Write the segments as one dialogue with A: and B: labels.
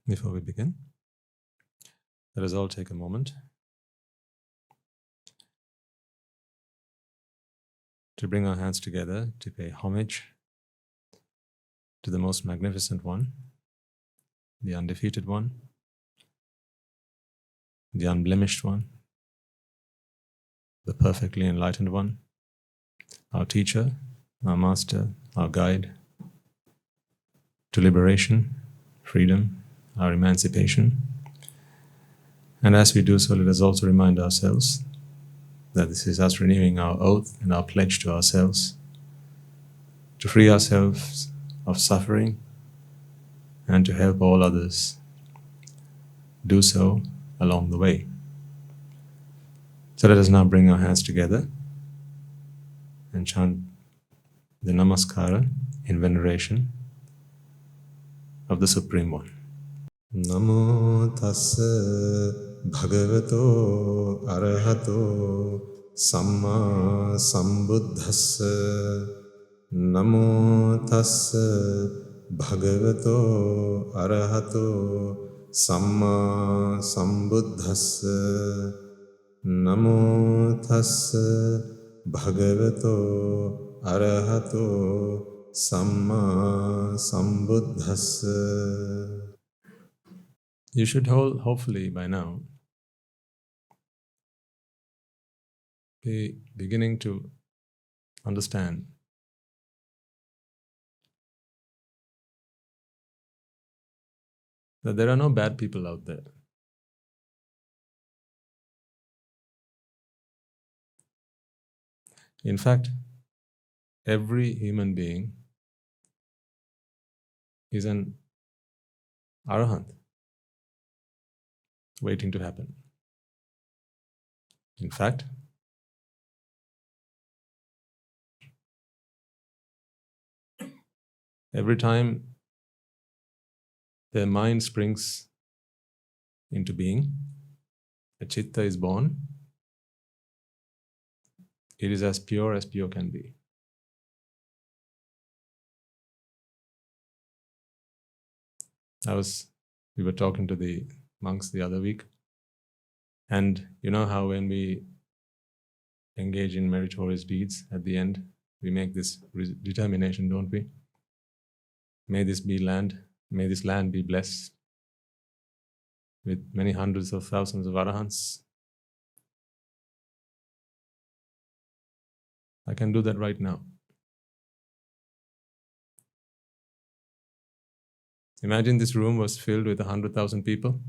A: Before we begin, let us all take a moment to bring our hands together to pay homage to the most magnificent one, the undefeated one, the unblemished one, the perfectly enlightened one, our teacher, our master, our guide to liberation, freedom, our emancipation. And as we do so, let us also remind ourselves that this is us renewing our oath and our pledge to ourselves to free ourselves of suffering and to help all others do so along the way. So let us now bring our hands together and chant the Namaskara in veneration of the Supreme One. Namo tassa bhagavato arahato samma sambuddhassa. Namo tassa bhagavato arahato samma sambuddhassa. Namo tassa bhagavato arahato samma sambuddhassa. You should hopefully by now be beginning to understand that there are no bad people out there. In fact, every human being is an arahant waiting to happen. In fact, every time their mind springs into being, a Citta is born, it is as pure can be. We were talking to the monks the other week, and you know how when we engage in meritorious deeds, at the end, we make this determination, don't we? May this land be blessed with many hundreds of thousands of arahants. I can do that right now. Imagine this room was filled with 100,000 people.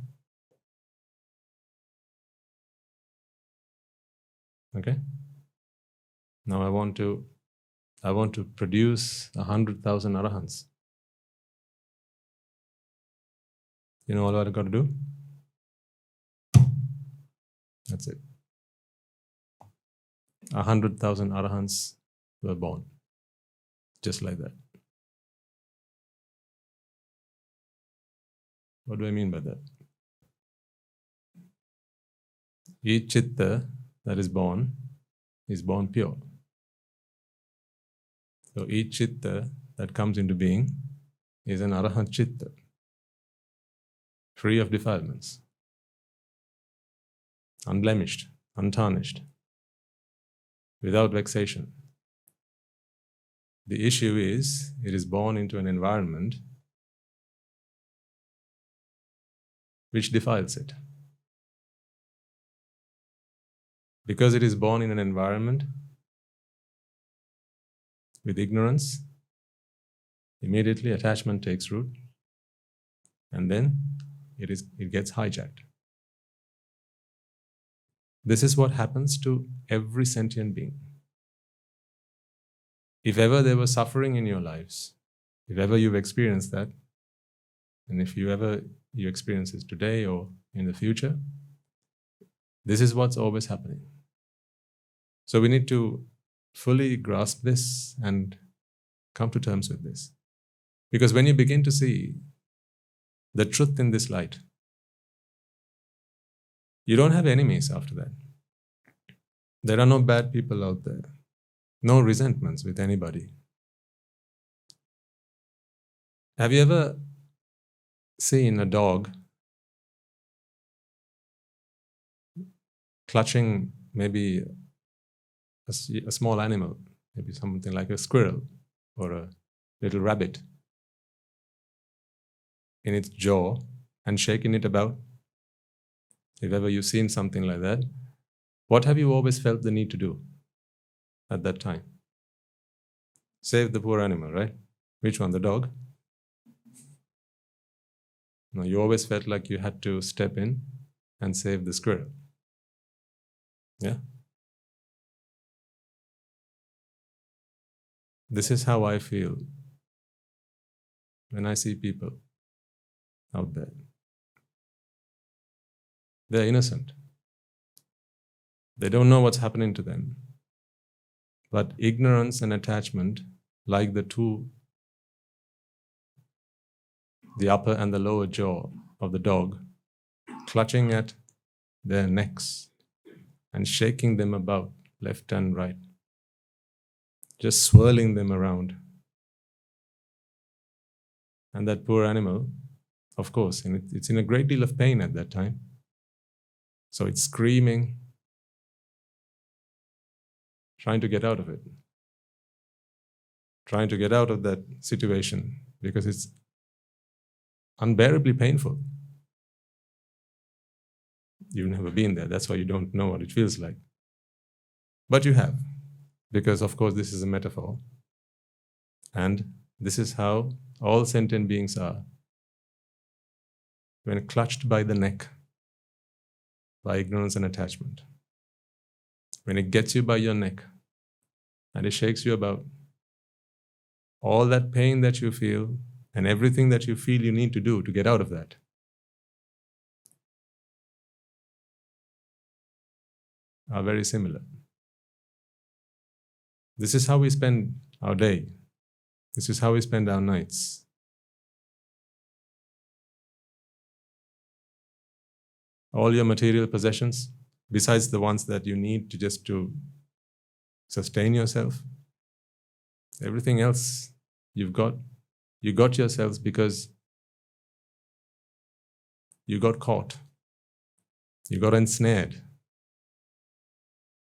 A: Okay? Now I want to produce 100,000 arahants. You know all I've got to do? That's it. 100,000 arahants were born. Just like that. What do I mean by that? Each Citta that is born pure. So each Citta that comes into being is an arahant Citta, free of defilements, unblemished, untarnished, without vexation. The issue is, it is born into an environment which defiles it. Because it is born in an environment with ignorance, immediately attachment takes root, and then it gets hijacked. This is what happens to every sentient being. If ever there was suffering in your lives, if ever you've experienced that, and if you experience it today or in the future, this is what's always happening. So we need to fully grasp this and come to terms with this. Because when you begin to see the truth in this light, you don't have enemies after that. There are no bad people out there. No resentments with anybody. Have you ever seen a dog clutching maybe a small animal, maybe something like a squirrel or a little rabbit, in its jaw and shaking it about? If ever you've seen something like that, what have you always felt the need to do at that time? Save the poor animal, right? Which one, the dog? No, you always felt like you had to step in and save the squirrel. Yeah? This is how I feel when I see people out there. They're innocent. They don't know what's happening to them. But ignorance and attachment, like the upper and the lower jaw of the dog, clutching at their necks and shaking them about left and right, just swirling them around. And that poor animal, of course, and it's in a great deal of pain at that time. So it's screaming, trying to get out of it, trying to get out of that situation because it's unbearably painful. You've never been there, that's why you don't know what it feels like. But you have, because of course this is a metaphor. And this is how all sentient beings are. When clutched by the neck, by ignorance and attachment, when it gets you by your neck and it shakes you about, all that pain that you feel and everything that you feel you need to do to get out of that, are very similar. This is how we spend our day. This is how we spend our nights. All your material possessions, besides the ones that you need to sustain yourself, everything else you got yourselves because you got caught, you got ensnared.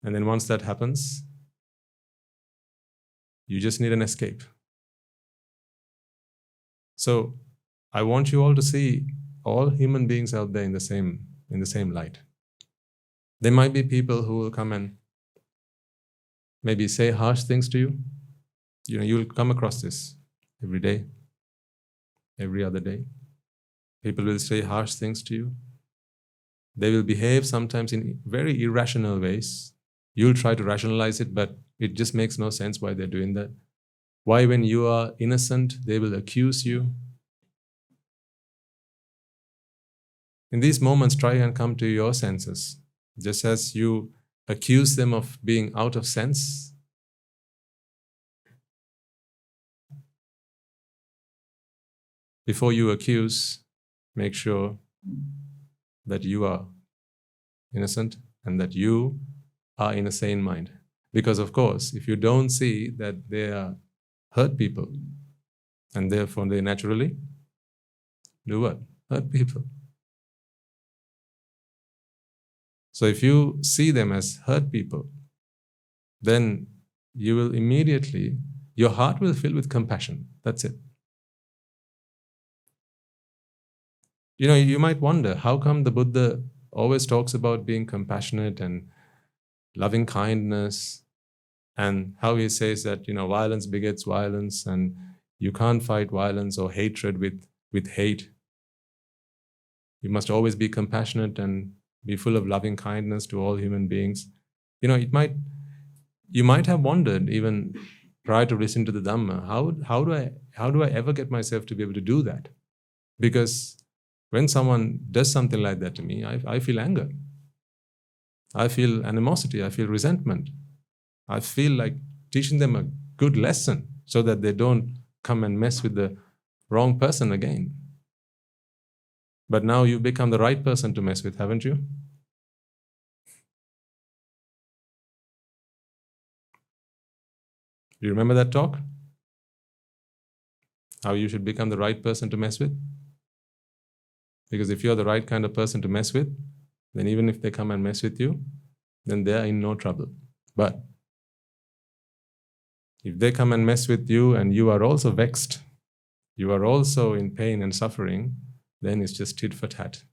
A: And then once that happens, you just need an escape. So I want you all to see all human beings out there in the same light. There might be people who will come and maybe say harsh things to you. You'll come across this every day, every other day. People will say harsh things to you. They will behave sometimes in very irrational ways. You'll try to rationalize it, but it just makes no sense why they're doing that. Why, when you are innocent, they will accuse you. In these moments, try and come to your senses. Just as you accuse them of being out of sense, before you accuse, make sure that you are innocent and that you are in a sane mind. Because of course, if you don't see that they are hurt people, and therefore they naturally do what? Hurt people. So if you see them as hurt people, then you will immediately, your heart will fill with compassion. That's it. You might wonder, how come the Buddha always talks about being compassionate and loving kindness, and how he says that, violence begets violence, and you can't fight violence or hatred with hate. You must always be compassionate and be full of loving kindness to all human beings. You might have wondered, even prior to listening to the Dhamma, how do I ever get myself to be able to do that? Because when someone does something like that to me, I feel anger. I feel animosity. I feel resentment. I feel like teaching them a good lesson so that they don't come and mess with the wrong person again. But now you've become the right person to mess with, haven't you? Do you remember that talk? How you should become the right person to mess with? Because if you're the right kind of person to mess with, then even if they come and mess with you, then they're in no trouble. But if they come and mess with you and you are also vexed, you are also in pain and suffering, then it's just tit for tat.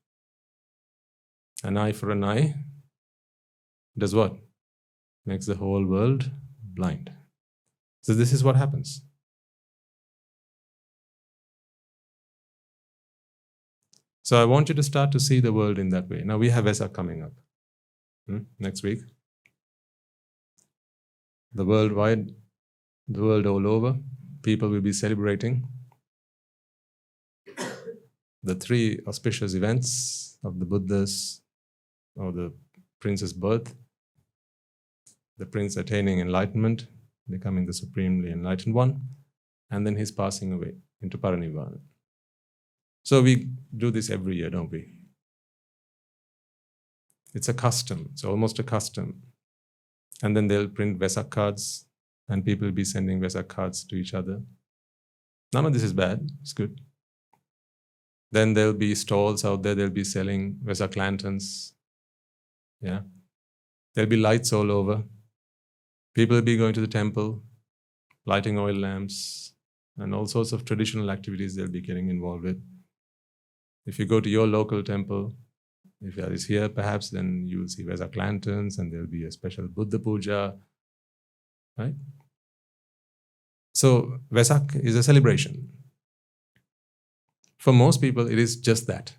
A: An eye for an eye does what? Makes the whole world blind. So this is what happens. So I want you to start to see the world in that way. Now we have Vesak coming up next week. The world all over, people will be celebrating the 3 auspicious events of the Buddha's or the prince's birth, the prince attaining enlightenment, becoming the supremely enlightened one, and then his passing away into Paranibbana. So we do this every year, don't we? It's a custom, it's almost a custom. And then they'll print Vesak cards, and people will be sending Vesak cards to each other. None of this is bad, it's good. Then there'll be stalls out there, they'll be selling Vesak lanterns. Yeah. There'll be lights all over. People will be going to the temple, lighting oil lamps, and all sorts of traditional activities they'll be getting involved with. If you go to your local temple, if that is here perhaps, then you'll see Vesak lanterns and there'll be a special Buddha puja, right? So Vesak is a celebration. For most people, it is just that.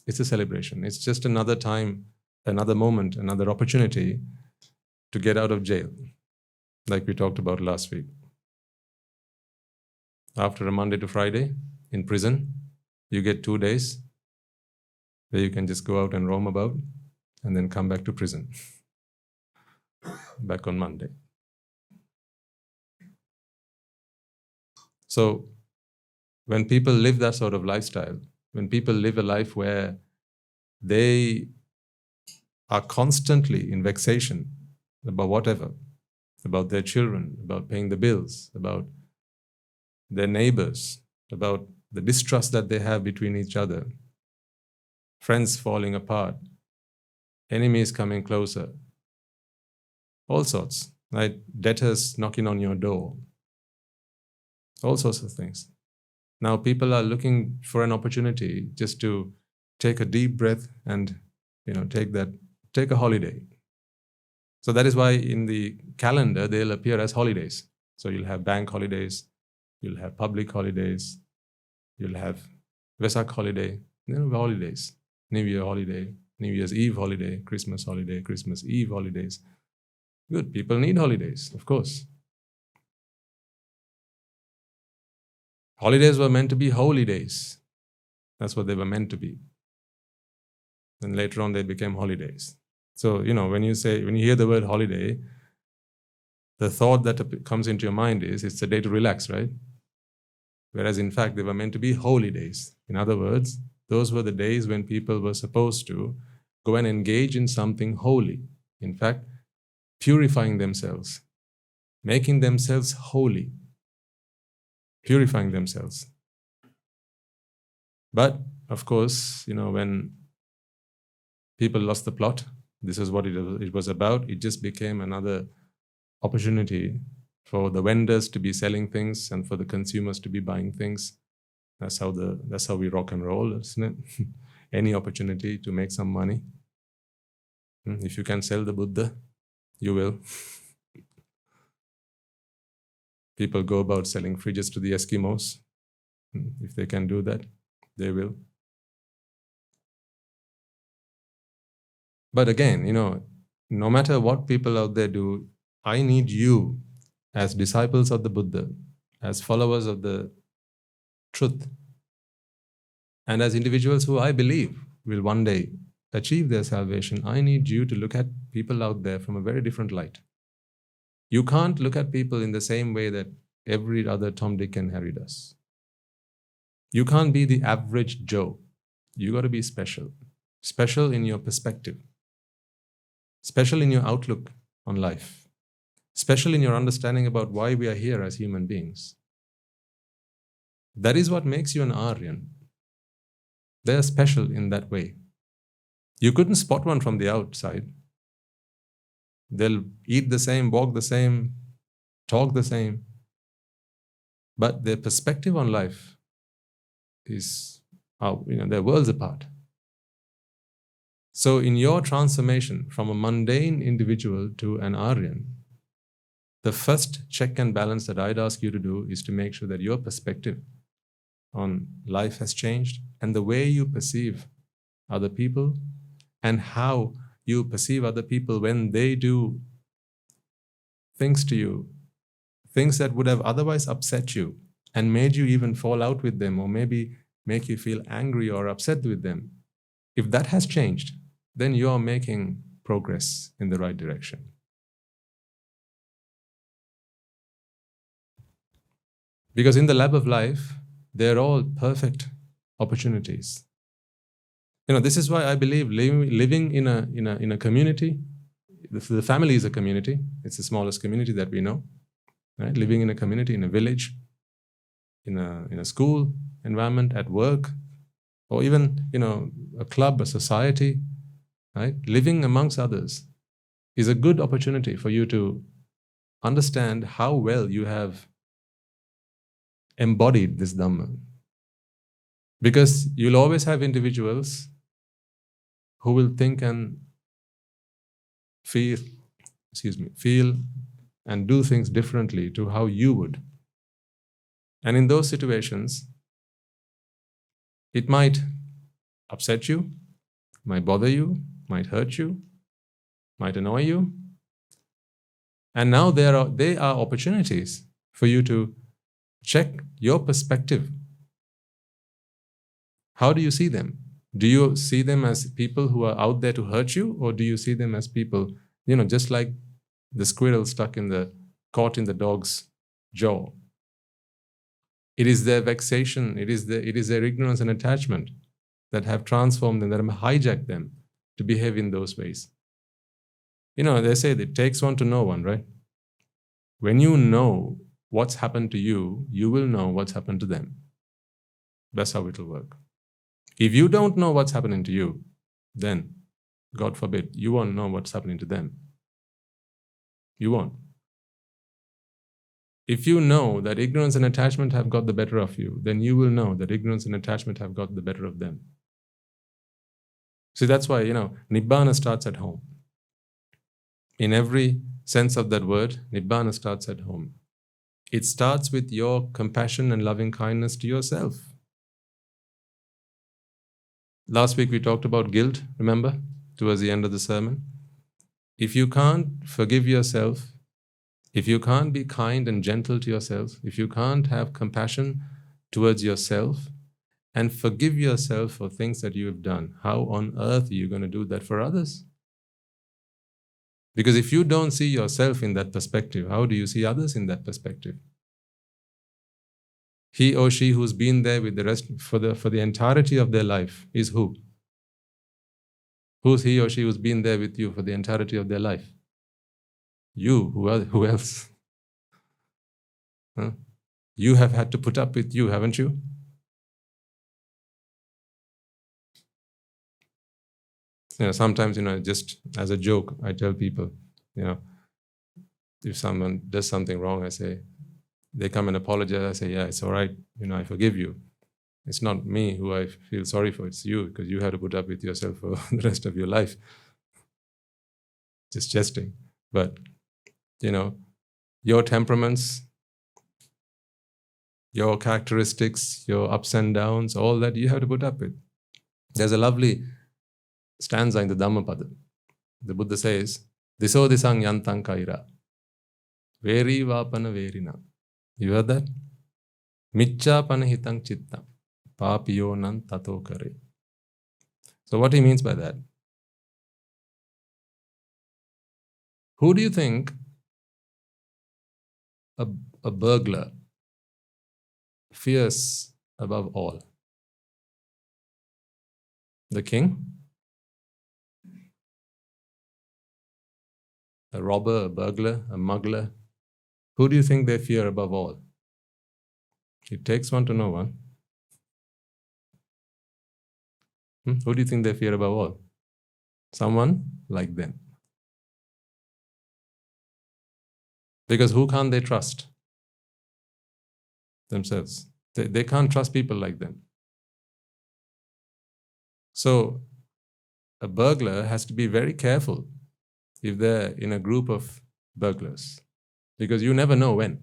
A: It's a celebration. It's just another time, another moment, another opportunity to get out of jail, like we talked about last week. After a Monday to Friday in prison, you get 2 days where you can just go out and roam about and then come back to prison, back on Monday. So when people live that sort of lifestyle, when people live a life where they are constantly in vexation about whatever, about their children, about paying the bills, about their neighbors, about the distrust that they have between each other, friends falling apart, enemies coming closer, all sorts, right? Debtors knocking on your door, all sorts of things. Now people are looking for an opportunity just to take a deep breath and take a holiday. So that is why in the calendar they'll appear as holidays. So you'll have bank holidays, you'll have public holidays, you'll have Vesak holiday, holidays, New Year holiday, New Year's Eve holiday, Christmas Eve holidays. Good, people need holidays, of course. Holidays were meant to be holy days. That's what they were meant to be. And later on they became holidays. So, when you hear the word holiday, the thought that comes into your mind is it's a day to relax, right? Whereas in fact, they were meant to be holy days. In other words, those were the days when people were supposed to go and engage in something holy. In fact, purifying themselves, making themselves holy, purifying themselves. But, of course, when people lost the plot, this is what it was about. It just became another opportunity for the vendors to be selling things and for the consumers to be buying things. That's how we rock and roll, isn't it? Any opportunity to make some money. If you can sell the Buddha, you will. People go about selling fridges to the Eskimos. If they can do that, they will. But again, no matter what people out there do, I need you as disciples of the Buddha, as followers of the truth, and as individuals who I believe will one day achieve their salvation. I need you to look at people out there from a very different light. You can't look at people in the same way that every other Tom, Dick, and Harry does. You can't be the average Joe. You got to be special. Special in your perspective. Special in your outlook on life. Special in your understanding about why we are here as human beings. That is what makes you an Aryan. They're special in that way. You couldn't spot one from the outside. They'll eat the same, walk the same, talk the same. But their perspective on life is, they're worlds apart. So in your transformation from a mundane individual to an Aryan, the first check and balance that I'd ask you to do is to make sure that your perspective on life has changed, and the way you perceive other people and how you perceive other people when they do things to you, things that would have otherwise upset you and made you even fall out with them, or maybe make you feel angry or upset with them. If that has changed, then you are making progress in the right direction. Because in the lab of life, they're all perfect opportunities. This is why I believe living in a community, the family is a community. It's the smallest community that we know. Right? Living in a community, in a village, in a school environment, at work, or even a club, a society, right? Living amongst others is a good opportunity for you to understand how well you have embodied this Dhamma. Because you'll always have individuals who will think and feel and do things differently to how you would. And in those situations, it might upset you, might bother you, might hurt you, might annoy you. And now they are opportunities for you to check your perspective. How do you see them? Do you see them as people who are out there to hurt you, or do you see them as people, just like the squirrel caught in the dog's jaw? It is their vexation, it is their ignorance and attachment that have transformed them, that have hijacked them to behave in those ways. They say that it takes one to know one, right? When you know what's happened to you, you will know what's happened to them. That's how it will work. If you don't know what's happening to you, then, God forbid, you won't know what's happening to them. You won't. If you know that ignorance and attachment have got the better of you, then you will know that ignorance and attachment have got the better of them. See, that's why, Nibbána starts at home. In every sense of that word, Nibbána starts at home. It starts with your compassion and loving kindness to yourself. Last week we talked about guilt, remember, towards the end of the sermon. If you can't forgive yourself, if you can't be kind and gentle to yourself, if you can't have compassion towards yourself and forgive yourself for things that you have done, how on earth are you going to do that for others? Because if you don't see yourself in that perspective, how do you see others in that perspective? He or she who's been there with the rest for the entirety of their life is who? Who's he or she who's been there with you for the entirety of their life? You. Who else? Huh? You have had to put up with you, haven't you? Sometimes, just as a joke, I tell people, if someone does something wrong, I say, they come and apologize, I say, yeah, it's all right, I forgive you. It's not me who I feel sorry for, it's you, because you had to put up with yourself for the rest of your life. Just jesting. But, your temperaments, your characteristics, your ups and downs, all that you have to put up with. There's a lovely stanza in the Dhammapada. The Buddha says, Diso disang yantang kaira, veri vapana verina. You heard that? Miccha panahitang chitta, papiyo nan tato kare. So what he means by that? Who do you think a burglar fears above all? The king? A robber, a burglar, a muggler? Who do you think they fear above all? It takes one to know one. Who do you think they fear above all? Someone like them. Because who can't they trust? Themselves. They can't trust people like them. So a burglar has to be very careful if they're in a group of burglars, because you never know when.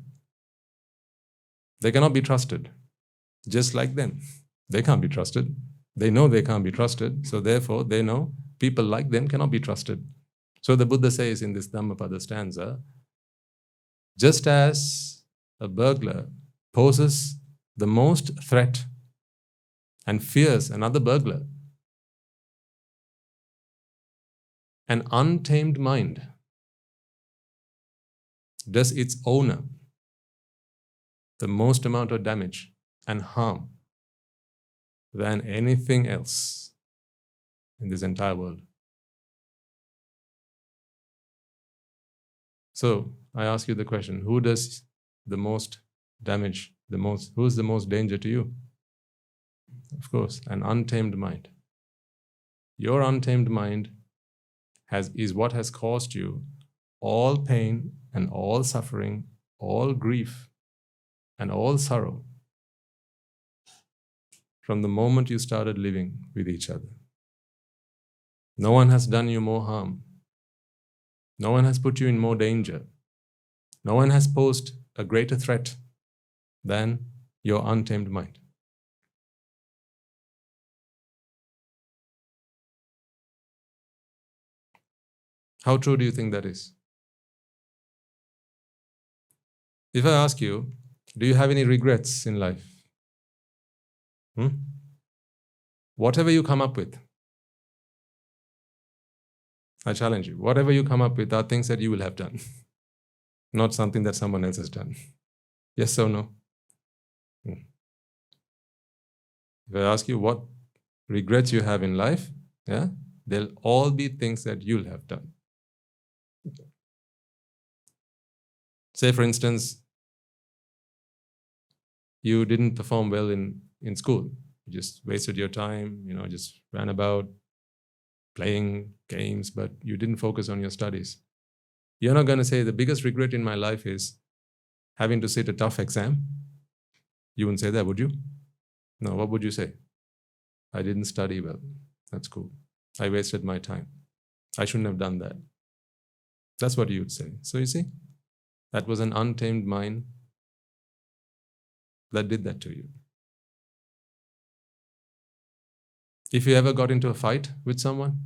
A: They cannot be trusted, just like them. They can't be trusted. They know they can't be trusted, so therefore they know people like them cannot be trusted. So the Buddha says in this Dhammapada stanza, just as a burglar poses the most threat and fears another burglar, an untamed mind does its owner the most amount of damage and harm than anything else in this entire world. So I ask you the question, who does the most damage, who's the most danger to you? Of course, an untamed mind. Your untamed mind is what has caused you all pain and all suffering, all grief and all sorrow from the moment you started living with each other. No one has done you more harm. No one has put you in more danger. No one has posed a greater threat than your untamed mind. How true do you think that is? If I ask you, do you have any regrets in life? Whatever you come up with, I challenge you, whatever you come up with are things that you will have done, not something that someone else has done. Yes or no? If I ask you what regrets you have in life, they'll all be things that you'll have done. Say, for instance, you didn't perform well in school. You just wasted your time, just ran about playing games, but you didn't focus on your studies. You're not going to say, the biggest regret in my life is having to sit a tough exam. You wouldn't say that, would you? No, what would you say? I didn't study well. That's cool. I wasted my time. I shouldn't have done that. That's what you would say. So you see, that was an untamed mind that did that to you. If you ever got into a fight with someone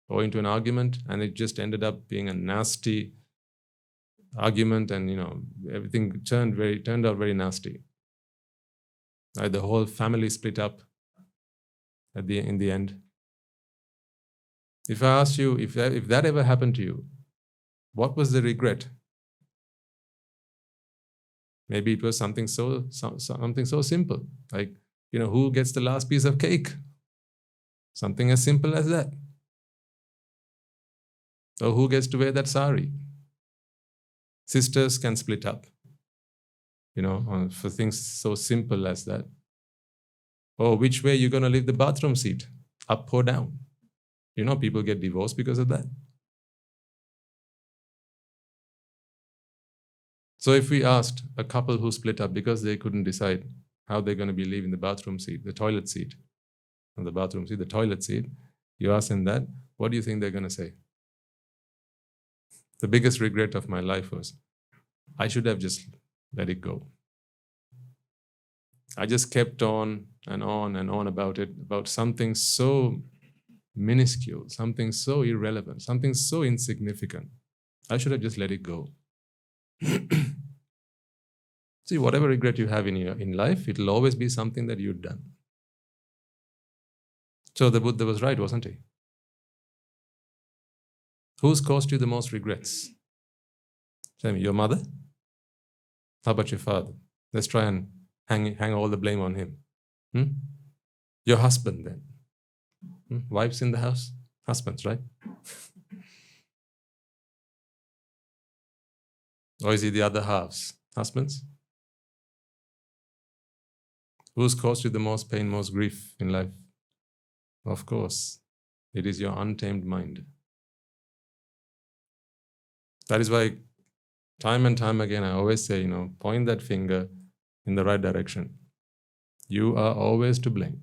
A: or into an argument and it just ended up being a nasty argument and everything turned out very nasty. Like the whole family split up in the end. If I asked you if that ever happened to you, what was the regret? Maybe it was something so simple, like who gets the last piece of cake? Something as simple as that. Or who gets to wear that sari? Sisters can split up, for things so simple as that. Or which way you're going to leave the bathroom seat, up or down. People get divorced because of that. So if we asked a couple who split up because they couldn't decide how they're going to be leaving the bathroom seat, the toilet seat, not the bathroom seat, the toilet seat, you ask them that, what do you think they're going to say? The biggest regret of my life was, I should have just let it go. I just kept on and on and on about it, about something so minuscule, something so irrelevant, something so insignificant. I should have just let it go. See, whatever regret you have in life, it'll always be something that you've done. So the Buddha was right, wasn't he? Who's caused you the most regrets? Tell me, your mother? How about your father? Let's try and hang all the blame on him. Your husband then? Wives in the house? Husbands, right? Or is it the other halves? Husbands? Who's caused you the most pain, most grief in life? Of course, it is your untamed mind. That is why time and time again I always say, point that finger in the right direction. You are always to blame.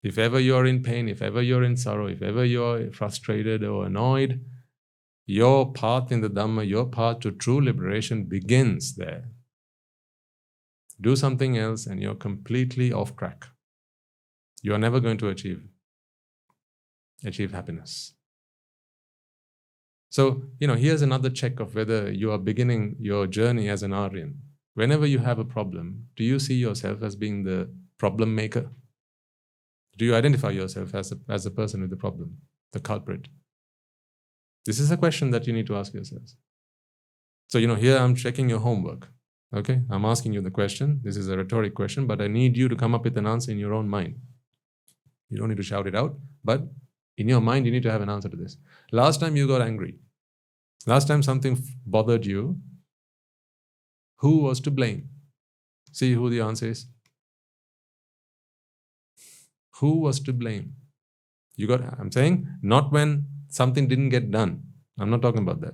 A: If ever you're in pain, if ever you're in sorrow, if ever you're frustrated or annoyed, your path in the Dhamma, your path to true liberation begins there. Do something else and you're completely off track. You are never going to achieve happiness. So, here's another check of whether you are beginning your journey as an Aryan. Whenever you have a problem, do you see yourself as being the problem maker? Do you identify yourself as a person with the problem, the culprit? This is a question that you need to ask yourselves. So, here I'm checking your homework. Okay? I'm asking you the question. This is a rhetoric question, but I need you to come up with an answer in your own mind. You don't need to shout it out, but in your mind, you need to have an answer to this. Last time you got angry, last time something bothered you, who was to blame? See who the answer is? Who was to blame? I'm saying, not when something didn't get done. I'm not talking about that.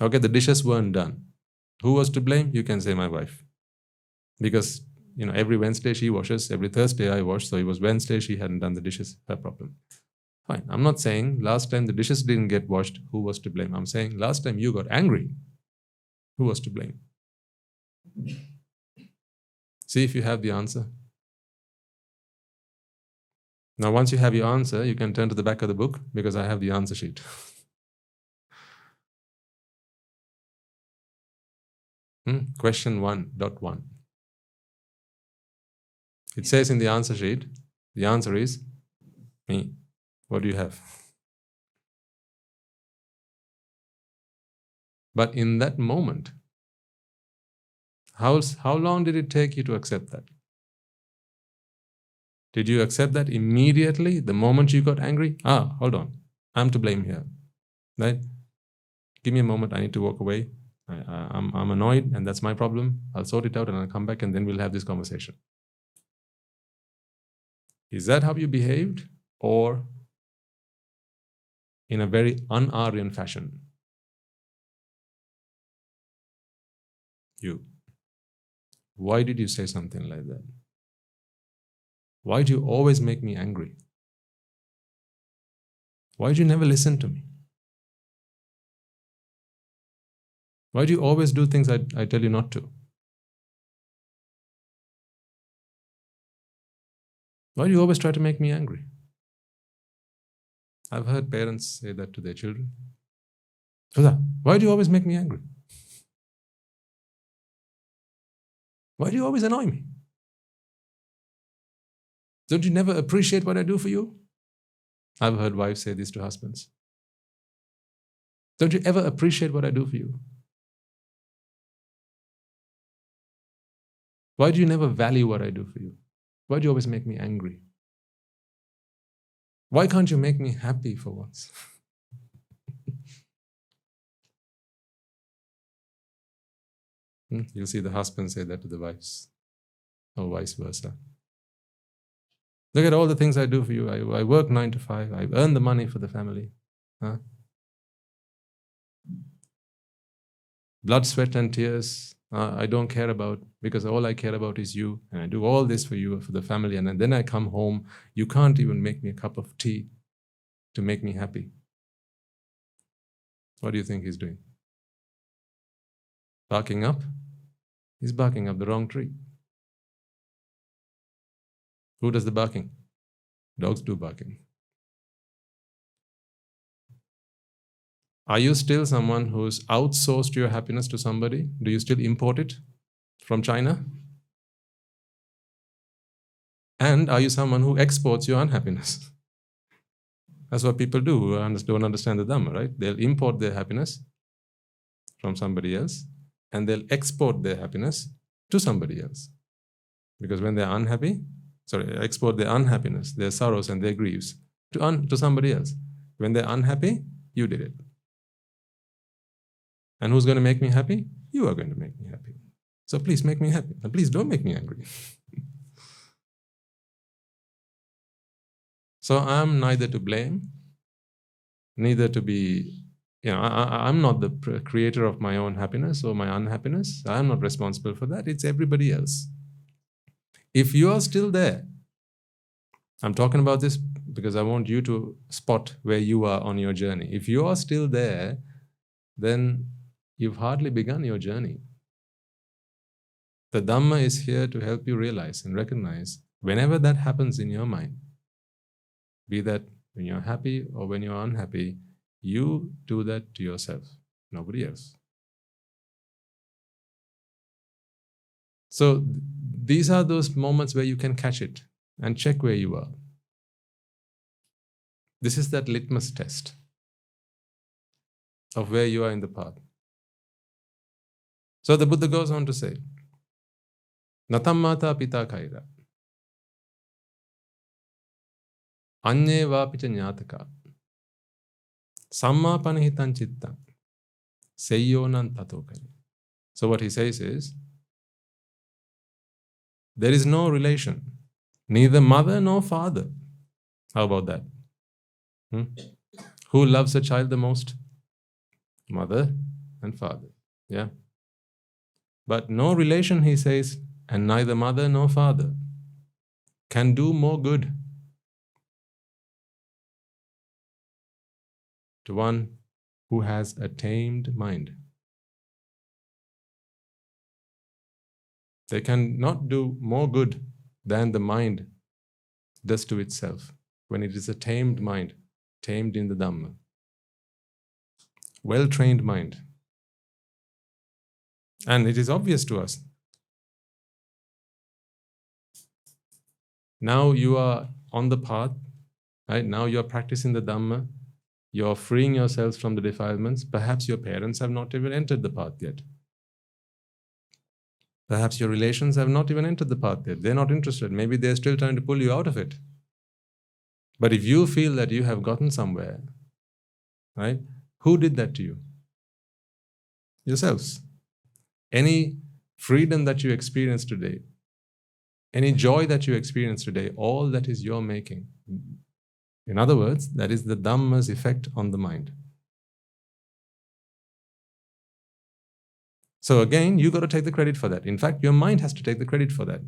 A: Okay, the dishes weren't done. Who was to blame? You can say my wife. Because, every Wednesday she washes, every Thursday I wash, so it was Wednesday she hadn't done the dishes, her problem. Fine. I'm not saying last time the dishes didn't get washed, who was to blame? I'm saying last time you got angry, who was to blame? See if you have the answer. Now, once you have your answer, you can turn to the back of the book because I have the answer sheet. Question 1.1. It says in the answer sheet, the answer is me. What do you have? But in that moment, how long did it take you to accept that? Did you accept that immediately, the moment you got angry? Hold on, I'm to blame here, right? Give me a moment, I need to walk away. I'm annoyed and that's my problem. I'll sort it out and I'll come back and then we'll have this conversation. Is that how you behaved? Or in a very un-Aryan fashion? Why did you say something like that? Why do you always make me angry? Why do you never listen to me? Why do you always do things I tell you not to? Why do you always try to make me angry? I've heard parents say that to their children. Why do you always make me angry? Why do you always annoy me? Don't you never appreciate what I do for you? I've heard wives say this to husbands. Don't you ever appreciate what I do for you? Why do you never value what I do for you? Why do you always make me angry? Why can't you make me happy for once? You'll see the husband say that to the wives, or vice versa. Look at all the things I do for you. I work 9 to 5. I earn the money for the family. Blood, sweat and tears, I don't care about, because all I care about is you. And I do all this for you, for the family. And then I come home. You can't even make me a cup of tea to make me happy. What do you think he's doing? Barking up? He's barking up the wrong tree. Who does the barking? Dogs do barking. Are you still someone who's outsourced your happiness to somebody? Do you still import it from China? And are you someone who exports your unhappiness? That's what people do who don't understand the Dhamma, right? They'll import their happiness from somebody else and they'll export their happiness to somebody else. Because when they're unhappy, export their unhappiness, their sorrows and their griefs to somebody else. When they're unhappy, you did it. And who's going to make me happy? You are going to make me happy. So please make me happy. And please don't make me angry. So I'm neither to blame, neither to be, I'm not the creator of my own happiness or my unhappiness. I'm not responsible for that. It's everybody else. If you are still there, I'm talking about this because I want you to spot where you are on your journey. If you are still there, then you've hardly begun your journey. The Dhamma is here to help you realize and recognize whenever that happens in your mind, be that when you're happy or when you're unhappy, you do that to yourself, nobody else. So these are those moments where you can catch it and check where you are. This is that litmus test of where you are in the path. So the Buddha goes on to say, Natam mata pita kaira Anye vapicha nyataka Samma panahitan chitta Seyyonan tatokari. So what he says is, there is no relation, neither mother nor father. How about that? Who loves a child the most? Mother and father. Yeah. But no relation, he says, and neither mother nor father can do more good to one who has a tamed mind. They cannot do more good than the mind does to itself when it is a tamed mind, tamed in the Dhamma. Well-trained mind. And it is obvious to us. Now you are on the path, right? Now you are practicing the Dhamma. You're freeing yourselves from the defilements. Perhaps your parents have not even entered the path yet. Perhaps your relations have not even entered the path yet. They're not interested. Maybe they're still trying to pull you out of it. But if you feel that you have gotten somewhere, right? Who did that to you? Yourselves. Any freedom that you experience today, any joy that you experience today, all that is your making. In other words, that is the Dhamma's effect on the mind. So again, you got to take the credit for that. In fact, your mind has to take the credit for that.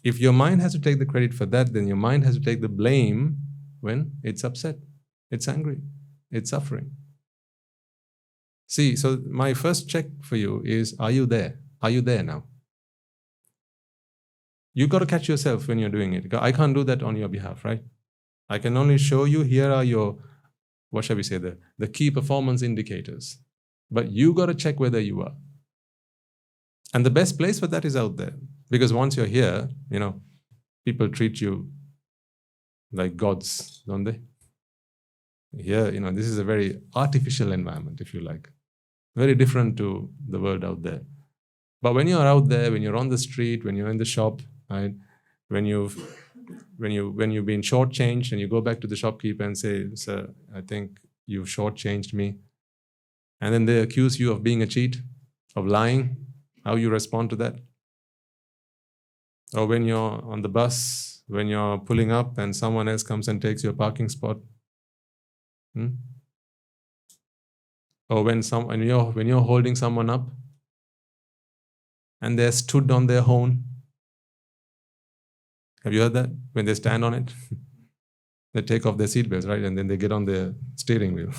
A: If your mind has to take the credit for that, then your mind has to take the blame when it's upset, it's angry, it's suffering. See, so my first check for you is, are you there? Are you there now? You got to catch yourself when you're doing it. I can't do that on your behalf, right? I can only show you, here are your, what shall we say, the key performance indicators. But you got to check whether you are. And the best place for that is out there. Because once you're here, people treat you like gods, don't they? Here, this is a very artificial environment, if you like. Very different to the world out there. But when you're out there, when you're on the street, when you're in the shop, right? When you've been shortchanged and you go back to the shopkeeper and say, "Sir, I think you've shortchanged me," and then they accuse you of being a cheat, of lying, how you respond to that? Or when you're on the bus, when you're pulling up and someone else comes and takes your parking spot. Or when you're holding someone up and they're stood on their horn. Have you heard that? When they stand on it, they take off their seatbelts, right? And then they get on their steering wheel.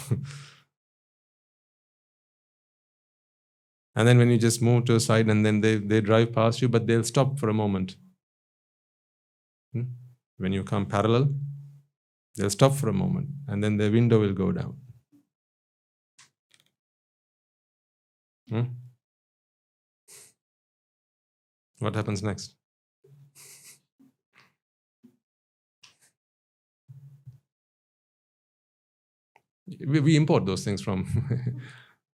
A: And then when you just move to a side and then they drive past you, but they'll stop for a moment. When you come parallel, they'll stop for a moment and then their window will go down. What happens next? We import those things from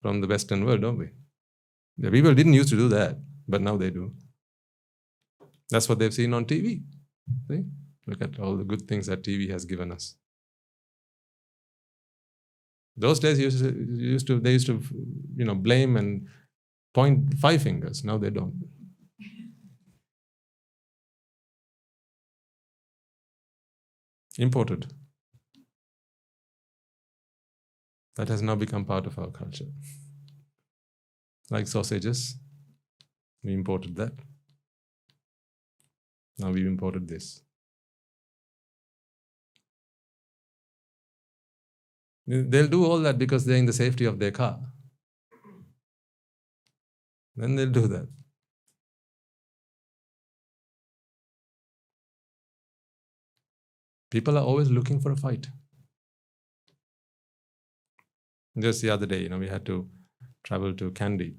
A: the Western world, don't we? The people didn't used to do that, but now they do. That's what they've seen on TV. See? Look at all the good things that TV has given us. Those days they used to blame and point 5 fingers. Now they don't. Imported. That has now become part of our culture. Like sausages, we imported that. Now we've imported this. They'll do all that because they're in the safety of their car. Then they'll do that. People are always looking for a fight. Just the other day, we had to travel to Kandy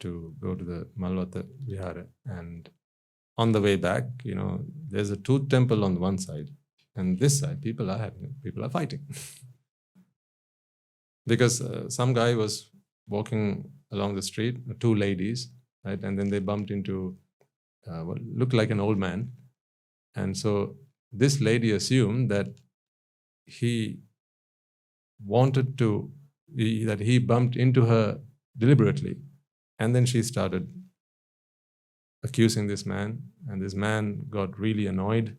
A: to go to the Malvata Vihara. And on the way back, there's a tooth temple on one side. And this side, people are fighting. Because some guy was walking along the street, two ladies, right? And then they bumped into what looked like an old man. And so this lady assumed that he bumped into her deliberately. And then she started accusing this man. And this man got really annoyed.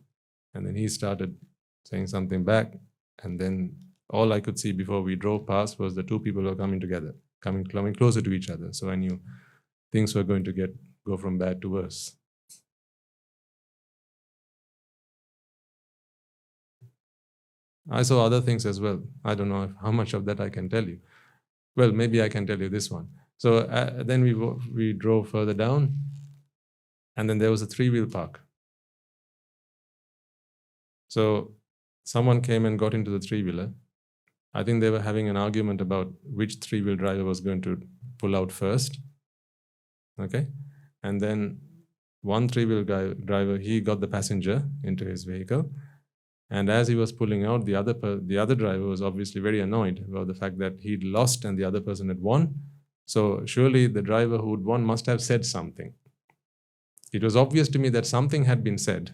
A: And then he started saying something back. And then all I could see before we drove past was the two people were coming together, coming closer to each other. So I knew things were going to go from bad to worse. I saw other things as well. I don't know how much of that I can tell you. Well, maybe I can tell you this one. So then we drove further down, and then there was a 3-wheel park. So someone came and got into the 3-wheeler. I think they were having an argument about which 3-wheel driver was going to pull out first. Okay? And then one 3-wheel driver, he got the passenger into his vehicle. And as he was pulling out, the other driver was obviously very annoyed about the fact that he'd lost and the other person had won. So surely the driver who'd won must have said something. It was obvious to me that something had been said.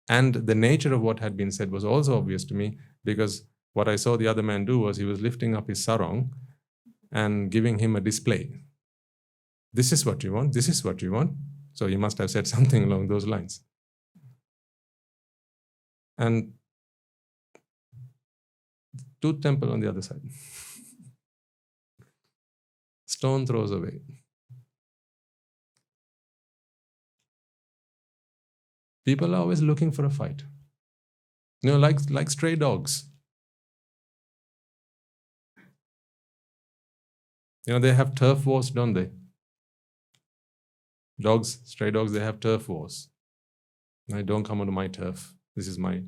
A: And the nature of what had been said was also obvious to me, because what I saw the other man do was he was lifting up his sarong and giving him a display. This is what you want, this is what you want. So he must have said something along those lines. And tooth temple on the other side. Stone throws away. People are always looking for a fight. Like stray dogs. They have turf wars, don't they? Stray dogs, they have turf wars. Don't come onto my turf. This is my.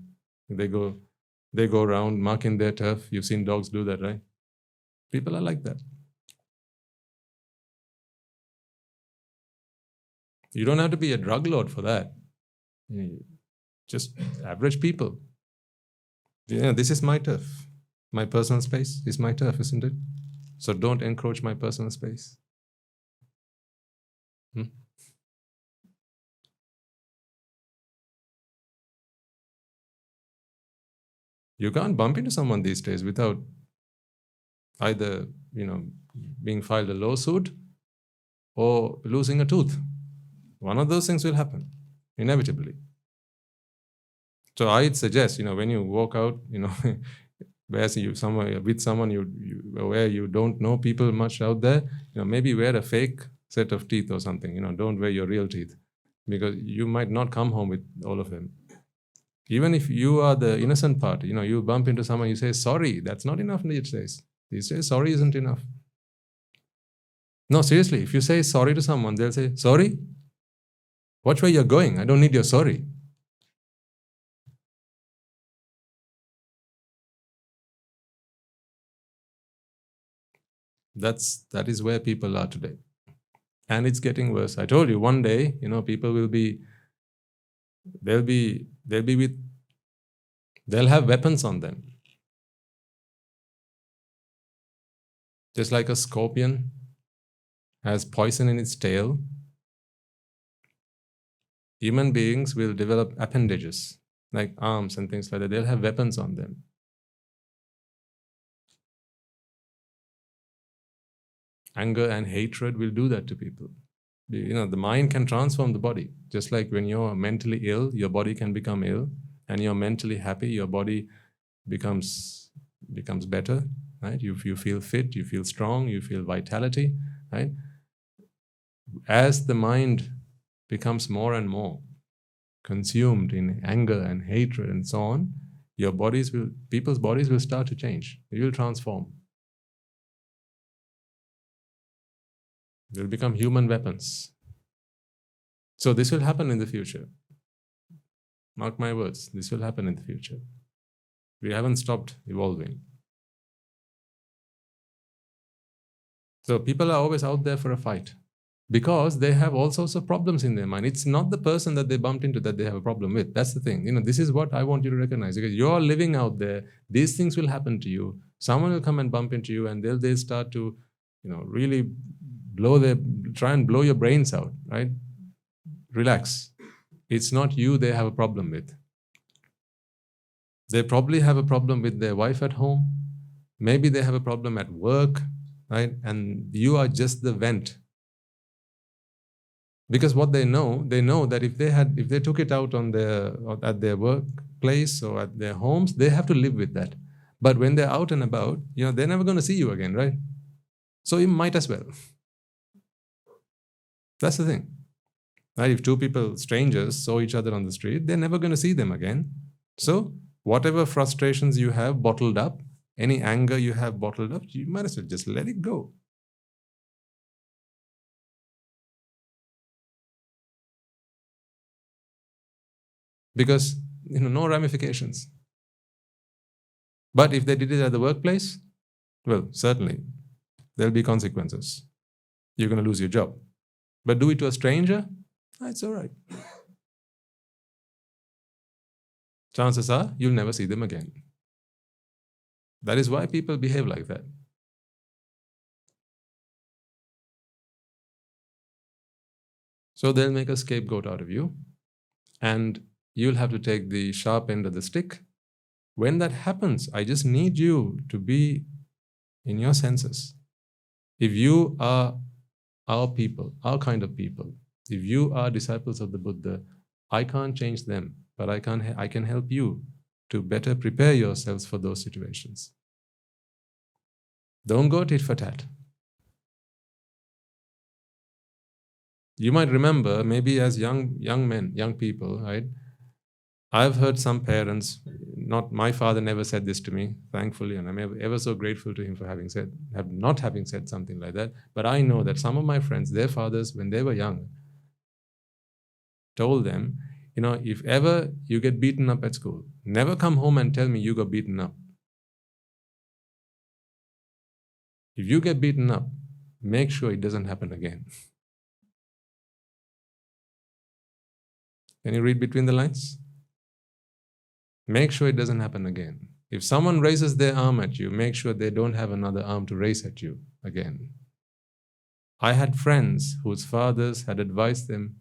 A: They go around marking their turf. You've seen dogs do that, right? People are like that. You don't have to be a drug lord for that. Just average people. This is my turf. My personal space is my turf, isn't it? So don't encroach my personal space. You can't bump into someone these days without either, being filed a lawsuit or losing a tooth. One of those things will happen, inevitably. So I'd suggest, when you walk out, with someone where you don't know people much out there, maybe wear a fake set of teeth or something. Don't wear your real teeth, because you might not come home with all of them. Even if you are the innocent party, you bump into someone, you say sorry. That's not enough these days. These days, sorry isn't enough. No, seriously, if you say sorry to someone, they'll say, sorry? Watch where you're going. I don't need your sorry. That is where people are today. And it's getting worse. I told you, one day, people will be, they'll have weapons on them. Just like a scorpion has poison in its tail, human beings will develop appendages, like arms and things like that. They'll have weapons on them. Anger and hatred will do that to people. The mind can transform the body. Just like when you're mentally ill, your body can become ill. And you're mentally happy, your body becomes becomes better, right? You feel fit, you feel strong, you feel vitality, right? As the mind becomes more and more consumed in anger and hatred and so on, people's bodies will start to change. They will transform. They'll become human weapons. So this will happen in the future. Mark my words, this will happen in the future. We haven't stopped evolving. So people are always out there for a fight because they have all sorts of problems in their mind. It's not the person that they bumped into that they have a problem with. That's the thing. This is what I want you to recognize, because you're living out there. These things will happen to you. Someone will come and bump into you, and they'll start to, really try and blow your brains out, right? Relax. It's not you they have a problem with. They probably have a problem with their wife at home. Maybe they have a problem at work, right? And you are just the vent. Because what they know that if they took it out at their workplace or at their homes, they have to live with that. But when they're out and about, they're never going to see you again, right? So you might as well. That's the thing. Right? If two people, strangers, saw each other on the street, they're never going to see them again. So whatever frustrations you have bottled up, any anger you have bottled up, you might as well just let it go. Because, no ramifications. But if they did it at the workplace, well, certainly, there'll be consequences. You're going to lose your job. But do it to a stranger, it's all right. Chances are, you'll never see them again. That is why people behave like that. So they'll make a scapegoat out of you, and you'll have to take the sharp end of the stick. When that happens, I just need you to be in your senses. If you are our people, our kind of people, if you are disciples of the Buddha, I can't change them, but I can help you to better prepare yourselves for those situations. Don't go tit for tat. You might remember, maybe as young men, young people, right? I've heard some parents, my father never said this to me, thankfully, and I'm ever so grateful to him for not having said something like that. But I know that some of my friends, their fathers, when they were young, told them, if ever you get beaten up at school, never come home and tell me you got beaten up. If you get beaten up, make sure it doesn't happen again. Can you read between the lines? Make sure it doesn't happen again. If someone raises their arm at you, make sure they don't have another arm to raise at you again. I had friends whose fathers had advised them,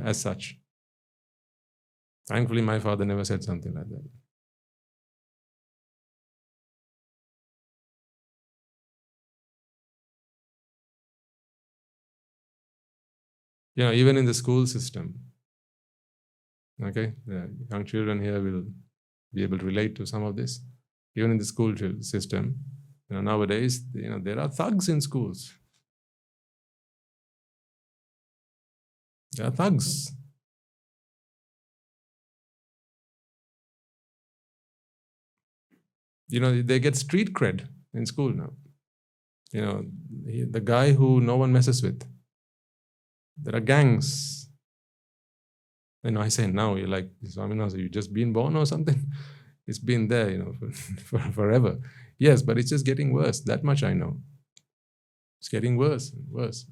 A: as such. Thankfully, my father never said something like that. Even in the school system, okay, the young children here will be able to relate to some of this. Even in the school system, nowadays, there are thugs in schools. There are thugs. They get street cred in school now. The guy who no one messes with. There are gangs. I say now, you're like, Swaminathan, you just been born or something? It's been there, for forever. Yes, but it's just getting worse. That much I know. It's getting worse and worse.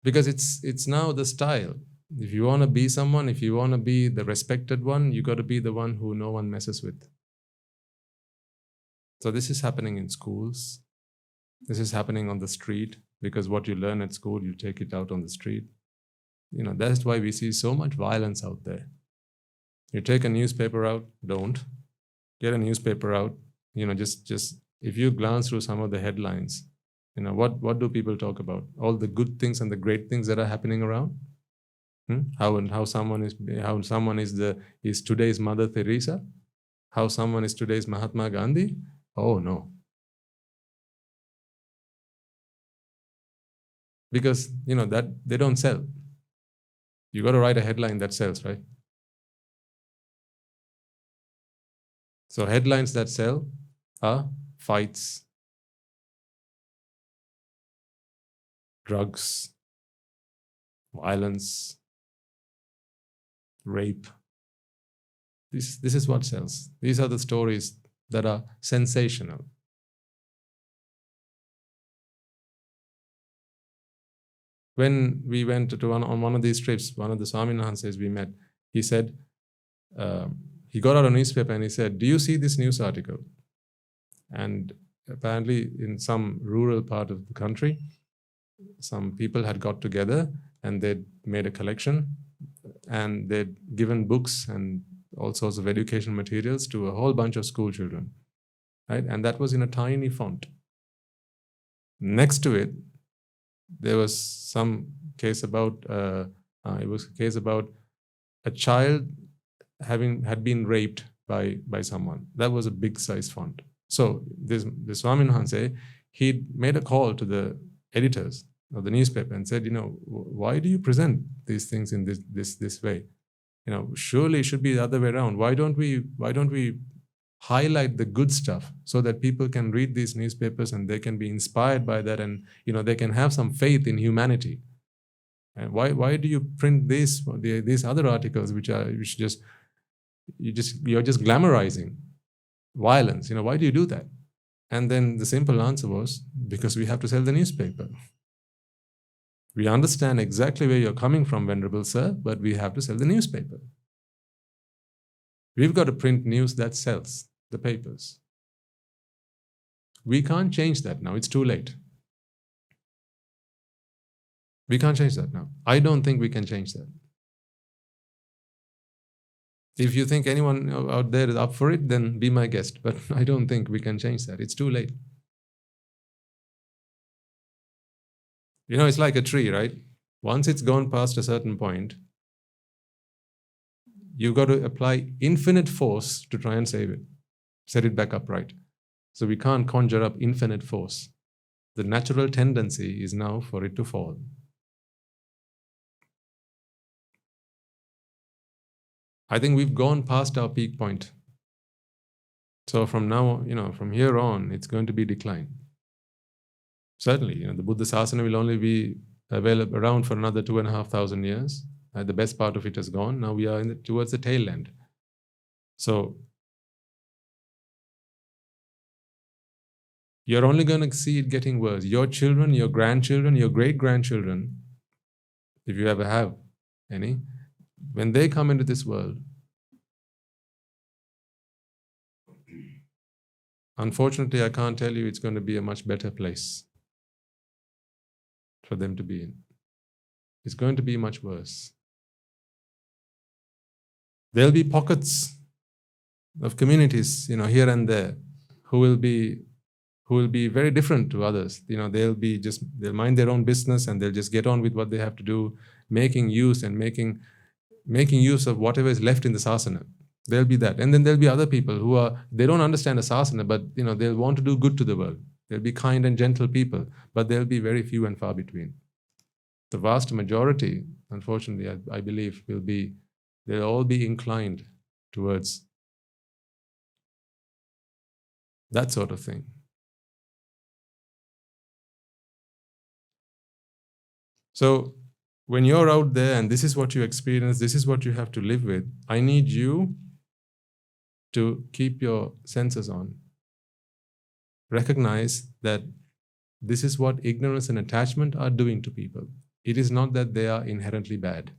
A: Because it's now the style. If you want to be someone, if you want to be the respected one, you got to be the one who no one messes with. So this is happening in schools. This is happening on the street, because what you learn at school, you take it out on the street. That's why we see so much violence out there. You take a newspaper out, don't. Get a newspaper out, just if you glance through some of the headlines, what do people talk about? All the good things and the great things that are happening around? How someone is today's Mother Teresa? How someone is today's Mahatma Gandhi? Oh no. Because that they don't sell. You got to write a headline that sells, right? So headlines that sell are fights, drugs, violence, rape. This is what sells. These are the stories that are sensational. When we went on one of these trips, one of the Swamin Hanses we met, he said, he got out a newspaper and he said, "Do you see this news article?" And apparently in some rural part of the country, some people had got together and they'd made a collection and they'd given books and all sorts of education materials to a whole bunch of school children, right? And that was in a tiny font. Next to it, there was some case about it was a case about a child had been raped by someone. That was a big size font. So this Swamin Hanse, he made a call to the editors of the newspaper and said, why do you present these things in this way? Surely it should be the other way around. Why don't we highlight the good stuff so that people can read these newspapers and they can be inspired by that, and they can have some faith in humanity? And why do you print these other articles you're just glamorizing violence? Why do you do that? And then the simple answer was, because we have to sell the newspaper. We understand exactly where you're coming from, Venerable Sir, but we have to sell the newspaper. We've got to print news that sells, the papers. We can't change that now. It's too late. We can't change that now. I don't think we can change that. If you think anyone out there is up for it, then be my guest. But I don't think we can change that. It's too late. It's like a tree, right? Once it's gone past a certain point, you've got to apply infinite force to try and save it, set it back upright. So we can't conjure up infinite force. The natural tendency is now for it to fall. I think we've gone past our peak point. So from now, from here on, it's going to be decline. Certainly, the Buddha Sasana will only be available around for another 2,500 years. The best part of it has gone. Now we are towards the tail end. So you're only going to see it getting worse. Your children, your grandchildren, your great-grandchildren, if you ever have any, when they come into this world, unfortunately, I can't tell you it's going to be a much better place for them to be in. It's going to be much worse. There'll be pockets of communities, here and there, who will be very different to others. They'll mind their own business and they'll just get on with what they have to do, making use of whatever is left in the sasana. There'll be that. And then there'll be other people they don't understand the sasana, but they'll want to do good to the world. They'll be kind and gentle people, but they'll be very few and far between. The vast majority, unfortunately, I believe, they'll all be inclined towards that sort of thing. So when you're out there and this is what you experience, this is what you have to live with, I need you to keep your senses on. Recognize that this is what ignorance and attachment are doing to people. It is not that they are inherently bad.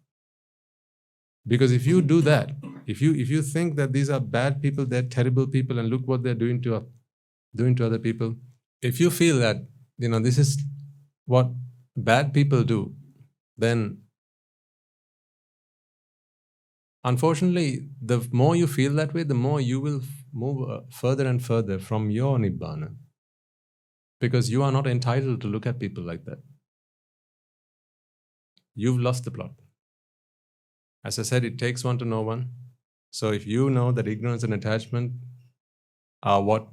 A: Because if you do that, if you think that these are bad people, they're terrible people, and look what they're doing to other people, if you feel that this is what bad people do, then unfortunately, the more you feel that way, the more you will move further and further from your Nibbána. Because you are not entitled to look at people like that. You've lost the plot. As I said, it takes one to know one. So if you know that ignorance and attachment are what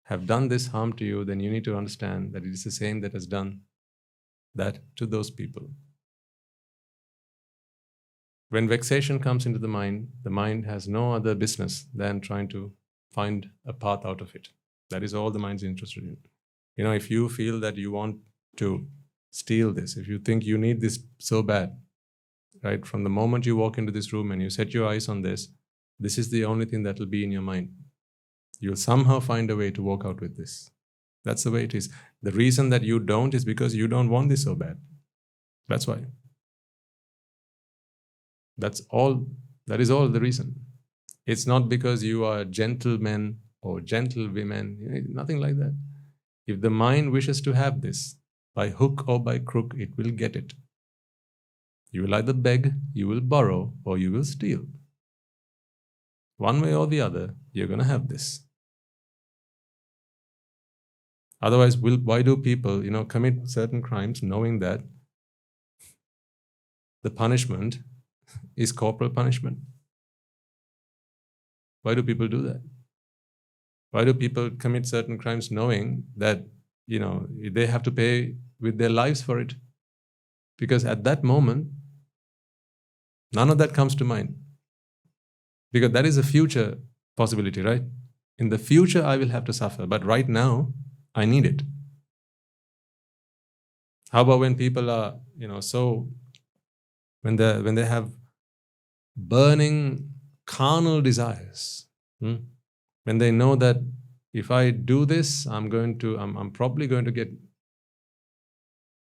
A: have done this harm to you, then you need to understand that it is the same that has done that to those people. When vexation comes into the mind has no other business than trying to find a path out of it. That is all the mind's interested in. If you feel that you want to steal this, if you think you need this so bad, right, from the moment you walk into this room and you set your eyes on this is the only thing that will be in your mind. You'll somehow find a way to walk out with this. That's the way it is. The reason that you don't is because you don't want this so bad. That's why. That's all. That is all the reason. It's not because you are gentlemen or gentlewomen, nothing like that. If the mind wishes to have this, by hook or by crook, it will get it. You will either beg, you will borrow, or you will steal. One way or the other, you're going to have this. Otherwise, why do people, commit certain crimes knowing that the punishment is corporal punishment? Why do people do that? Why do people commit certain crimes knowing that, they have to pay with their lives for it? Because at that moment, none of that comes to mind. Because that is a future possibility, right? In the future, I will have to suffer. But right now, I need it. How about when people are, when they have burning carnal desires, when they know that if I do this, I'm probably going to get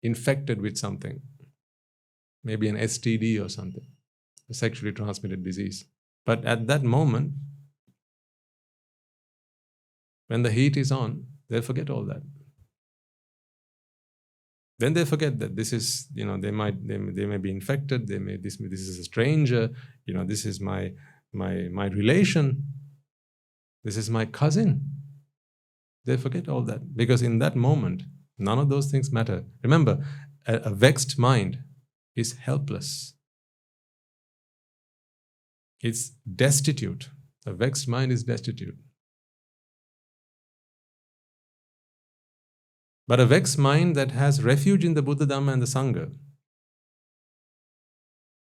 A: infected with something, maybe an STD or something, a sexually transmitted disease. But at that moment, when the heat is on, they forget all that. Then they forget that this is, they may be infected. This is a stranger. This is my relation. This is my cousin. They forget all that because in that moment, none of those things matter. Remember, a vexed mind is helpless. It's destitute. A vexed mind is destitute. But a vexed mind that has refuge in the Buddha, Dhamma and the Sangha,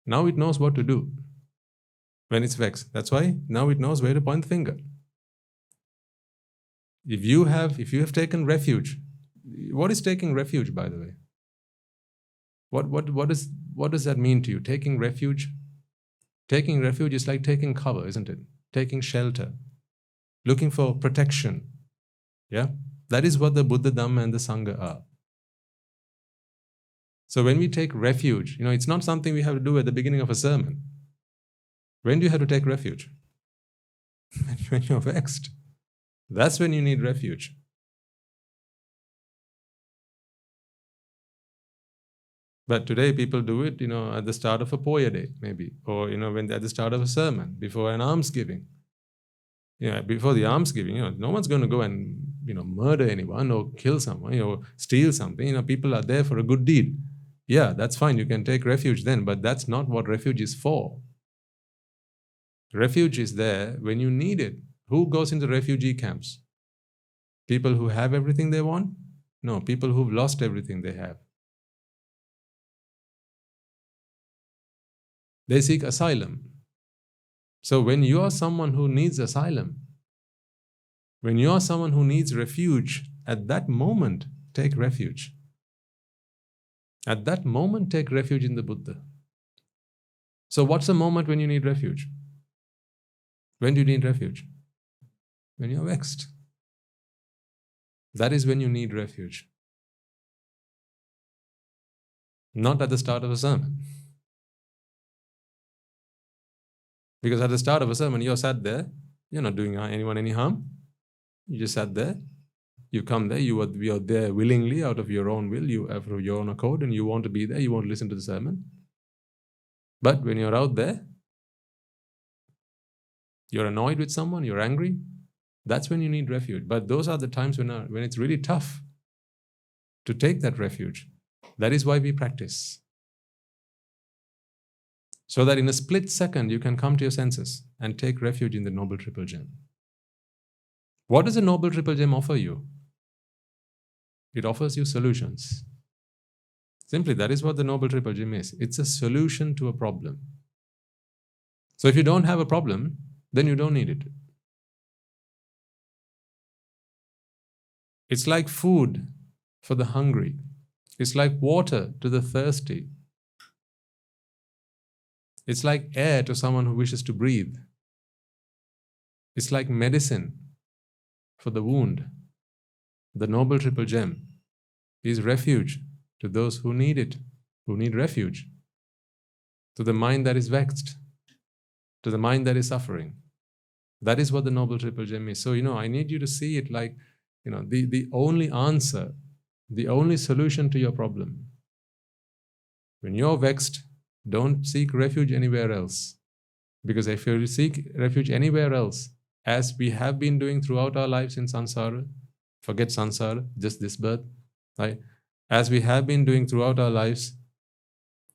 A: now it knows what to do when it's vexed. That's why now it knows where to point the finger. If you have taken refuge, what is taking refuge, by the way? What does that mean to you? Taking refuge? Taking refuge is like taking cover, isn't it? Taking shelter, looking for protection. Yeah? That is what the Buddha, Dhamma and the Sangha are. So when we take refuge, it's not something we have to do at the beginning of a sermon. When do you have to take refuge? When you're vexed. That's when you need refuge. But today people do it, at the start of a Poya day, maybe, or when at the start of a sermon, before an almsgiving. Before the almsgiving, no one's going to go and murder anyone or kill someone or steal something. People are there for a good deed. Yeah, that's fine. You can take refuge then, but that's not what refuge is for. Refuge is there when you need it. Who goes into refugee camps? People who have everything they want? No, people who've lost everything they have. They seek asylum. So when you are someone who needs asylum, when you are someone who needs refuge, at that moment, take refuge. At that moment, take refuge in the Buddha. So what's the moment when you need refuge? When do you need refuge? When you're vexed. That is when you need refuge. Not at the start of a sermon. Because at the start of a sermon, you're sat there, you're not doing anyone any harm. You just sat there. You come there, you are there willingly, out of your own will, out of your own accord, and you want to be there, you want to listen to the sermon. But when you're out there, you're annoyed with someone, you're angry, that's when you need refuge. But those are the times when it's really tough to take that refuge. That is why we practice. so that in a split second you can come to your senses and take refuge in the Noble Triple Gem. What does the Noble Triple Gem offer you? It offers you solutions. Simply, that is what the Noble Triple Gem is. It's a solution to a problem. So if you don't have a problem, then you don't need it. It's like food for the hungry. It's like water to the thirsty. It's like air to someone who wishes to breathe. It's like medicine for the wound. The Noble Triple Gem is refuge to those who need it, who need refuge. To the mind that is vexed, to the mind that is suffering. That is what the Noble Triple Gem is. So, I need you to see it like, the only answer, the only solution to your problem. When you're vexed, don't seek refuge anywhere else. Because if you seek refuge anywhere else, as we have been doing throughout our lives in samsara, forget samsara, just this birth, right? As we have been doing throughout our lives,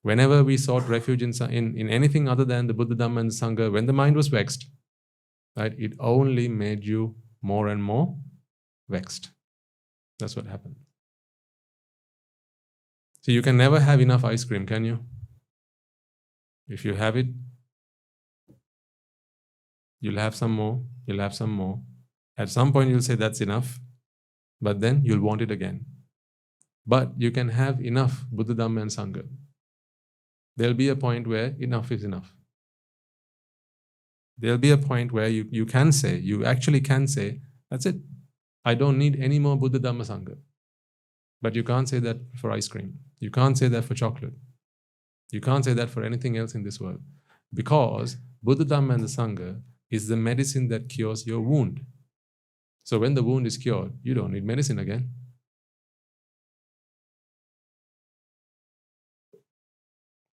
A: whenever we sought refuge in anything other than the Buddha, Dhamma, and the Sangha, when the mind was vexed, right, it only made you more and more vexed. That's what happened. So you can never have enough ice cream, can you? If you have it, you'll have some more, you'll have some more. At some point you'll say that's enough, but then you'll want it again. But you can have enough Buddha, Dhamma, and Sangha. There'll be a point where enough is enough. There'll be a point where you actually can say, that's it. I don't need any more Buddha, Dhamma, Sangha. But you can't say that for ice cream. You can't say that for chocolate. You can't say that for anything else in this world. Because Buddha, Dhamma, and the Sangha is the medicine that cures your wound. So when the wound is cured, you don't need medicine again.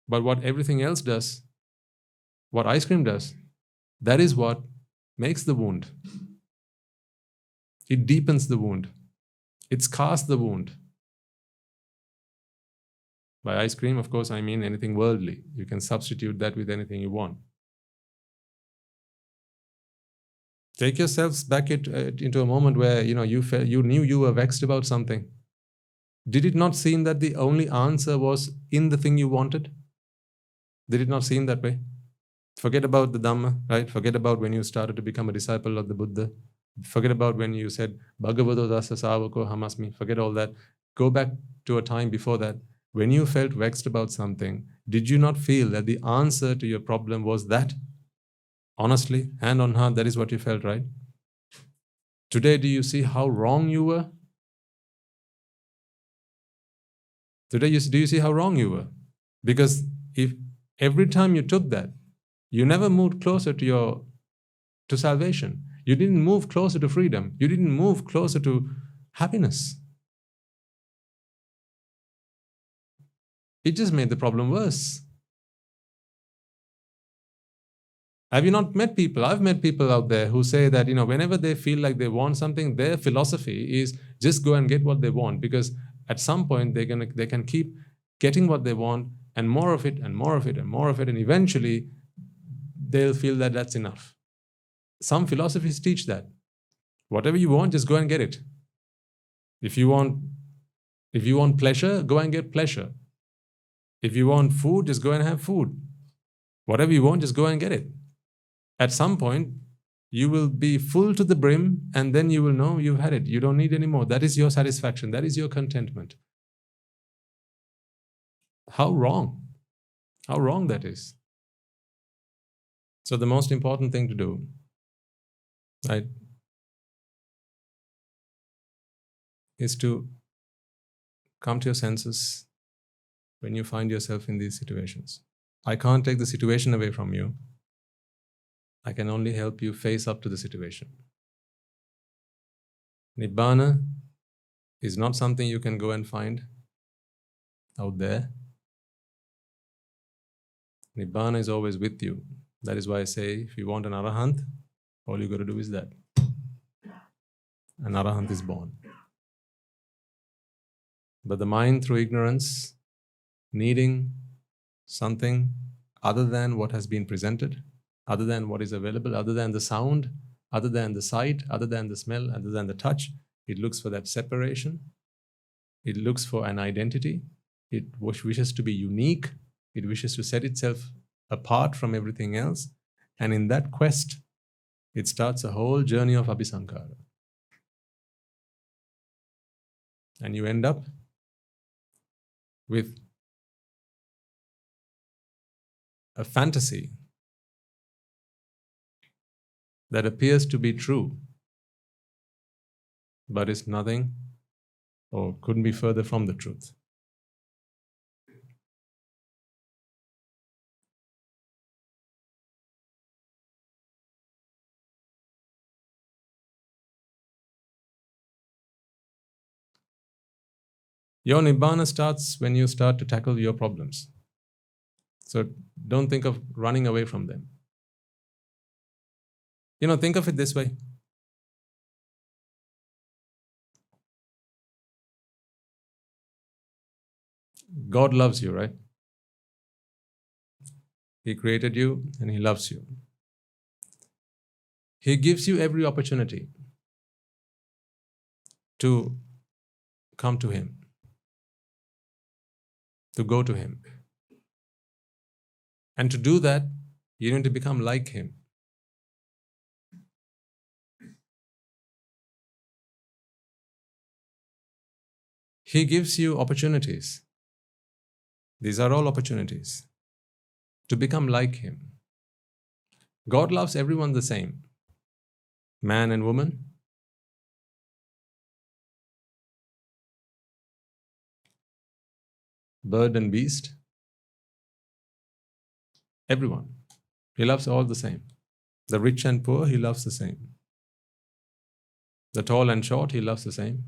A: But what everything else does, what ice cream does, that is what makes the wound. It deepens the wound. It scars the wound. By ice cream, of course, I mean anything worldly. You can substitute that with anything you want. Take yourselves back into a moment where you knew you were vexed about something. Did it not seem that the only answer was in the thing you wanted? Did it not seem that way? Forget about the Dhamma, right? Forget about when you started to become a disciple of the Buddha. Forget about when you said, Bhagavato dasa savako hamasmi. Forget all that. Go back to a time before that. When you felt vexed about something, did you not feel that the answer to your problem was that? Honestly, hand on heart, that is what you felt, right? Today, do you see how wrong you were? Today, do you see how wrong you were? Because if every time you took that, you never moved closer to salvation. You didn't move closer to freedom. You didn't move closer to happiness. It just made the problem worse. Have you not met people? I've met people out there who say that, whenever they feel like they want something, their philosophy is just go and get what they want, because at some point they can keep getting what they want and more of it and more of it and more of it, and eventually they'll feel that that's enough. Some philosophies teach that. Whatever you want, just go and get it. If you want pleasure, go and get pleasure. If you want food, just go and have food. Whatever you want, just go and get it. At some point, you will be full to the brim, and then you will know you've had it. You don't need any more. That is your satisfaction. That is your contentment. How wrong? How wrong that is. So the most important thing to do, right, is to come to your senses when you find yourself in these situations. I can't take the situation away from you. I can only help you face up to the situation. Nibbána is not something you can go and find out there. Nibbána is always with you. That is why I say, if you want an arahant, all you got to do is that. An arahant is born. But the mind, through ignorance, needing something other than what has been presented, other than what is available, other than the sound, other than the sight, other than the smell, other than the touch. It looks for that separation. It looks for an identity. It wishes to be unique. It wishes to set itself apart from everything else. And in that quest, it starts a whole journey of abhisankara. And you end up with a fantasy that appears to be true, but is nothing or couldn't be further from the truth. Your Nibbána starts when you start to tackle your problems. So don't think of running away from them. Think of it this way. God loves you, right? He created you and He loves you. He gives you every opportunity to come to Him, to go to Him. And to do that, you need to become like Him. He gives you opportunities. These are all opportunities to become like Him. God loves everyone the same, man and woman, bird and beast, everyone. He loves all the same. The rich and poor, He loves the same. The tall and short, He loves the same.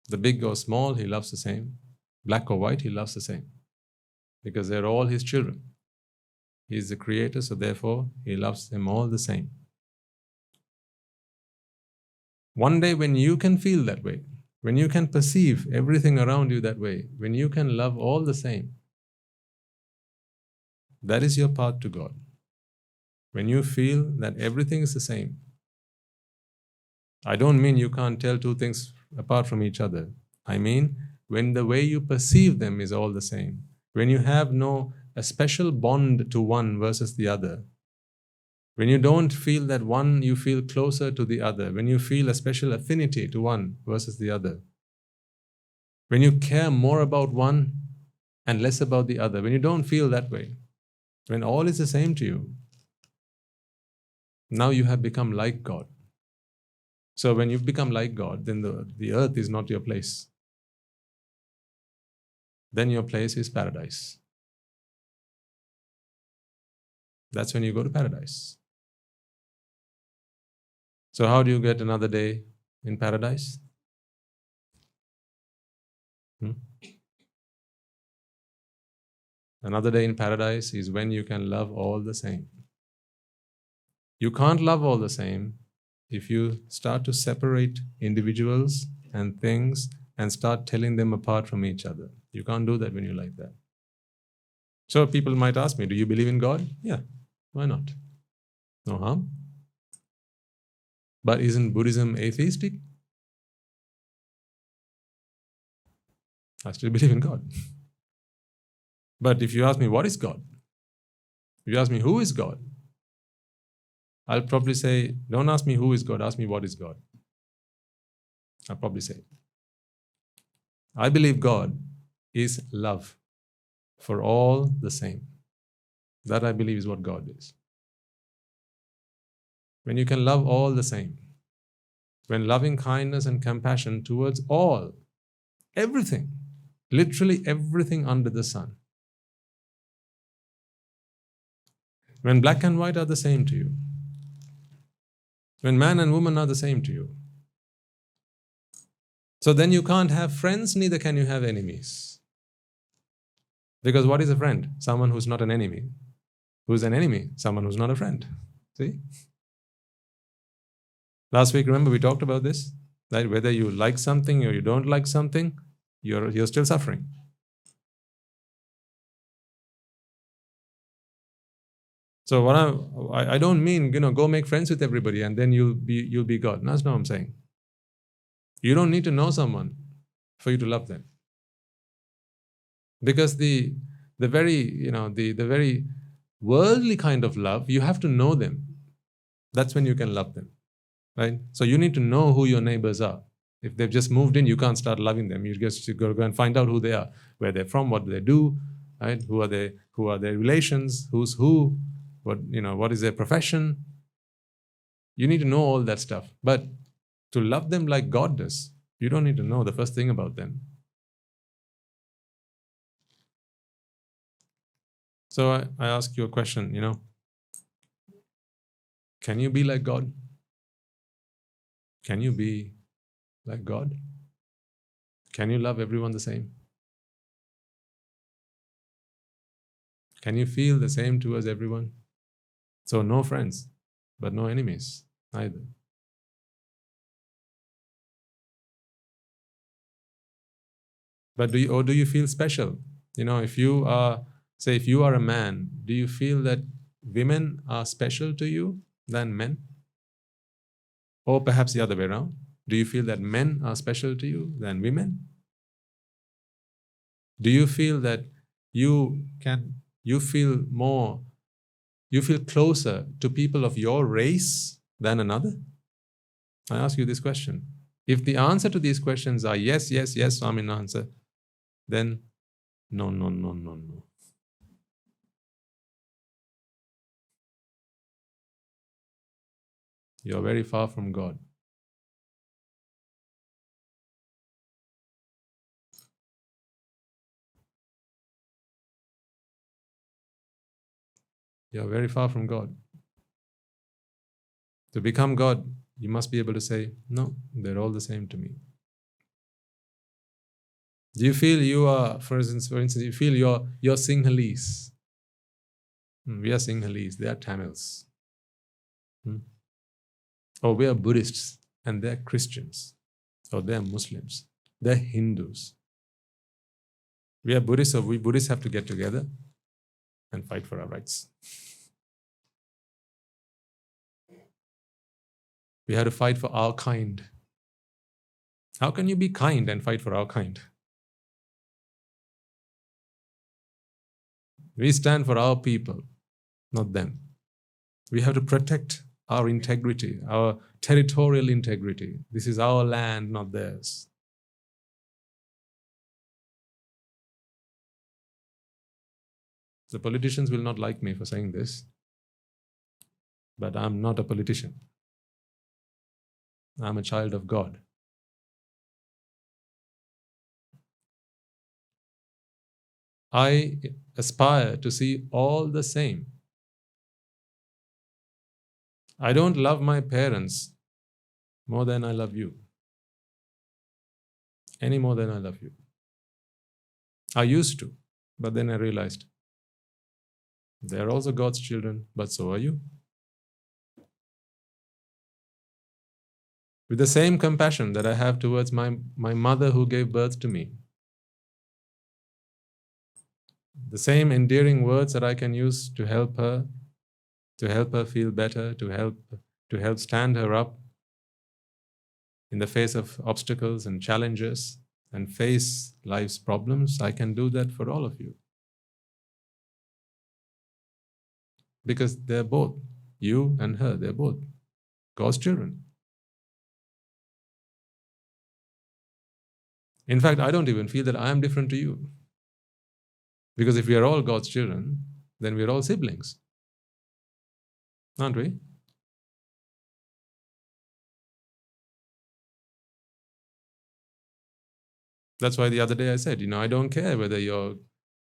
A: The big or small, He loves the same. Black or white, He loves the same. Because they're all His children. He is the creator, so therefore He loves them all the same. One day when you can feel that way, when you can perceive everything around you that way, when you can love all the same, that is your path to God. When you feel that everything is the same. I don't mean you can't tell two things apart from each other. I mean, when the way you perceive them is all the same. When you have a special bond to one versus the other. When you don't feel that one, you feel closer to the other. When you feel a special affinity to one versus the other. When you care more about one and less about the other. When you don't feel that way. When all is the same to you. Now you have become like God. So when you've become like God, then the earth is not your place. Then your place is paradise. That's when you go to paradise. So how do you get another day in paradise? Another day in paradise is when you can love all the same. You can't love all the same if you start to separate individuals and things and start telling them apart from each other. You can't do that when you're like that. So people might ask me, do you believe in God? Yeah, why not? No harm. But isn't Buddhism atheistic? I still believe in God. But if you ask me, what is God? If you ask me, who is God? I'll probably say, don't ask me who is God, ask me what is God. I'll probably say, I believe God is love for all the same. That I believe is what God is. When you can love all the same, when loving kindness and compassion towards all, everything, literally everything under the sun. When black and white are the same to you. When man and woman are the same to you. So then you can't have friends, neither can you have enemies. Because what is a friend? Someone who's not an enemy. Who's an enemy? Someone who's not a friend. See? Last week, remember we talked about this? That whether you like something or you don't like something, you're still suffering. So I don't mean, go make friends with everybody and then you'll be God. That's not what I'm saying. You don't need to know someone for you to love them. Because the very worldly kind of love, you have to know them. That's when you can love them, right? So you need to know who your neighbors are. If they've just moved in, you can't start loving them. You just go and find out who they are, where they're from, what they do, right? Who are their relations, who's who, what is their profession. You need to know all that stuff. But to love them like God does, you don't need to know the first thing about them. So I ask you a question, can you be like God? Can you be like God? Can you love everyone the same? Can you feel the same towards everyone? So no friends, but no enemies either. But do you feel special? If you are a man, do you feel that women are special to you than men? Or perhaps the other way around. Do you feel that men are special to you than women? Do you feel that you feel closer to people of your race than another? I ask you this question. If the answer to these questions are yes, Swami answer, then no. You're very far from God. You're very far from God. To become God, you must be able to say, no, they're all the same to me. Do you feel you are, for instance, you feel you're Sinhalese? We are Sinhalese, they are Tamils. Or we are Buddhists and they're Christians. Or they're Muslims. They're Hindus. We are Buddhists, so we Buddhists have to get together and fight for our rights. We have to fight for our kind. How can you be kind and fight for our kind? We stand for our people, not them. We have to protect our integrity, our territorial integrity. This is our land, not theirs. The politicians will not like me for saying this, but I'm not a politician. I'm a child of God. I aspire to see all the same. I don't love my parents more than I love you. Any more than I love you. I used to, but then I realized they're also God's children, but so are you. With the same compassion that I have towards my mother who gave birth to me, the same endearing words that I can use to help her feel better, to help stand her up in the face of obstacles and challenges and face life's problems, I can do that for all of you. Because they're both, you and her, they're both God's children. In fact, I don't even feel that I am different to you. Because if we are all God's children, then we are all siblings. Aren't we? That's why the other day I said, I don't care whether you're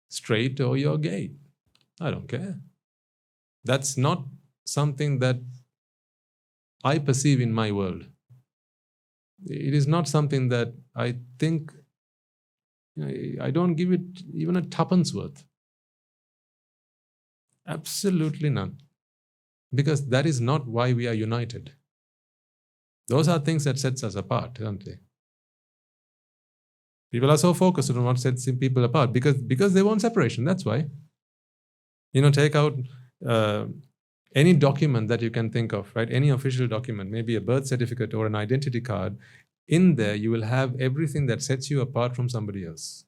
A: straight or you're gay. I don't care. That's not something that I perceive in my world. It is not something that I think, I don't give it even a tuppence worth. Absolutely none. Because that is not why we are united. Those are things that sets us apart, aren't they? People are so focused on what sets people apart because they want separation, that's why. Take out Any document that you can think of, right? Any official document, maybe a birth certificate or an identity card, in there you will have everything that sets you apart from somebody else.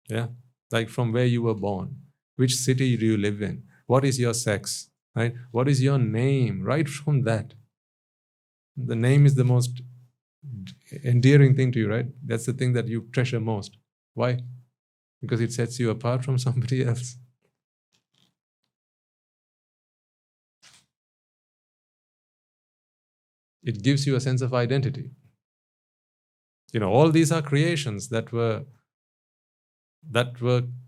A: Yeah, like from where you were born, which city do you live in, what is your sex, right? What is your name? Right from that. The name is the most endearing thing to you, right? That's the thing that you treasure most. Why? Because it sets you apart from somebody else. It gives you a sense of identity. You know, all these are creations that were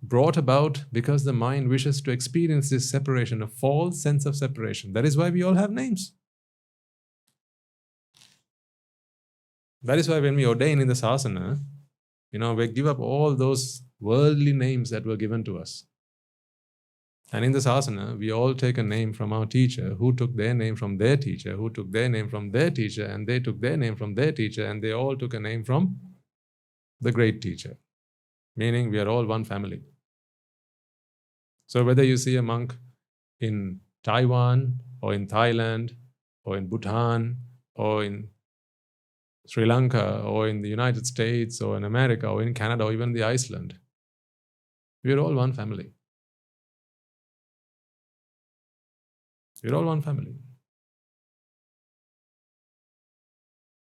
A: brought about because the mind wishes to experience this separation, a false sense of separation. That is why we all have names. That is why when we ordain in the sasana, you know, we give up all those worldly names that were given to us. And in the sasana, we all take a name from our teacher, who took their name from their teacher, who took their name from their teacher, and they took their name from their teacher, and they all took a name from the great teacher. Meaning we are all one family. So whether you see a monk in Taiwan, or in Thailand, or in Bhutan, or in Sri Lanka, or in the United States, or in America, or in Canada, or even the Iceland, we are all one family. We're all one family.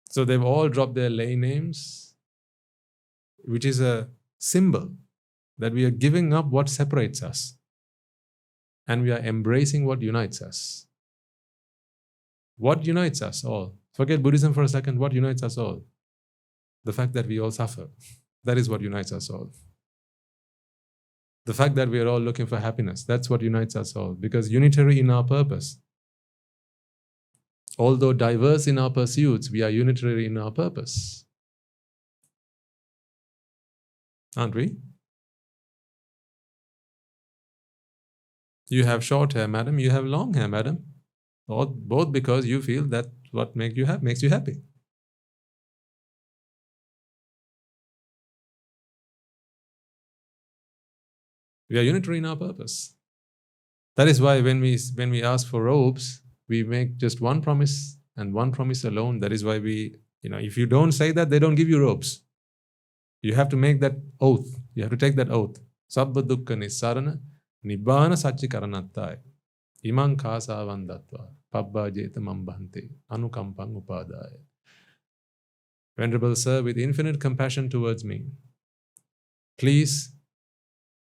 A: So they've all dropped their lay names, which is a symbol that we are giving up what separates us and we are embracing what unites us. What unites us all? Forget Buddhism for a second. What unites us all? The fact that we all suffer. That is what unites us all. The fact that we are all looking for happiness, that's what unites us all, because unitary in our purpose. Although diverse in our pursuits, we are unitary in our purpose. Aren't we? You have short hair, madam. You have long hair, madam. Both because you feel that what makes you happy. We are unitary in our purpose. That is why when we ask for robes, we make just one promise and one promise alone. That is why if you don't say that, they don't give you robes. You have to make that oath. You have to take that oath. Sabba dukkha nissarana Nibbána satchikaranattaya imang kāsāvandatva pabbā jeta mambhante anukampang upadaya. Venerable Sir, with infinite compassion towards me, please,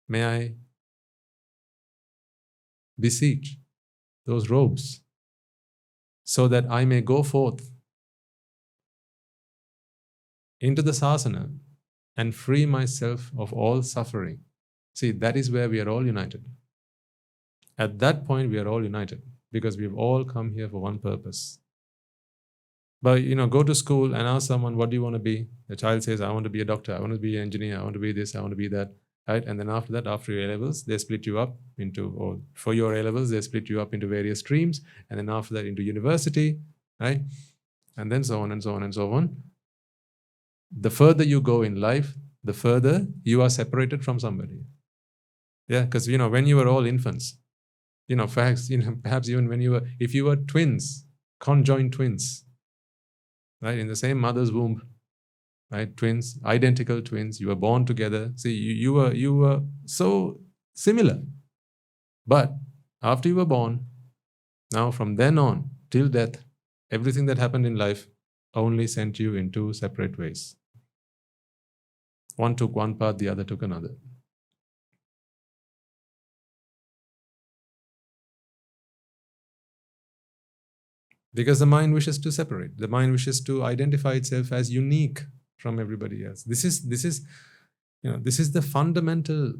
A: may I beseech those robes so that I may go forth into the sasana and free myself of all suffering. See, that is where we are all united. At that point, we are all united because we've all come here for one purpose. But, go to school and ask someone, what do you want to be? The child says, I want to be a doctor, I want to be an engineer, I want to be this, I want to be that. Right? And then after that, after your A-levels, they split you up or for your A-levels, they split you up into various streams. And then after that, into university, right? And then so on and so on and so on. The further you go in life, the further you are separated from somebody. Yeah, because, when you were all infants, perhaps even if you were twins, conjoined twins, right, in the same mother's womb, right, twins, identical twins, you were born together. See, you were so similar. But after you were born, now from then on till death, everything that happened in life only sent you in two separate ways. One took one path, the other took another. Because the mind wishes to separate. The mind wishes to identify itself as unique from everybody else. This is the fundamental,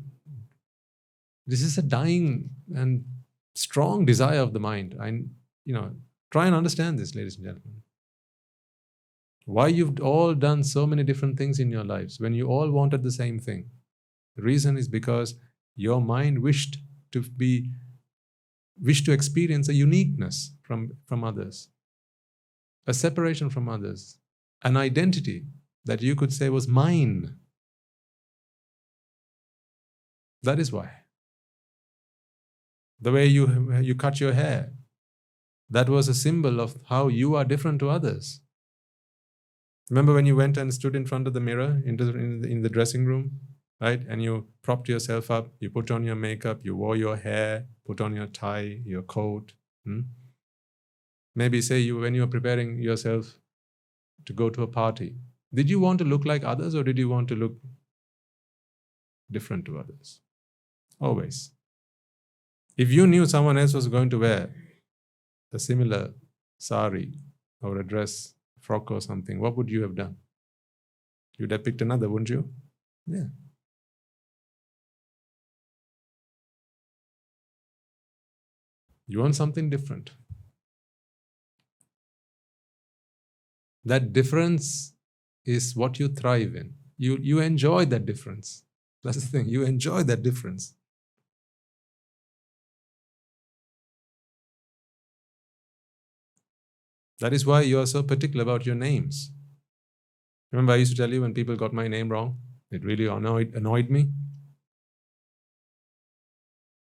A: this is a dying and strong desire of the mind. Try and understand this, ladies and gentlemen. Why you've all done so many different things in your lives when you all wanted the same thing. The reason is because your mind wished to experience a uniqueness from others, a separation from others, an identity that you could say was mine. That is why. The way you cut your hair, that was a symbol of how you are different to others. Remember when you went and stood in front of the mirror in the dressing room, right? And you propped yourself up, you put on your makeup, you wore your hair, put on your tie, your coat. Maybe say when you were preparing yourself to go to a party, did you want to look like others or did you want to look different to others? Always. If you knew someone else was going to wear a similar sari or a dress, frock or something, what would you have done? You'd have picked another, wouldn't you? Yeah. You want something different. That difference is what you thrive in. You enjoy that difference. That's the thing. You enjoy that difference. That is why you are so particular about your names. Remember, I used to tell you when people got my name wrong, it really annoyed me.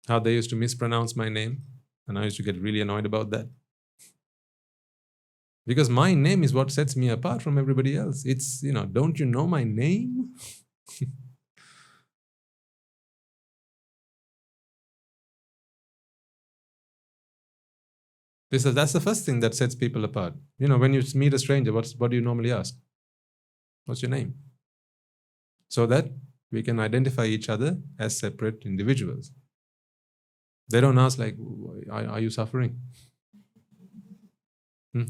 A: How they used to mispronounce my name, and I used to get really annoyed about that. Because my name is what sets me apart from everybody else. It's, don't you know my name? Because that's the first thing that sets people apart. When you meet a stranger, what do you normally ask? What's your name? So that we can identify each other as separate individuals. They don't ask like, are you suffering?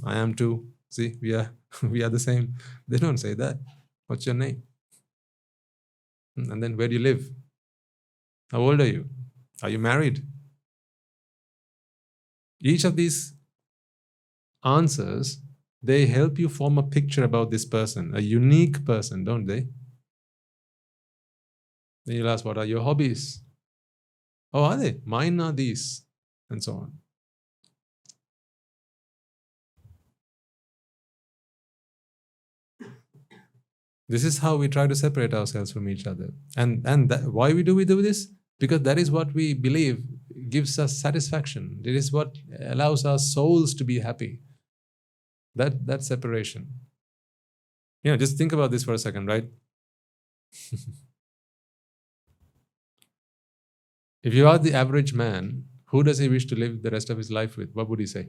A: I am too. See, we are the same. They don't say that. What's your name? And then where do you live? How old are you? Are you married? Each of these answers, they help you form a picture about this person, a unique person, don't they? Then you'll ask, what are your hobbies? Oh, are they? Mine are these, and so on. This is how we try to separate ourselves from each other. And why we do this? Because that is what we believe gives us satisfaction. It is what allows our souls to be happy. That separation. Just think about this for a second, right? If you are the average man, who does he wish to live the rest of his life with? What would he say?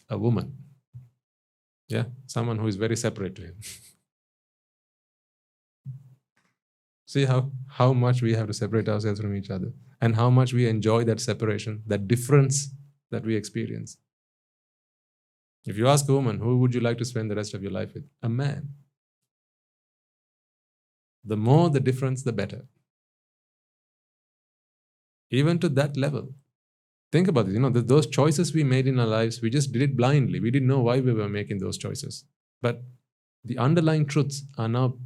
A: A woman. Yeah, someone who is very separate to him. See how much we have to separate ourselves from each other and how much we enjoy that separation, that difference that we experience. If you ask a woman, who would you like to spend the rest of your life with? A man. The more the difference, the better. Even to that level. Think about it. Those choices we made in our lives, we just did it blindly. We didn't know why we were making those choices. But the underlying truths are now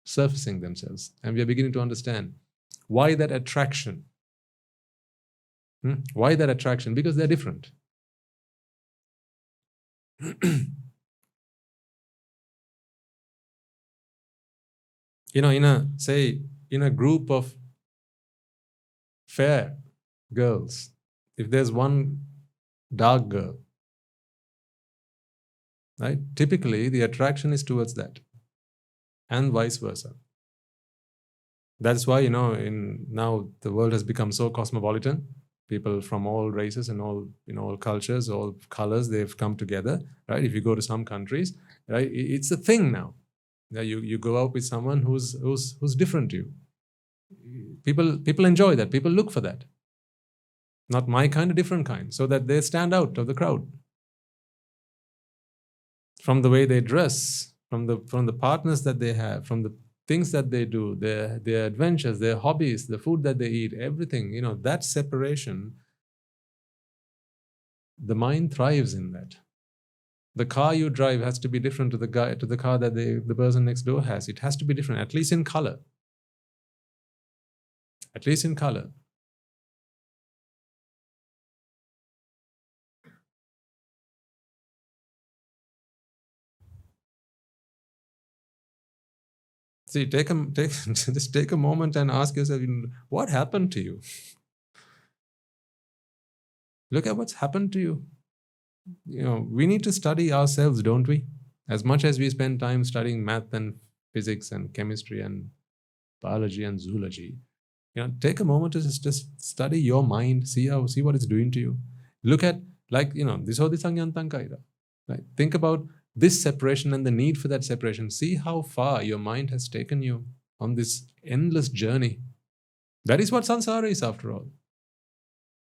A: surfacing themselves. And we are beginning to understand why that attraction. Why that attraction? Because they're different. In a group of fair girls, if there's one dark girl, right? Typically, the attraction is towards that, and vice versa. That's why now the world has become so cosmopolitan. People from all races and all cultures, all colors, they've come together, right? If you go to some countries, right, it's a thing now. You go out with someone who's different to you. People enjoy that. People look for that. Not my kind, a different kind, so that they stand out of the crowd. From the way they dress, from the partners that they have, from the things that they do, their adventures, their hobbies, the food that they eat, everything, that separation, the mind thrives in that. The car you drive has to be different to the car that the person next door has. It has to be different, at least in color. At least in color. See, just take a moment and ask yourself, what happened to you? Look at what's happened to you. We need to study ourselves, don't we? As much as we spend time studying math and physics and chemistry and biology and zoology, take a moment to just study your mind, see what it's doing to you. Look at, this whole sangyantankaira. Right? Think about this separation and the need for that separation. See how far your mind has taken you on this endless journey. That is what samsara is, after all.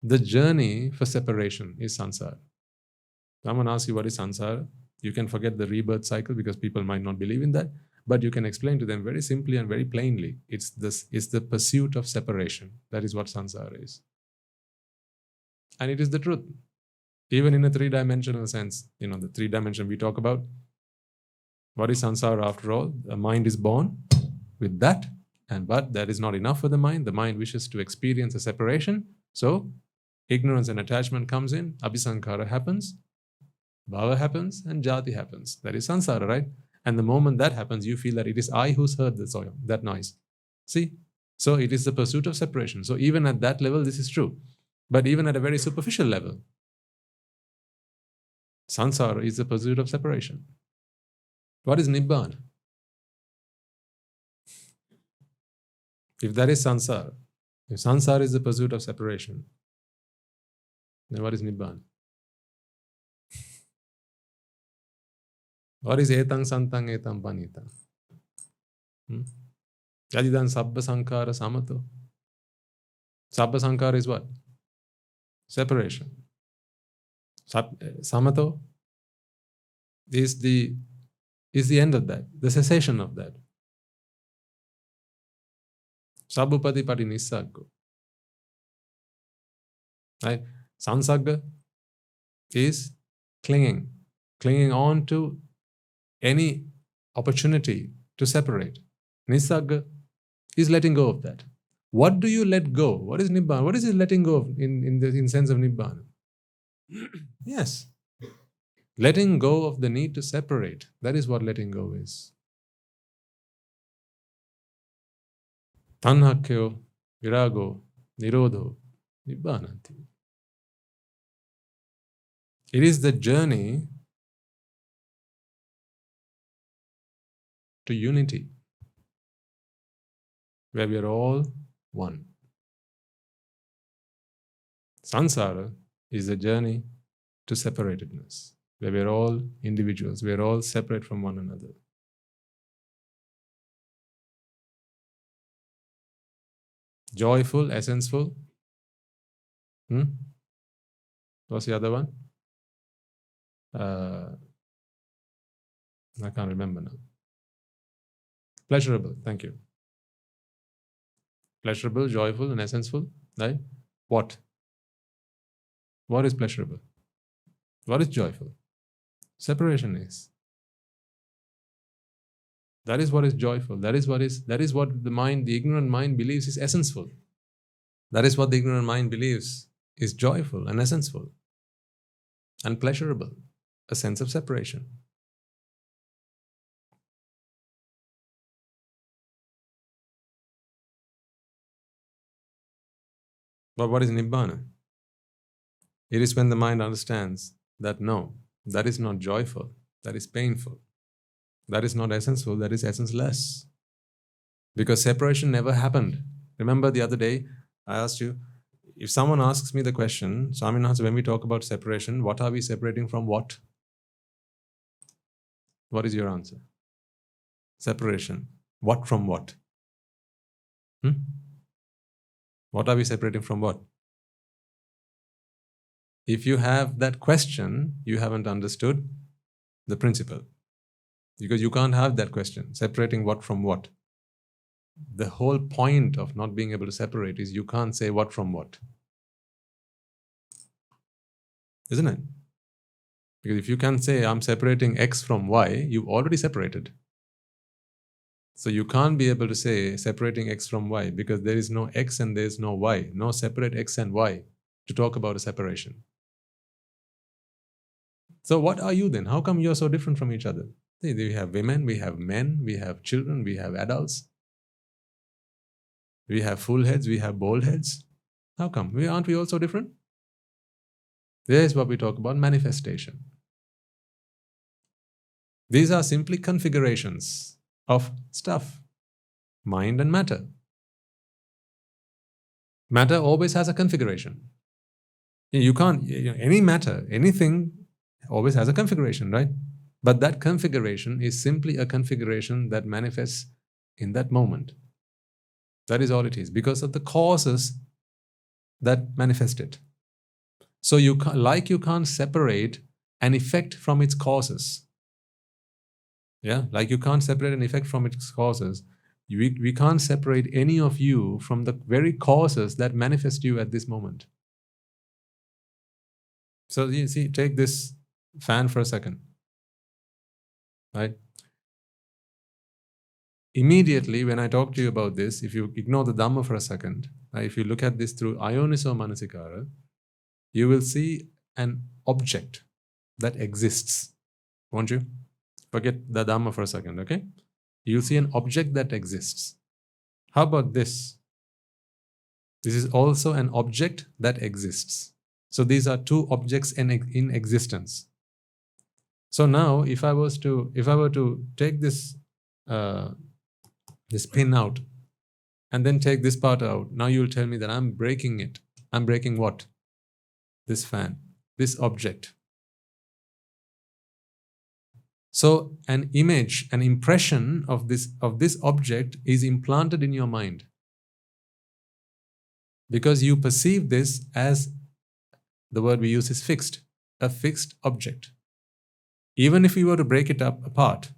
A: The journey for separation is samsara. Someone asks you what is samsara, you can forget the rebirth cycle because people might not believe in that, but you can explain to them very simply and very plainly. It's the pursuit of separation. That is what samsara is. And it is the truth. Even in a three-dimensional sense, the three-dimension we talk about, what is samsara after all? The mind is born with that, but that is not enough for the mind. The mind wishes to experience a separation. So, ignorance and attachment comes in, abhisankara happens, bhava happens, and jati happens. That is samsara, right? And the moment that happens, you feel that it is I who's heard that noise. See? So it is the pursuit of separation. So even at that level, this is true. But even at a very superficial level, samsara is the pursuit of separation. What is Nibbána? If that is samsara, if samsara is the pursuit of separation, then what is Nibbána? What is etang santang etang panita? Yadidan sabba sankara samato. Sabba sankara is what? Separation. Samato is the end of that, the cessation of that. Sabupati pati nissaggo. Right? Sansagga is clinging on to any opportunity to separate. Nissagga is letting go of that. What do you let go? What is Nibbána? What is it letting go of in sense of Nibbána? Yes. Letting go of the need to separate. That is what letting go is. Tanhakyo, virago, nirodho, Nibbánanti. It is the journey to unity, where we are all one. Samsara is the journey to separatedness, where we are all individuals, we are all separate from one another. Joyful, essenseful. What's the other one? I can't remember now. Pleasurable, thank you. Pleasurable, joyful, and essenseful, right? What? What is pleasurable? What is joyful? Separation is. That is what is joyful. That is what the ignorant mind believes is essenseful. That is what the ignorant mind believes is joyful and essenseful and pleasurable, a sense of separation. But what is Nibbána? It is when the mind understands that no, that is not joyful, that is painful. That is not essenseful, that is essenceless. Because separation never happened. Remember the other day, I asked you, if someone asks me the question, Swaminathan, when we talk about separation, what are we separating from what? What is your answer? Separation. What from what? What are we separating from what? If you have that question, you haven't understood the principle. Because you can't have that question, separating what from what. The whole point of not being able to separate is you can't say what from what. Isn't it? Because if you can say, I'm separating X from Y, you've already separated. So you can't be able to say separating X from Y because there is no X and there is no Y, no separate X and Y to talk about a separation. So what are you then? How come you're so different from each other? We have women, we have men, we have children, we have adults. We have full heads, we have bald heads. How come? Aren't we all so different? There is what we talk about manifestation. These are simply configurations of stuff, mind and matter. Matter always has a configuration. You can't, any matter, anything always has a configuration, right? But that configuration is simply a configuration that manifests in that moment. That is all it is, because of the causes that manifest it. So you can't separate an effect from its causes. Yeah, like you can't separate an effect from its causes. We can't separate any of you from the very causes that manifest you at this moment. So you see, take this fan for a second, right? Immediately when I talk to you about this, if you ignore the Dhamma for a second, if you look at this through ayoniso manasikara, you will see an object that exists. Won't you? Forget the Dhamma for a second, okay? You'll see an object that exists. How about this? This is also an object that exists. So these are two objects in existence. So now, if I were to take this this pin out and then take this part out, now you'll tell me that I'm breaking it. I'm breaking what? This fan, this object. So an image, an impression of this object is implanted in your mind, because you perceive this as, the word we use is fixed, a fixed object. Even if you were to break it apart,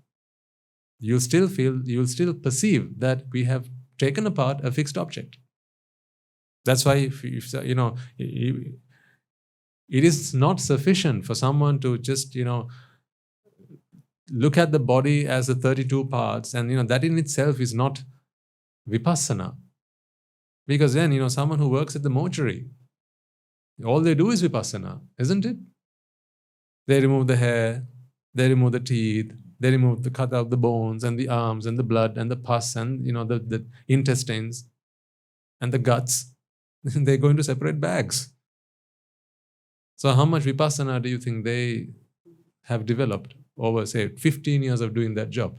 A: you'll still perceive that we have taken apart a fixed object. That's why it is not sufficient for someone to just look at the body as the 32 parts, and that in itself is not vipassana. Because then, someone who works at the mortuary, all they do is vipassana, isn't it? They remove the hair, they remove the teeth, they cut out the bones and the arms and the blood and the pus and the intestines and the guts. They go into separate bags. So how much vipassana do you think they have developed over, say, 15 years of doing that job?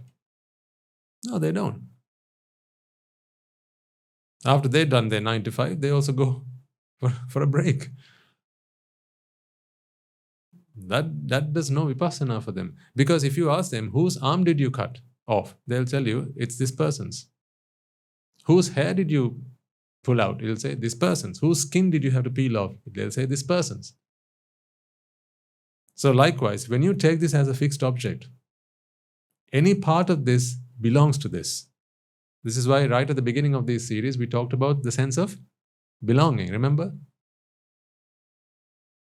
A: No, they don't. After they've done their 9 to 5, they also go for a break. That does no vipassana for them. Because if you ask them, whose arm did you cut off? They'll tell you, it's this person's. Whose hair did you pull out? It'll say, this person's. Whose skin did you have to peel off? They'll say, this person's. So likewise, when you take this as a fixed object, any part of this belongs to this. This is why right at the beginning of this series, we talked about the sense of belonging, remember?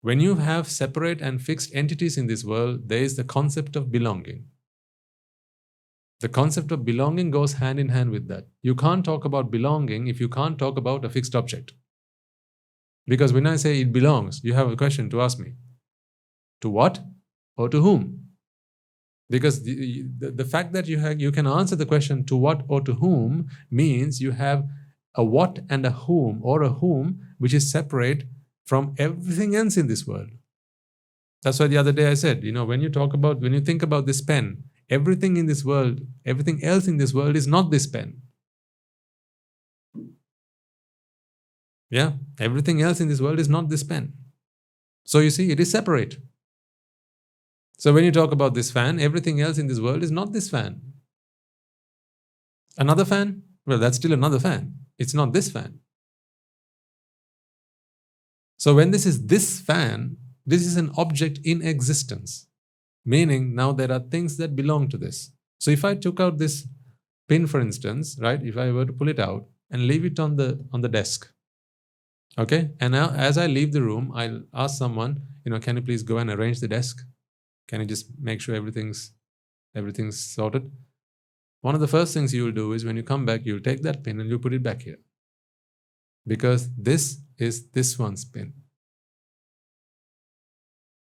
A: When you have separate and fixed entities in this world, there is the concept of belonging. The concept of belonging goes hand in hand with that. You can't talk about belonging if you can't talk about a fixed object. Because when I say it belongs, you have a question to ask me. To what or to whom? Because the fact that you can answer the question to what or to whom means you have a what and a whom, or a whom which is separate from everything else in this world. That's why the other day I said, when you think about this pen, everything in this world, everything else in this world is not this pen. Yeah, everything else in this world is not this pen. So you see, it is separate. So when you talk about this fan, everything else in this world is not this fan. Another fan? Well, that's still another fan. It's not this fan. So when this is this fan, this is an object in existence. Meaning now there are things that belong to this. So if I took out this pin, for instance, right? If I were to pull it out and leave it on the desk, okay? And now as I leave the room, I'll ask someone, can you please go and arrange the desk? Can you just make sure everything's sorted? One of the first things you will do is when you come back, you'll take that pin and you put it back here. Because this is this one's pin.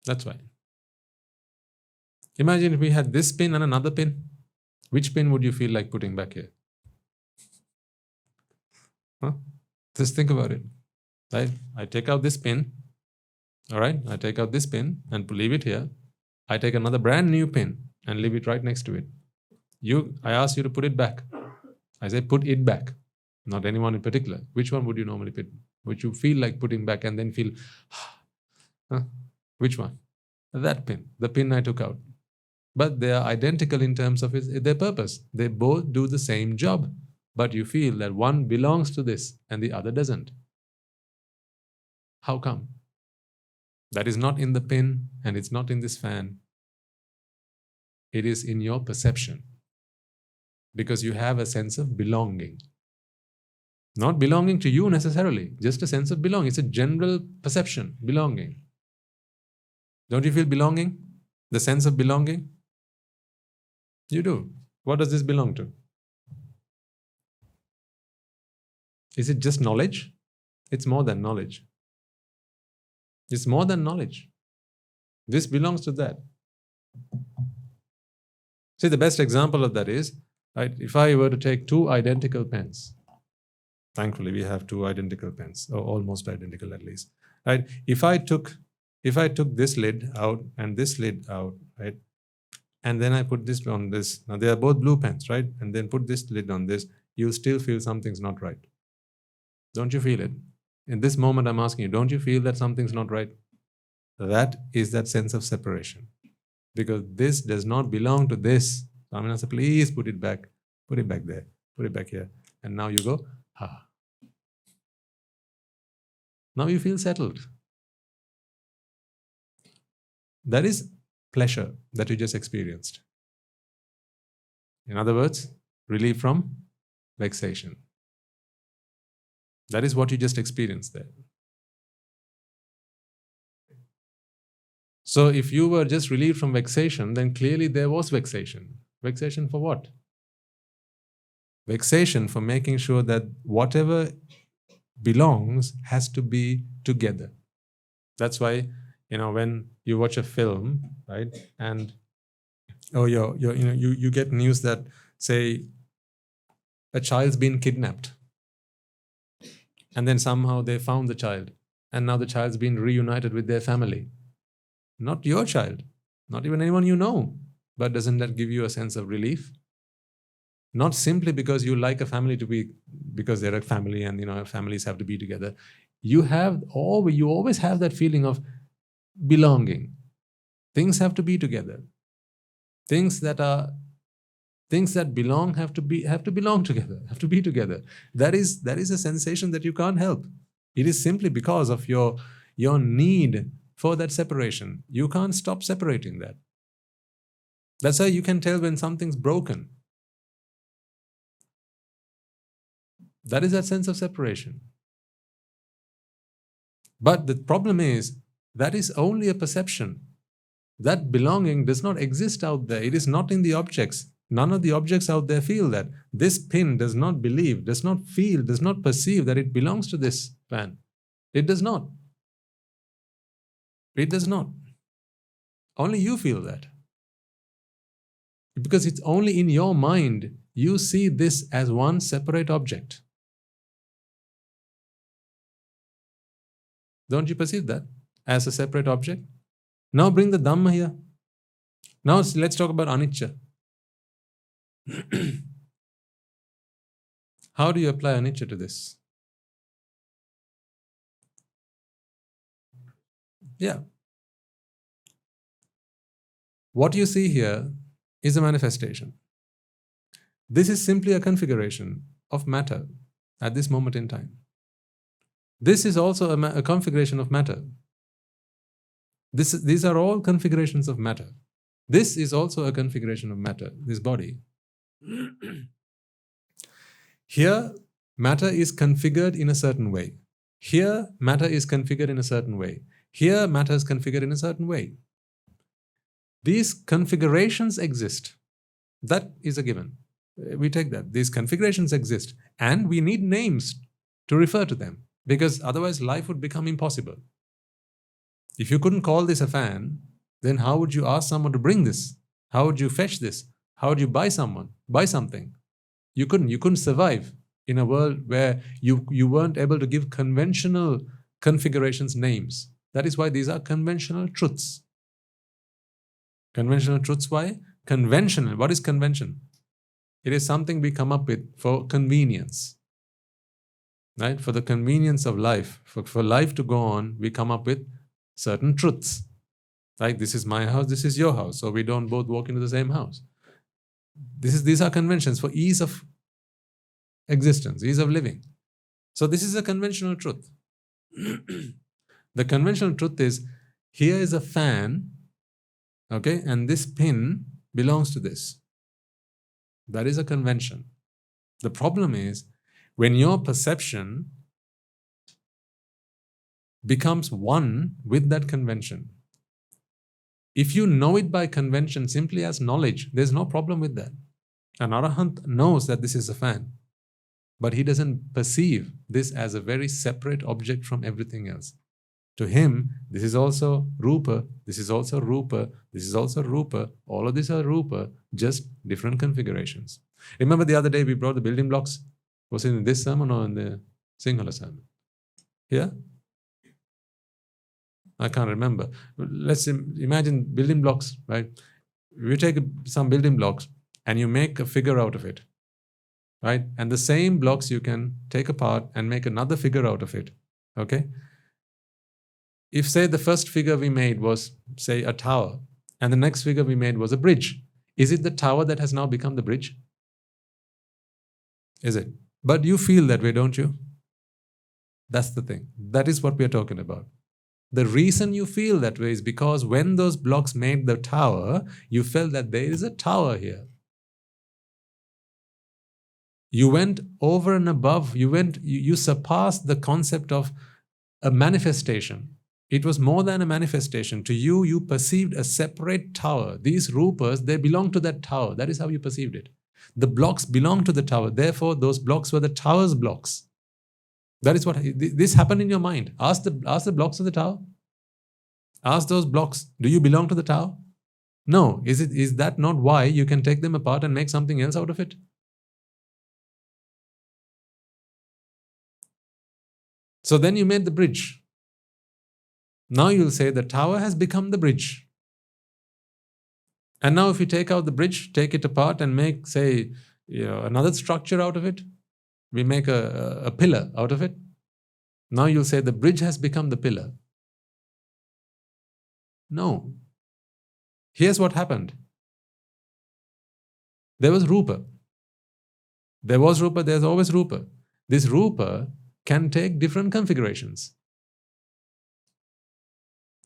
A: That's why. Imagine if we had this pin and another pin. Which pin would you feel like putting back here? Huh? Just think about it. Right? I take out this pin. All right? I take out this pin and leave it here. I take another brand new pin and leave it right next to it. I ask you to put it back. I say put it back. Not anyone in particular. Which one would you normally put? Would you feel like putting back and then feel, huh? Which one? That pin. The pin I took out. But they are identical in terms of their purpose. They both do the same job. But you feel that one belongs to this and the other doesn't. How come? That is not in the pin and it's not in this fan. It is in your perception. Because you have a sense of belonging. Not belonging to you necessarily, just a sense of belonging. It's a general perception, belonging. Don't you feel belonging? The sense of belonging? You do. What does this belong to? Is it just knowledge? It's more than knowledge. It's more than knowledge. This belongs to that. See, the best example of that is, right, if I were to take two identical pens, thankfully we have two identical pens, or almost identical at least, right? If I took this lid out and this lid out, right, and then I put this on this, now they are both blue pens, right, and then put this lid on this, you still feel something's not right. Don't you feel it? In this moment I'm asking you, don't you feel that something's not right? That is that sense of separation. Because this does not belong to this. So I'm going to say, please put it back there, put it back here. And now you go, ah. Now you feel settled. That is pleasure that you just experienced. In other words, relief from vexation. That is what you just experienced there. So if you were just relieved from vexation, then clearly there was vexation. Vexation for what? Vexation for making sure that whatever belongs has to be together. That's why, when you watch a film, right, and you get news that, say, a child's been kidnapped, and then somehow they found the child, and now the child's been reunited with their family. Not your child, not even anyone you know, but doesn't that give you a sense of relief? Not simply because you like a family because they're a family and families have to be together. You always have that feeling of belonging. Things have to be together. Things that belong have to belong together, have to be together. That is a sensation that you can't help. It is simply because of your need for that separation. You can't stop separating that. That's how you can tell when something's broken. That is that sense of separation. But the problem is, that is only a perception. That belonging does not exist out there. It is not in the objects. None of the objects out there feel that. This pin does not believe, does not feel, does not perceive that it belongs to this pan. It does not. It does not. Only you feel that. Because it's only in your mind you see this as one separate object. Don't you perceive that as a separate object? Now bring the Dhamma here. Now let's talk about anicca. How do you apply anicca to this? Yeah. What you see here is a manifestation. This is simply a configuration of matter at this moment in time. This is also a configuration of matter. These are all configurations of matter. This is also a configuration of matter, this body. Here, matter is configured in a certain way. Here, matter is configured in a certain way. Here, matter is configured in a certain way. These configurations exist. That is a given. We take that. These configurations exist. And we need names to refer to them. Because otherwise life would become impossible. If you couldn't call this a fan, then how would you ask someone to bring this How would you fetch this? How would you buy something? You couldn't survive in a world where you weren't able to give conventional configurations names. That is why these are conventional truths. Conventional truths, why? Conventional. What is convention? It is something we come up with for convenience. Right? For the convenience of life. For life to go on, we come up with certain truths. Like, this is my house, this is your house, so we don't both walk into the same house. These are conventions for ease of existence, ease of living. So this is a conventional truth. The conventional truth is, here is a fan, okay, and this pin belongs to this. That is a convention. The problem is, when your perception becomes one with that convention, if you know it by convention simply as knowledge, there's no problem with that. An arahant knows that this is a fan, but he doesn't perceive this as a very separate object from everything else. To him, this is also Rúpa, this is also Rúpa, this is also Rúpa, all of these are Rúpa, just different configurations. Remember the other day we brought the building blocks? Was it in this sermon or in the Sinhala sermon? Yeah? I can't remember. Let's imagine building blocks, right? You take some building blocks and you make a figure out of it, right? And the same blocks you can take apart and make another figure out of it, okay? If, say, the first figure we made was, say, a tower, and the next figure we made was a bridge, is it the tower that has now become the bridge? Is it? But you feel that way, don't you? That's the thing. That is what we are talking about. The reason you feel that way is because when those blocks made the tower, you felt that there is a tower here. You went over and above, you surpassed the concept of a manifestation. It was more than a manifestation. To you, you perceived a separate tower. These Rúpas, they belong to that tower. That is how you perceived it. The blocks belong to the tower. Therefore, those blocks were the tower's blocks. That is what this happened in your mind. Ask the blocks of the tower. Ask those blocks, do you belong to the tower? No. Is that not why you can take them apart and make something else out of it? So then you made the bridge. Now you'll say the tower has become the bridge. And now if you take out the bridge, take it apart and make, say, another structure out of it, we make a pillar out of it. Now you'll say the bridge has become the pillar. No. Here's what happened. There was Rúpa. There was Rúpa, there's always Rúpa. This Rúpa can take different configurations.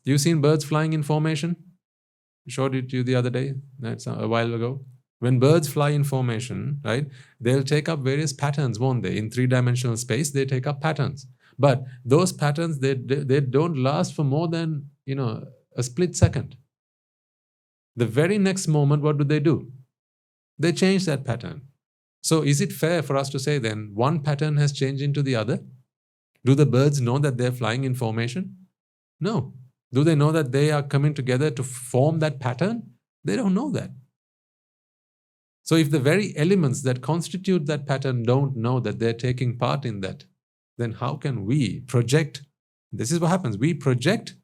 A: You've seen birds flying in formation? I showed it to you the other day. That's a while ago. When birds fly in formation, right, they'll take up various patterns, won't they? In three-dimensional space, they take up patterns. But those patterns, they don't last for more than, a split second. The very next moment, what do? They change that pattern. So is it fair for us to say then, one pattern has changed into the other? Do the birds know that they're flying in formation? No. Do they know that they are coming together to form that pattern? They don't know that. So if the very elements that constitute that pattern don't know that they're taking part in that, then how can we project? This is what happens. We project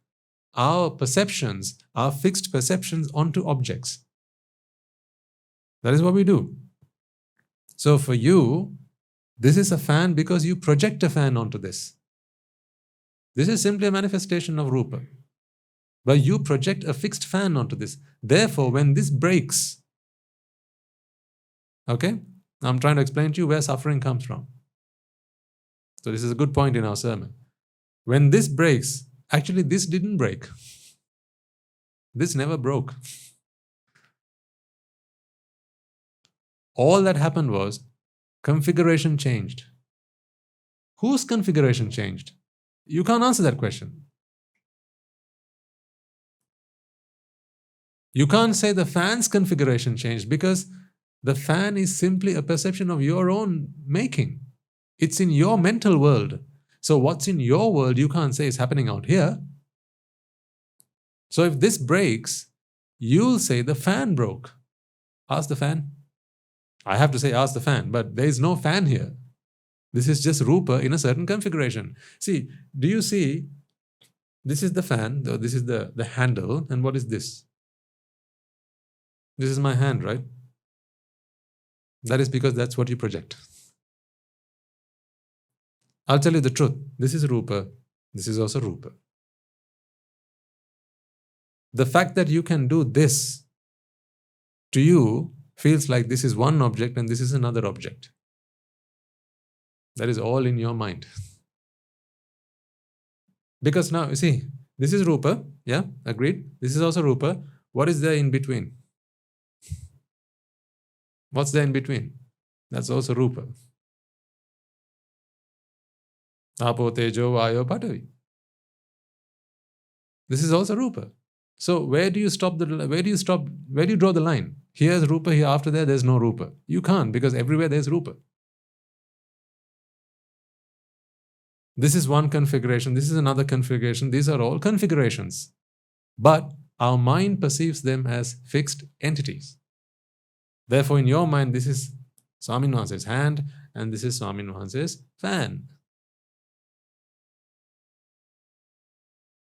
A: our perceptions, our fixed perceptions onto objects. That is what we do. So for you, this is a fan because you project a fan onto this. This is simply a manifestation of Rúpa. But you project a fixed fan onto this. Therefore, when this breaks, okay, I'm trying to explain to you where suffering comes from. So this is a good point in our sermon. When this breaks, actually this didn't break. This never broke. All that happened was configuration changed. Whose configuration changed? You can't answer that question. You can't say the fan's configuration changed because the fan is simply a perception of your own making. It's in your mental world. So what's in your world, you can't say is happening out here. So if this breaks, you'll say the fan broke. Ask the fan. I have to say ask the fan, but there is no fan here. This is just Rúpa in a certain configuration. See, do you see? This is the fan, this is the handle, and what is this? This is my hand, right? That is because that's what you project. I'll tell you the truth. This is Rúpa. This is also Rúpa. The fact that you can do this to you feels like this is one object and this is another object. That is all in your mind. Because now, you see, this is Rúpa, yeah, agreed. This is also Rúpa. What is there in between? What's there in between? That's also Rúpa. Apo, Tejo, Vayo, Patavi. This is also Rúpa. So where do you draw the line? Here's Rúpa, here after there's no Rúpa. You can't, because everywhere there's Rúpa. This is one configuration, this is another configuration, these are all configurations. But our mind perceives them as fixed entities. Therefore, in your mind, this is Swamin Wahanse's hand and this is Swamin Wahanse's fan.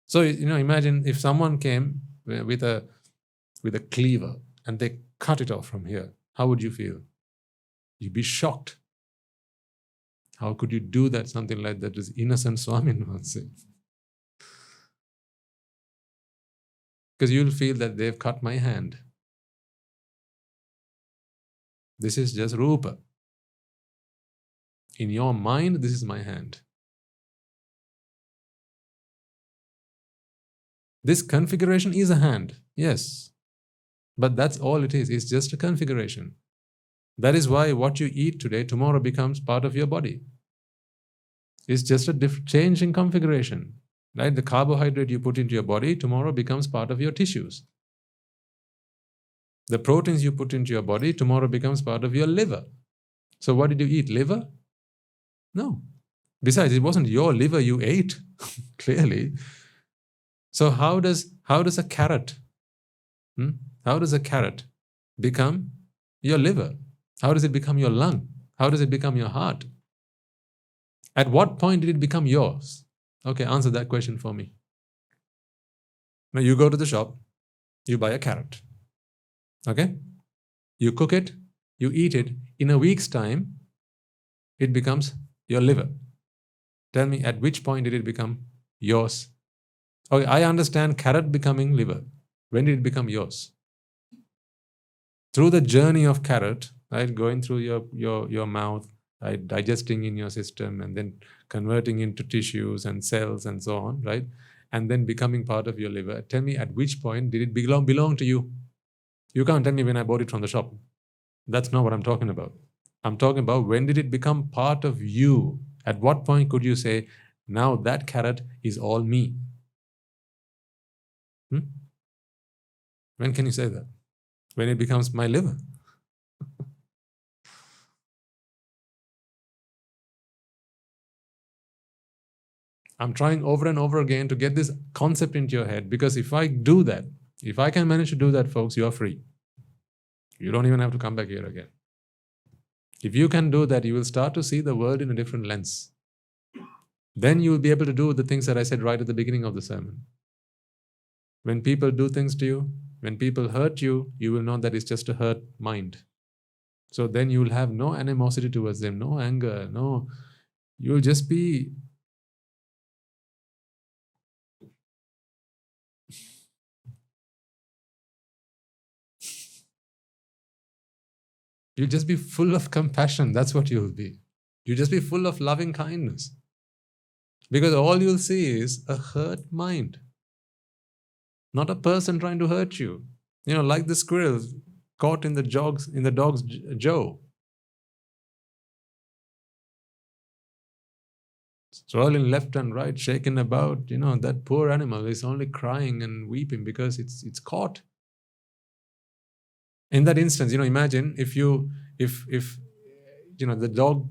A: So, imagine if someone came with a cleaver and they cut it off from here, how would you feel? You'd be shocked. How could you do that? Something like that is innocent Swamin Wahanse. Because you'll feel that they've cut my hand. This is just Rúpa. In your mind, this is my hand. This configuration is a hand, yes. But that's all it is. It's just a configuration. That is why what you eat today, tomorrow becomes part of your body. It's just a change in configuration. Right? The carbohydrate you put into your body, tomorrow becomes part of your tissues. The proteins you put into your body, tomorrow becomes part of your liver. So what did you eat? Liver? No. Besides, it wasn't your liver you ate, clearly. So how does a carrot, how does a carrot become your liver? How does it become your lung? How does it become your heart? At what point did it become yours? Okay, answer that question for me. Now you go to the shop, you buy a carrot. Okay? You cook it, you eat it. In a week's time, it becomes your liver. Tell me, at which point did it become yours? Okay, I understand carrot becoming liver. When did it become yours? Through the journey of carrot, right, going through your mouth, right, digesting in your system, and then converting into tissues and cells and so on, right, and then becoming part of your liver. Tell me, at which point did it belong to you? You can't tell me when I bought it from the shop. That's not what I'm talking about. I'm talking about when did it become part of you? At what point could you say, now that carrot is all me? When can you say that? When it becomes my liver. I'm trying over and over again to get this concept into your head, because if I do that, if I can manage to do that, folks, you are free. You don't even have to come back here again. If you can do that, you will start to see the world in a different lens. Then you will be able to do the things that I said right at the beginning of the sermon. When people do things to you, when people hurt you, you will know that it's just a hurt mind. So then you will have no animosity towards them, no anger, no. You'll just be you'll just be full of compassion. That's what you'll be. You'll just be full of loving kindness. Because all you'll see is a hurt mind. Not a person trying to hurt you. Like the squirrels caught in the dog's jaw. Rolling left and right, shaken about. That poor animal is only crying and weeping because it's caught. In that instance, imagine if the dog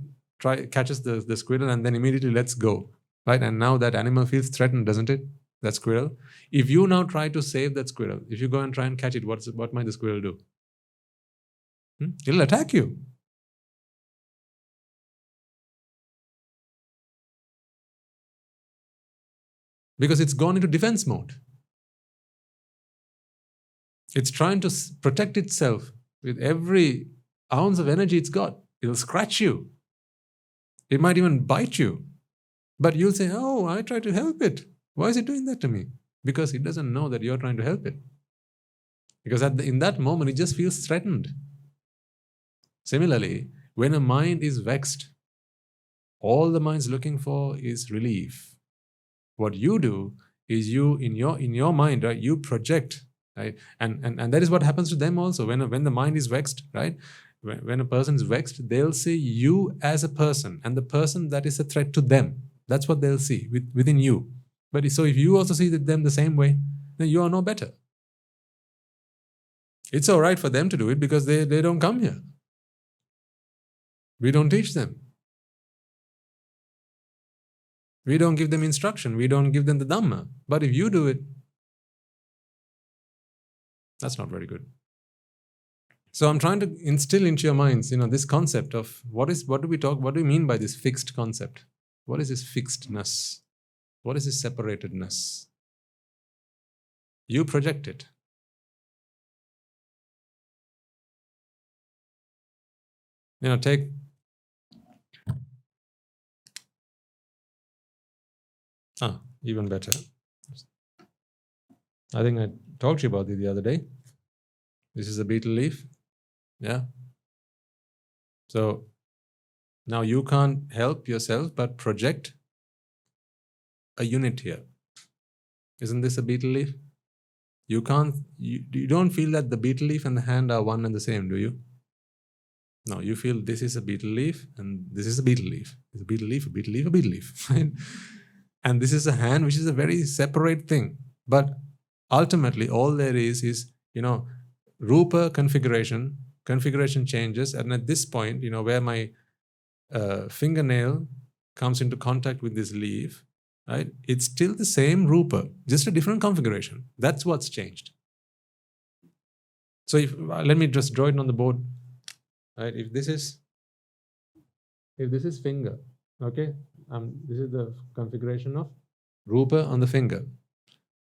A: catches the squirrel and then immediately lets go, right? And now that animal feels threatened, doesn't it? that squirrel. If you now try to save that squirrel, if you go and try and catch it, what might the squirrel do? It'll attack you. Because it's gone into defense mode. It's trying to protect itself with every ounce of energy it's got. It'll scratch you. It might even bite you. But you'll say, oh, I try to help it. Why is it doing that to me? Because it doesn't know that you're trying to help it. Because in that moment, it just feels threatened. Similarly, when a mind is vexed, all the mind's looking for is relief. What you do is you, in your mind, right, you project, right? And that is what happens to them also. When the mind is vexed, right? When a person is vexed, they'll see you as a person, and the person that is a threat to them. That's what they'll see within you. But so if you also see them the same way, then you are no better. It's all right for them to do it because they don't come here. We don't teach them. We don't give them instruction. We don't give them the Dhamma. But if you do it, that's not very good. So I'm trying to instill into your minds, this concept of what do we mean by this fixed concept? What is this fixedness? What is this separatedness? You project it. Take even better. I think I talked to you about it the other day. This is a betel leaf. Yeah. So now you can't help yourself but project a unit here. Isn't this a betel leaf? You don't feel that the betel leaf and the hand are one and the same, do you? No, you feel this is a betel leaf and this is a betel leaf. It's a betel leaf, a betel leaf, a betel leaf. Right? And this is a hand, which is a very separate thing. But ultimately, all there is Rúpa configuration changes. And at this point, where my fingernail comes into contact with this leaf, right? It's still the same Rúpa, just a different configuration. That's what's changed. So let me just draw it on the board. Right? If this is finger, okay? This is the configuration of Rúpa on the finger.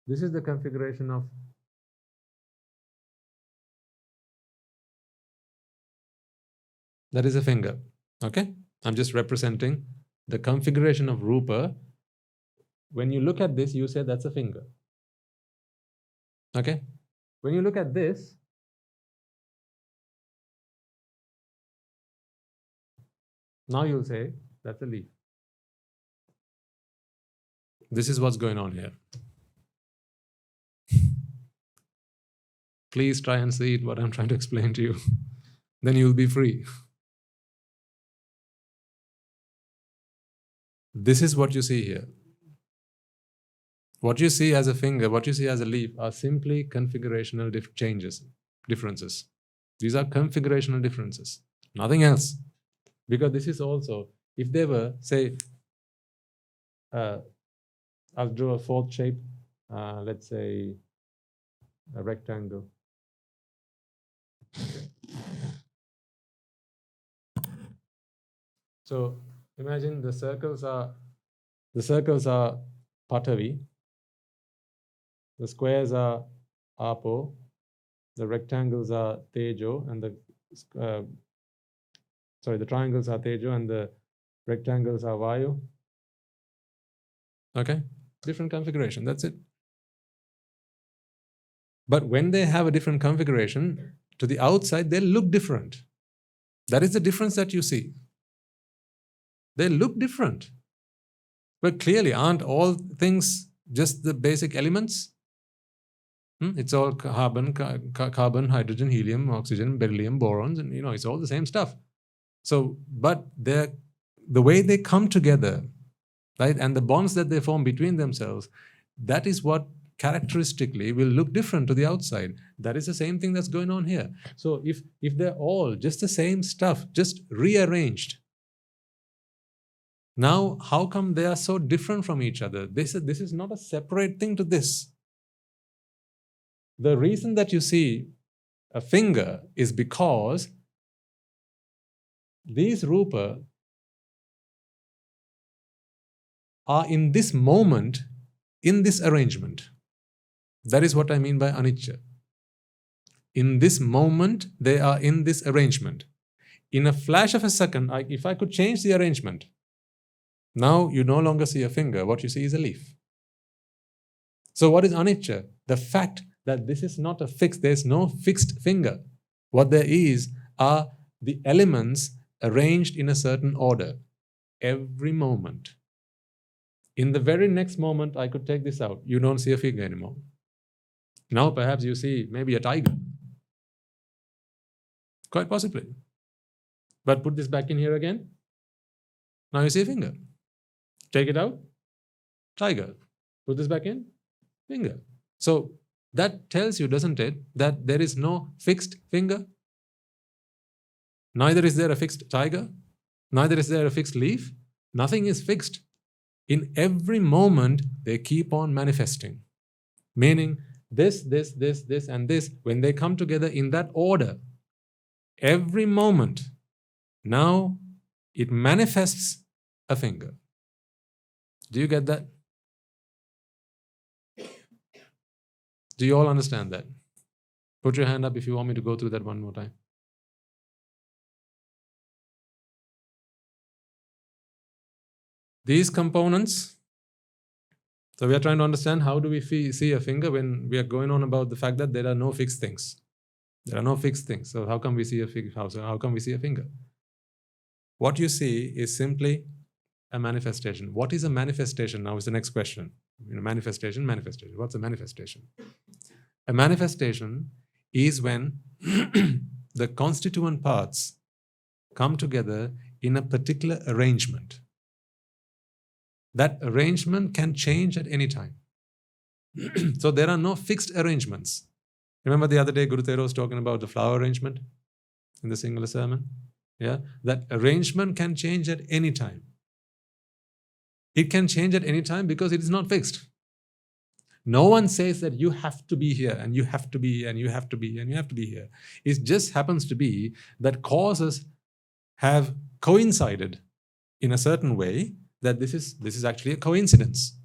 A: This is the configuration of that is a finger. Okay? I'm just representing the configuration of Rúpa. When you look at this, you say that's a finger. Okay? When you look at this, now you'll say that's a leaf. This is what's going on here. Please try and see what I'm trying to explain to you. Then you'll be free. This is what you see here. What you see as a finger, what you see as a leaf are simply configurational differences. These are configurational differences, nothing else. Because this is also, if they were, say, I'll draw a fourth shape, let's say a rectangle. So imagine the circles are Patavi, the squares are Apo, the rectangles are Tejo, and the triangles are Tejo and the rectangles are Vayu. Okay? Different configuration, that's it. But when they have a different configuration, to the outside, they look different. That is the difference that you see. They look different. But clearly, aren't all things just the basic elements? It's all carbon, hydrogen, helium, oxygen, beryllium, borons, and it's all the same stuff. So, but the way they come together, right, and the bonds that they form between themselves, that is what characteristically will look different to the outside. That is the same thing that's going on here. So if they're all just the same stuff, just rearranged, Now, how come they are so different from each other? This is not a separate thing to this. The reason that you see a finger is because these Rúpa are in this moment, in this arrangement. That is what I mean by anicca. In this moment, they are in this arrangement. In a flash of a second, if I could change the arrangement, now you no longer see a finger, what you see is a leaf. So what is anicca? The fact that this is not a fixed, there's no fixed finger. What there is are the elements arranged in a certain order every moment. In the very next moment, I could take this out. You don't see a finger anymore. Now perhaps you see maybe a tiger. Quite possibly. But put this back in here again. Now you see a finger. Take it out. Tiger. Put this back in. Finger. So that tells you, doesn't it, that there is no fixed finger? Neither is there a fixed tiger. Neither is there a fixed leaf. Nothing is fixed. In every moment, they keep on manifesting. Meaning, this, and this, when they come together in that order, every moment, now it manifests a finger. Do you get that? Do you all understand that? Put your hand up if you want me to go through that one more time. These components, so we are trying to understand how do we see a finger when we are going on about the fact that there are no fixed things. There are no fixed things. So how come we see a how come we see a finger? What you see is simply a manifestation. What is a manifestation? Now is the next question. Manifestation. What's a manifestation? A manifestation is when the constituent parts come together in a particular arrangement. That arrangement can change at any time. So there are no fixed arrangements. Remember the other day Guru Thero was talking about the flower arrangement in the singular sermon? Yeah, that arrangement can change at any time. It can change at any time because it is not fixed. No one says that you have to be here and you have to be and you have to be and you have to be here. It just happens to be that causes have coincided in a certain way that this is actually a coincidence.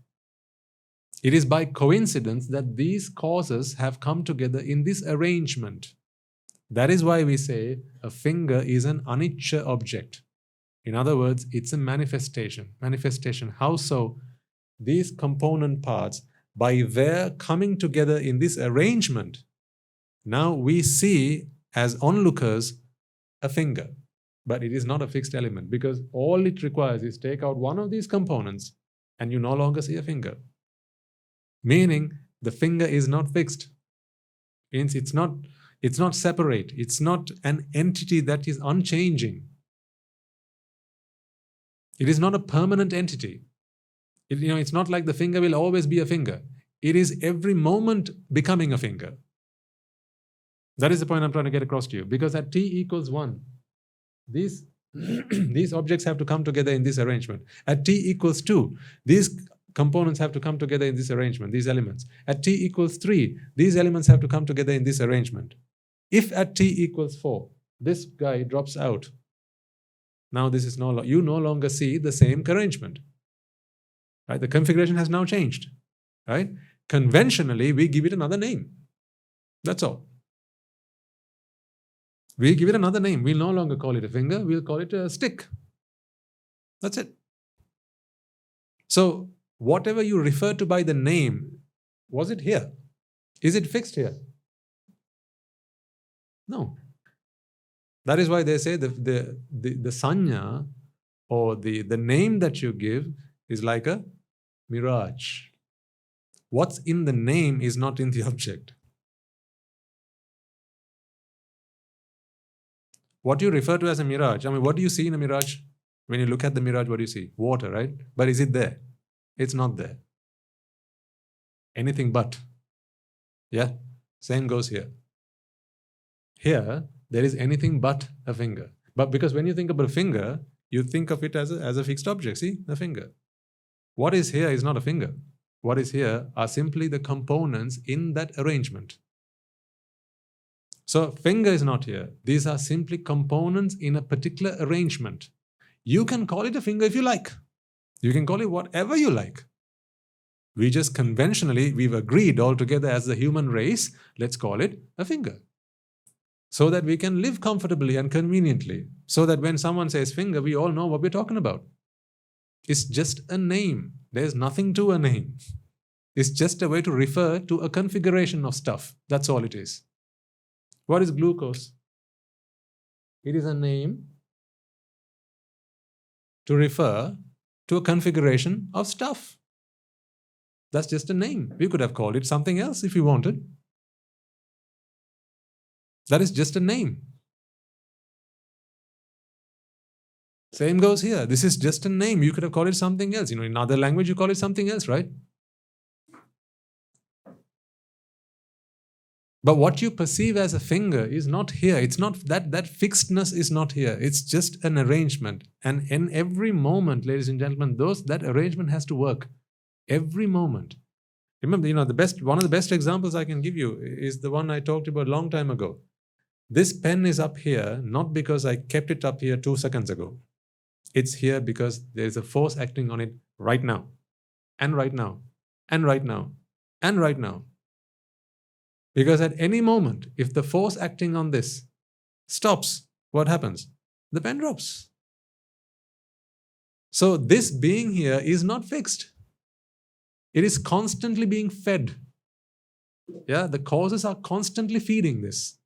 A: It is by coincidence that these causes have come together in this arrangement. That is why we say a finger is an anicca object. In other words, it's a manifestation. Manifestation. How so? These component parts, by their coming together in this arrangement, now we see as onlookers a finger. But it is not a fixed element because all it requires is take out one of these components and you no longer see a finger. Meaning the finger is not fixed. Means it's not separate. It's not an entity that is unchanging. It is not a permanent entity. It's not like the finger will always be a finger. It is every moment becoming a finger. That is the point I'm trying to get across to you. Because at t equals 1, these objects have to come together in this arrangement. At t equals 2, these components have to come together in this arrangement, these elements. At t equals 3, these elements have to come together in this arrangement. If at t equals 4, this guy drops out, now this is you no longer see the same arrangement. Right? The configuration has now changed. Right? Conventionally, we give it another name. That's all. We give it another name. We'll no longer call it a finger. We'll call it a stick. That's it. So, whatever you refer to by the name, was it here? Is it fixed here? No. That is why they say the sanya or the name that you give is like a mirage. What's in the name is not in the object. What you refer to as a mirage, what do you see in a mirage? When you look at the mirage, what do you see? Water, right? But is it there? It's not there. Anything but. Yeah? Same goes here. Here, there is anything but a finger. But because when you think about a finger, you think of it as a fixed object. See, a finger. What is here is not a finger. What is here are simply the components in that arrangement. So finger is not here. These are simply components in a particular arrangement. You can call it a finger if you like. You can call it whatever you like. We just conventionally, we've agreed all together as the human race, let's call it a finger. So that we can live comfortably and conveniently. So that when someone says finger, we all know what we're talking about. It's just a name. There's nothing to a name. It's just a way to refer to a configuration of stuff. That's all it is. What is glucose? It is a name to refer to a configuration of stuff. That's just a name. We could have called it something else if we wanted. That is just a name. Same goes here. This is just a name. You could have called it something else. In another language, you call it something else, right? But what you perceive as a finger is not here. It's not that fixedness is not here. It's just an arrangement. And in every moment, ladies and gentlemen, that arrangement has to work. Every moment. Remember, one of the best examples I can give you is the one I talked about a long time ago. This pen is up here, not because I kept it up here 2 seconds ago. It's here because there's a force acting on it right now. And right now. And right now. And right now. Because at any moment, if the force acting on this stops, what happens? The pen drops. So this being here is not fixed. It is constantly being fed. Yeah, the causes are constantly feeding this.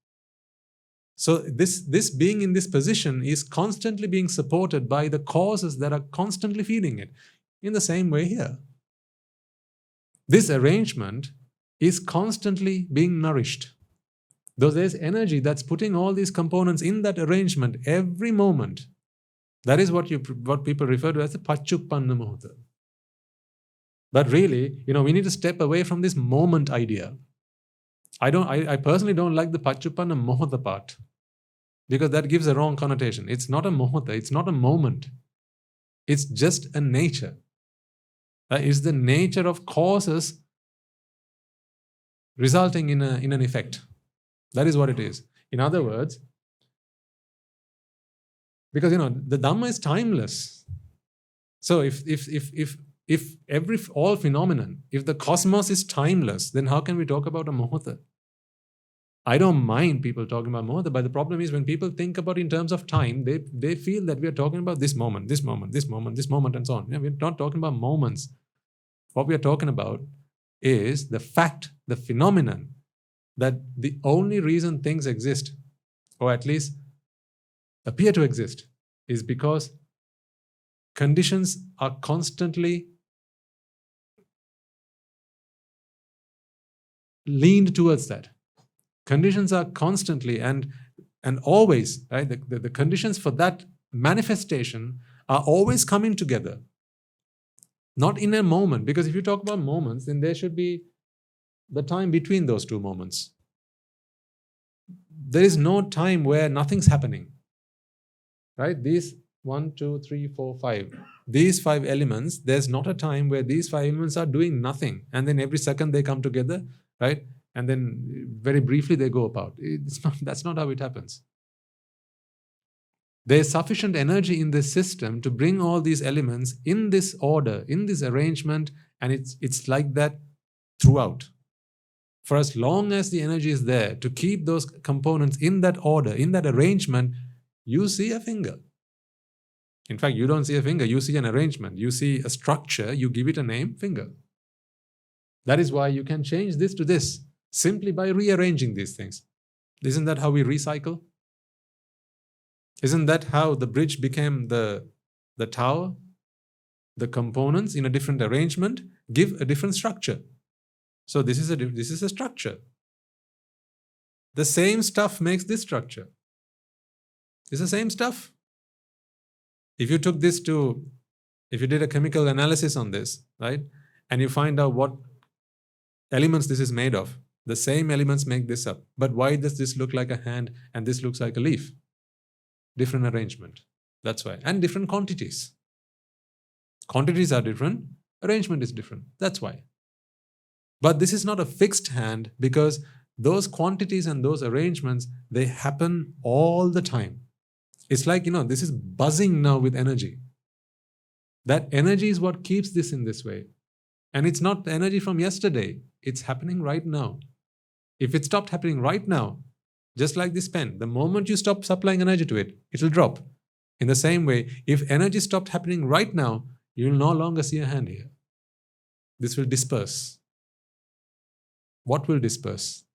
A: So this being in this position is constantly being supported by the causes that are constantly feeding it. In the same way here. This arrangement is constantly being nourished. Though there's energy that's putting all these components in that arrangement every moment. That is what people refer to as the Paccuppanna Muhurta. But really, we need to step away from this moment idea. I personally don't like the Paccuppanna Muhurta part. Because that gives a wrong connotation. It's not a Muhurta, it's not a moment. It's just a nature. It's the nature of causes resulting in an effect. That is what it is. In other words, because the Dhamma is timeless. So if all phenomenon, if the cosmos is timeless, then how can we talk about a Muhurta? I don't mind people talking about Muhurta, but the problem is when people think about in terms of time, they feel that we are talking about this moment, this moment, this moment, this moment, and so on. We're not talking about moments. What we are talking about is the fact, the phenomenon, that the only reason things exist, or at least appear to exist, is because conditions are constantly leaned towards that. Conditions are constantly and always, right? The conditions for that manifestation are always coming together. Not in a moment, because if you talk about moments, then there should be the time between those two moments. There is no time where nothing's happening. Right? These 1, 2, 3, 4, 5. These 5 elements, there's not a time where these 5 elements are doing nothing. And then every second they come together, right? And then very briefly they go apart. That's not how it happens. There is sufficient energy in this system to bring all these elements in this order, in this arrangement, and it's like that throughout. For as long as the energy is there to keep those components in that order, in that arrangement, you see a finger. In fact, you don't see a finger, you see an arrangement. You see a structure, you give it a name, finger. That is why you can change this to this, simply by rearranging these things. Isn't that how we recycle? Isn't that how the bridge became the tower? The components in a different arrangement give a different structure. So this is a structure. The same stuff makes this structure. It's the same stuff. If you did a chemical analysis on this, right, and you find out what elements this is made of, the same elements make this up. But why does this look like a hand and this looks like a leaf? Different arrangement. That's why. And different quantities. Quantities are different, arrangement is different. That's why. But this is not a fixed hand, because those quantities and those arrangements, they happen all the time. It's like, this is buzzing now with energy. That energy is what keeps this in this way. And it's not the energy from yesterday. It's happening right now. If it stopped happening right now, just like this pen, the moment you stop supplying energy to it, it will drop. In the same way, if energy stopped happening right now, you will no longer see a hand here. This will disperse. What will disperse?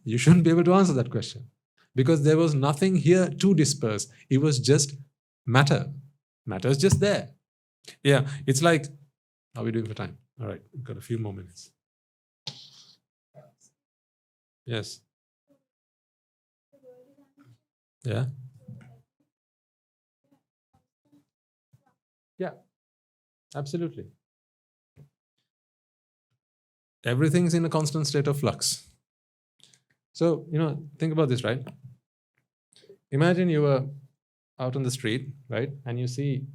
A: You shouldn't be able to answer that question, because there was nothing here to disperse. It was just matter. Matter is just there. Yeah, it's like, how are we doing for time? All right, we've got a few more minutes. Yes. Yeah. Yeah, absolutely. Everything's in a constant state of flux. So, think about this, right? Imagine you were out on the street, right? And you see,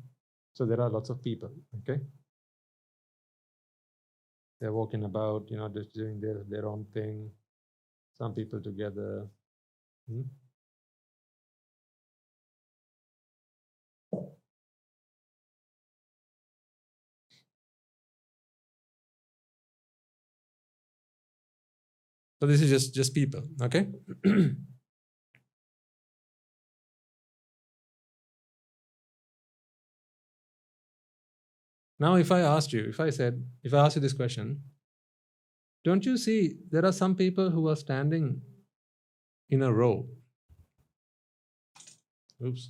A: so there are lots of people, okay? They're walking about, just doing their own thing. Some people together. So this is just people, okay? Now, if I asked you this question, don't you see there are some people who are standing in a row? Oops.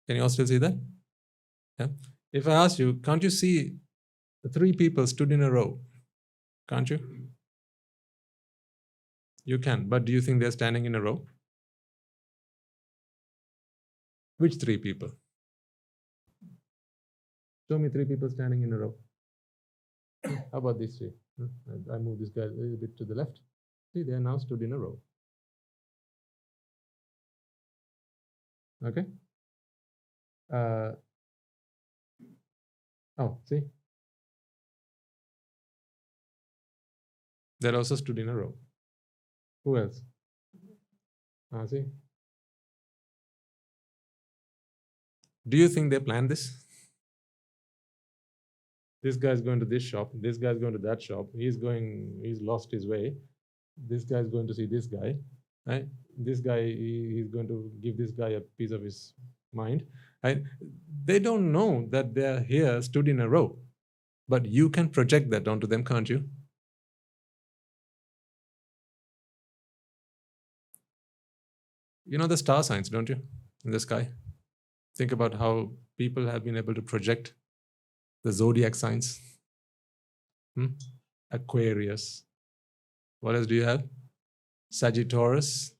A: Can you all still see that? Yeah. If I asked you, can't you see the three people stood in a row? Can't you? You can, but do you think they're standing in a row? Which three people? Show me three people standing in a row. How about these three? I move this guy a little bit to the left. See, they are now stood in a row. Okay? See? They're also stood in a row. Who else? See? Do you think they planned this? This guy's going to this shop, this guy's going to that shop, he's lost his way, this guy's going to see this guy, right? This guy, he's going to give this guy a piece of his mind. Right? They don't know that they're here stood in a row, but you can project that onto them, can't you? You know the star signs, don't you, in the sky? Think about how people have been able to project the zodiac signs. Aquarius. What else do you have? Sagittarius,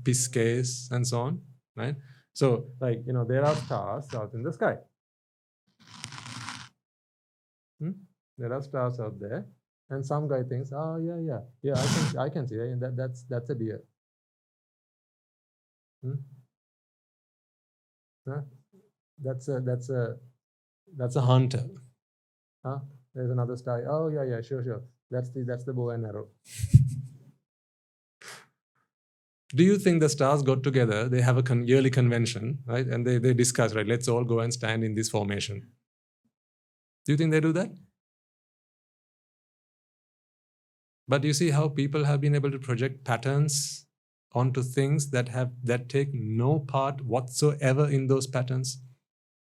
A: Pisces, and so on, right? So, there are stars out in the sky. There are stars out there, and some guy thinks, oh yeah, I can see that. That's a deer. That's a hunter. There's another star. Oh yeah, sure. That's the bow and arrow. Do you think the stars got together? They have a yearly convention, right? And they discuss, right? Let's all go and stand in this formation. Do you think they do that? But you see how people have been able to project patterns onto things that take no part whatsoever in those patterns.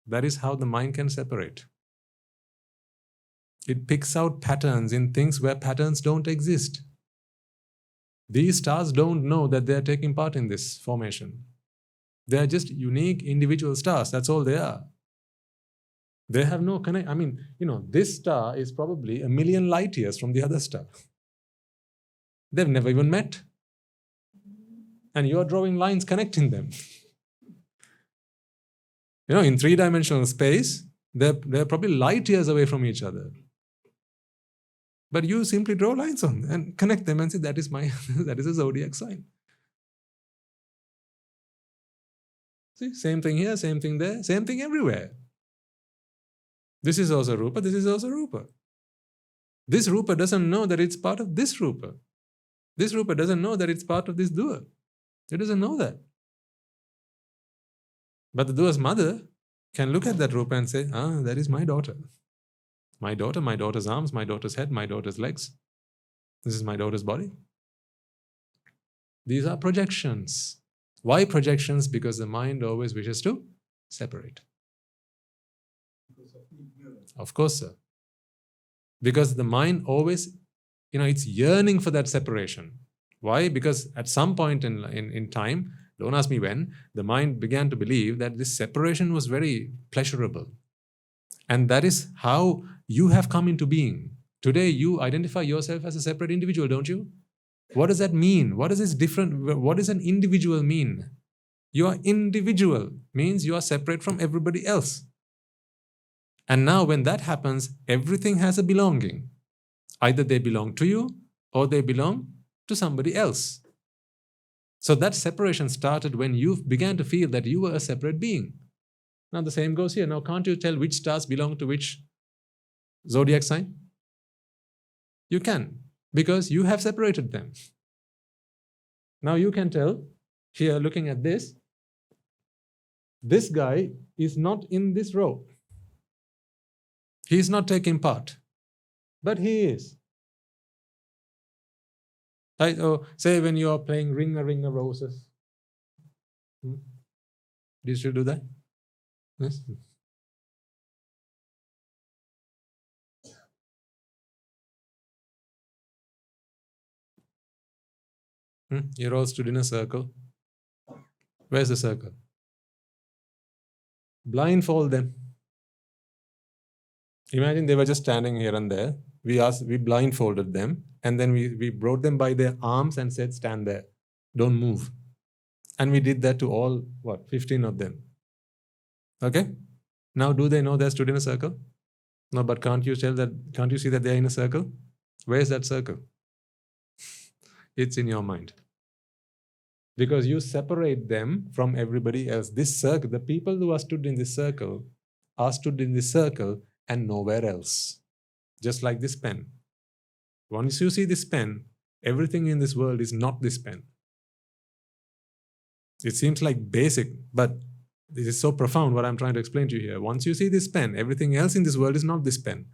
A: That is how the mind can separate. It picks out patterns in things where patterns don't exist. These stars don't know that they are taking part in this formation. They are just unique individual stars. That's all they are. They have no connect. I mean, this star is probably 1 million light years from the other star. They've never even met. And you're drawing lines connecting them. In 3-dimensional space, they're probably light years away from each other. But you simply draw lines on them and connect them and say, that is a zodiac sign. See, same thing here, same thing there, same thing everywhere. This is also Rúpa, this is also Rúpa. This Rúpa doesn't know that it's part of this Rúpa. This Rúpa doesn't know that it's part of this Dua. It doesn't know that. But the Dua's mother can look at that Rúpa and say, that is my daughter. My daughter, my daughter's arms, my daughter's head, my daughter's legs. This is my daughter's body. These are projections. Why projections? Because the mind always wishes to separate. Of course, sir. Because the mind always, it's yearning for that separation. Why? Because at some point in time, don't ask me when, the mind began to believe that this separation was very pleasurable. And that is how you have come into being. Today, you identify yourself as a separate individual, don't you? What does that mean? What is this different? What does an individual mean? You are individual, means you are separate from everybody else. And now when that happens, everything has a belonging. Either they belong to you or they belong to somebody else. So that separation started when you began to feel that you were a separate being. Now the same goes here. Now can't you tell which stars belong to which zodiac sign? You can, because you have separated them. Now you can tell, here looking at this guy is not in this row. He is not taking part, but he is. Say when you are playing Ring a Roses. Do you still do that? Yes. You're all stood in a circle. Where's the circle? Blindfold them. Imagine they were just standing here and there. We blindfolded them, and then we brought them by their arms and said, stand there, don't move. And we did that to all, 15 of them. Okay? Now do they know they're stood in a circle? No, but can't you see that they're in a circle? Where is that circle? It's in your mind. Because you separate them from everybody else. This circle, the people who are stood in this circle are stood in this circle and nowhere else. Just like this pen. Once you see this pen, everything in this world is not this pen. It seems like basic, but this is so profound what I'm trying to explain to you here. Once you see this pen, everything else in this world is not this pen.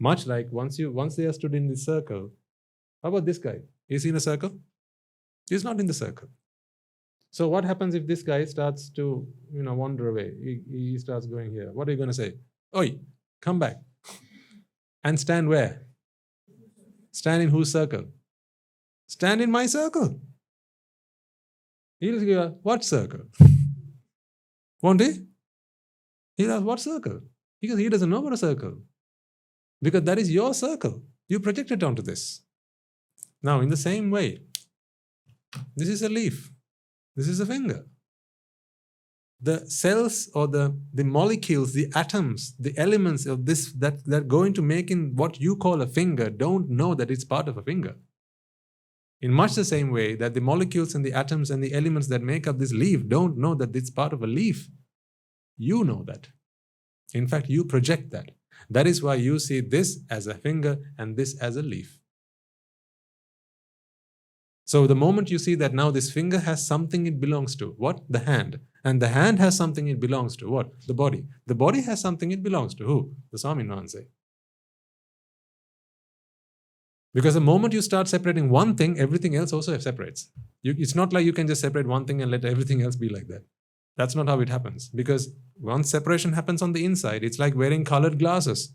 A: Much like once they are stood in this circle, how about this guy? Is he in a circle? He's not in the circle. So what happens if this guy starts to wander away? He starts going here. What are you going to say? Oi, come back. And stand where? Stand in whose circle? Stand in my circle. He'll go, what circle? Won't he? He'll ask, what circle? Because he doesn't know what a circle. Because that is your circle. You project it onto this. Now, in the same way, this is a leaf. This is a finger. The cells or the molecules, the atoms, the elements of this that go into making what you call a finger don't know that it's part of a finger. In much the same way that the molecules and the atoms and the elements that make up this leaf don't know that it's part of a leaf. You know that. In fact, you project that. That is why you see this as a finger and this as a leaf. So the moment you see that now this finger has something it belongs to, what? The hand. And the hand has something it belongs to, what? The body. The body has something it belongs to, who? The Swaminathan. Because the moment you start separating one thing, everything else also separates. It's not like you can just separate one thing and let everything else be like that. That's not how it happens. Because once separation happens on the inside, it's like wearing colored glasses.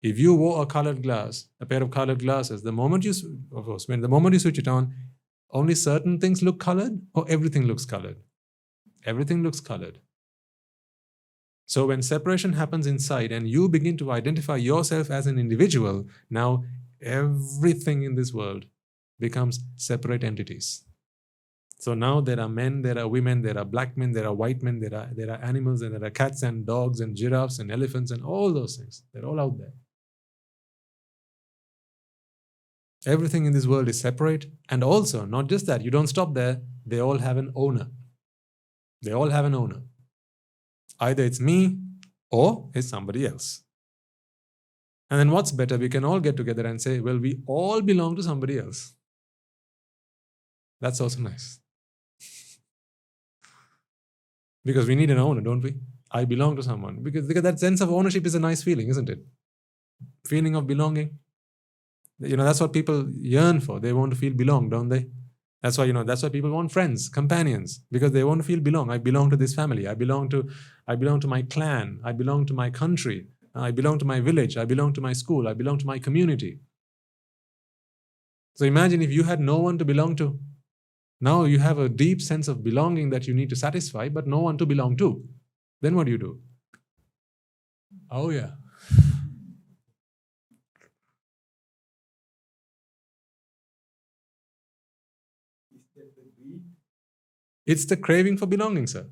A: If you wore a colored glass, a pair of colored glasses, the moment you switch it on, only certain things look colored or everything looks colored? Everything looks colored. So when separation happens inside and you begin to identify yourself as an individual, now everything in this world becomes separate entities. So now there are men, there are women, there are black men, there are white men, there are animals, and there are cats and dogs and giraffes and elephants and all those things. They're all out there. Everything in this world is separate, and also, not just that, you don't stop there, they all have an owner. They all have an owner. Either it's me or it's somebody else. And then what's better, we can all get together and say, well, we all belong to somebody else. That's also nice. Because we need an owner, don't we? I belong to someone. Because that sense of ownership is a nice feeling, isn't it? Feeling of belonging. That's what people yearn for. They want to feel belong, don't they? That's why, that's why people want friends, companions, because they want to feel belong. I belong to this family. I belong to my clan. I belong to my country. I belong to my village. I belong to my school. I belong to my community. So imagine if you had no one to belong to. Now you have a deep sense of belonging that you need to satisfy, but no one to belong to. Then what do? Oh yeah. It's the craving for belonging, sir.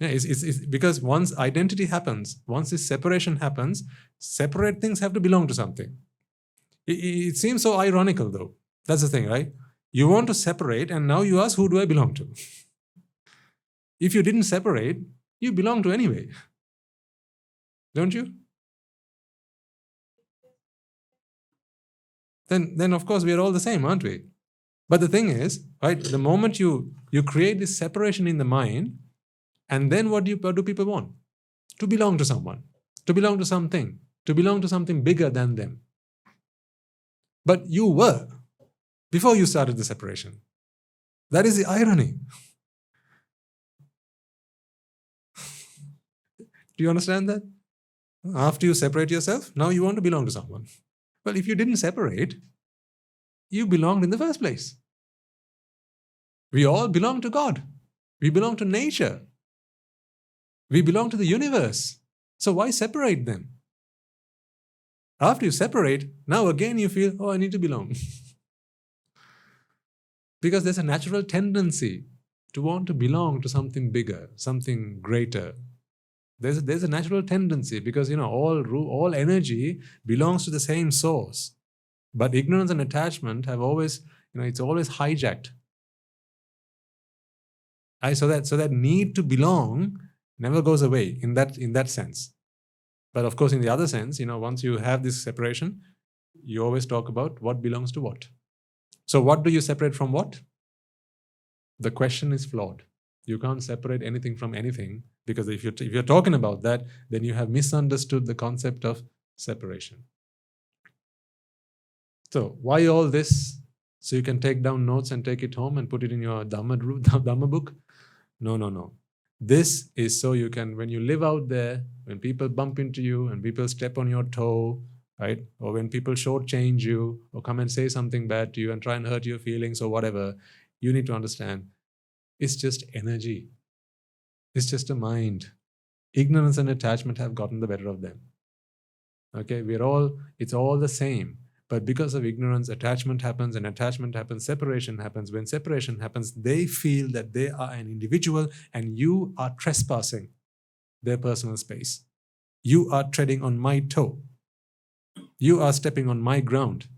A: Yeah, it's because once identity happens, once this separation happens, separate things have to belong to something. It seems so ironical, though. That's the thing, right? You want to separate, and now you ask, who do I belong to? If you didn't separate, you belong to anyway. Don't you? Then of course, we are all the same, aren't we? But the thing is, right, the moment you create this separation in the mind, and then what do people want? To belong to someone, to belong to something, to belong to something bigger than them. But you were, before you started the separation. That is the irony. Do you understand that? After you separate yourself, now you want to belong to someone. Well, if you didn't separate, you belonged in the first place. We all belong to God. We belong to nature. We belong to the universe. So why separate them? After you separate, now again you feel, oh, I need to belong. Because there's a natural tendency to want to belong to something bigger, something greater. There's a natural tendency because, all energy belongs to the same source. But ignorance and attachment have always, it's always hijacked. So that need to belong never goes away in that sense. But of course, in the other sense, once you have this separation, you always talk about what belongs to what. So what do you separate from what? The question is flawed. You can't separate anything from anything because if you're talking about that, then you have misunderstood the concept of separation. So why all this? So you can take down notes and take it home and put it in your Dhamma book? No. This is so you can, when you live out there, when people bump into you and people step on your toe, right? Or when people shortchange you or come and say something bad to you and try and hurt your feelings or whatever, you need to understand it's just energy. It's just a mind. Ignorance and attachment have gotten the better of them. Okay, it's all the same. But because of ignorance, attachment happens, and attachment happens, separation happens. When separation happens, they feel that they are an individual and you are trespassing their personal space. You are treading on my toe. You are stepping on my ground.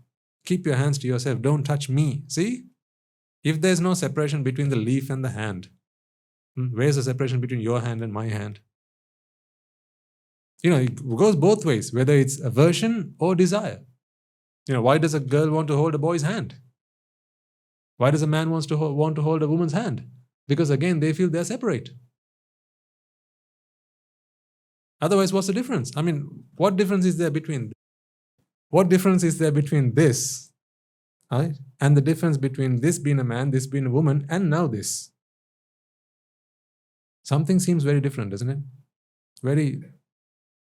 A: Keep your hands to yourself. Don't touch me. See? If there's no separation between the leaf and the hand, where's the separation between your hand and my hand? It goes both ways, whether it's aversion or desire. Why does a girl want to hold a boy's hand? Why does a man want to hold a woman's hand? Because again, they feel they're separate. Otherwise, what's the difference? What difference is there between this, right? And the difference between this being a man, this being a woman, and now this? Something seems very different, doesn't it? Very,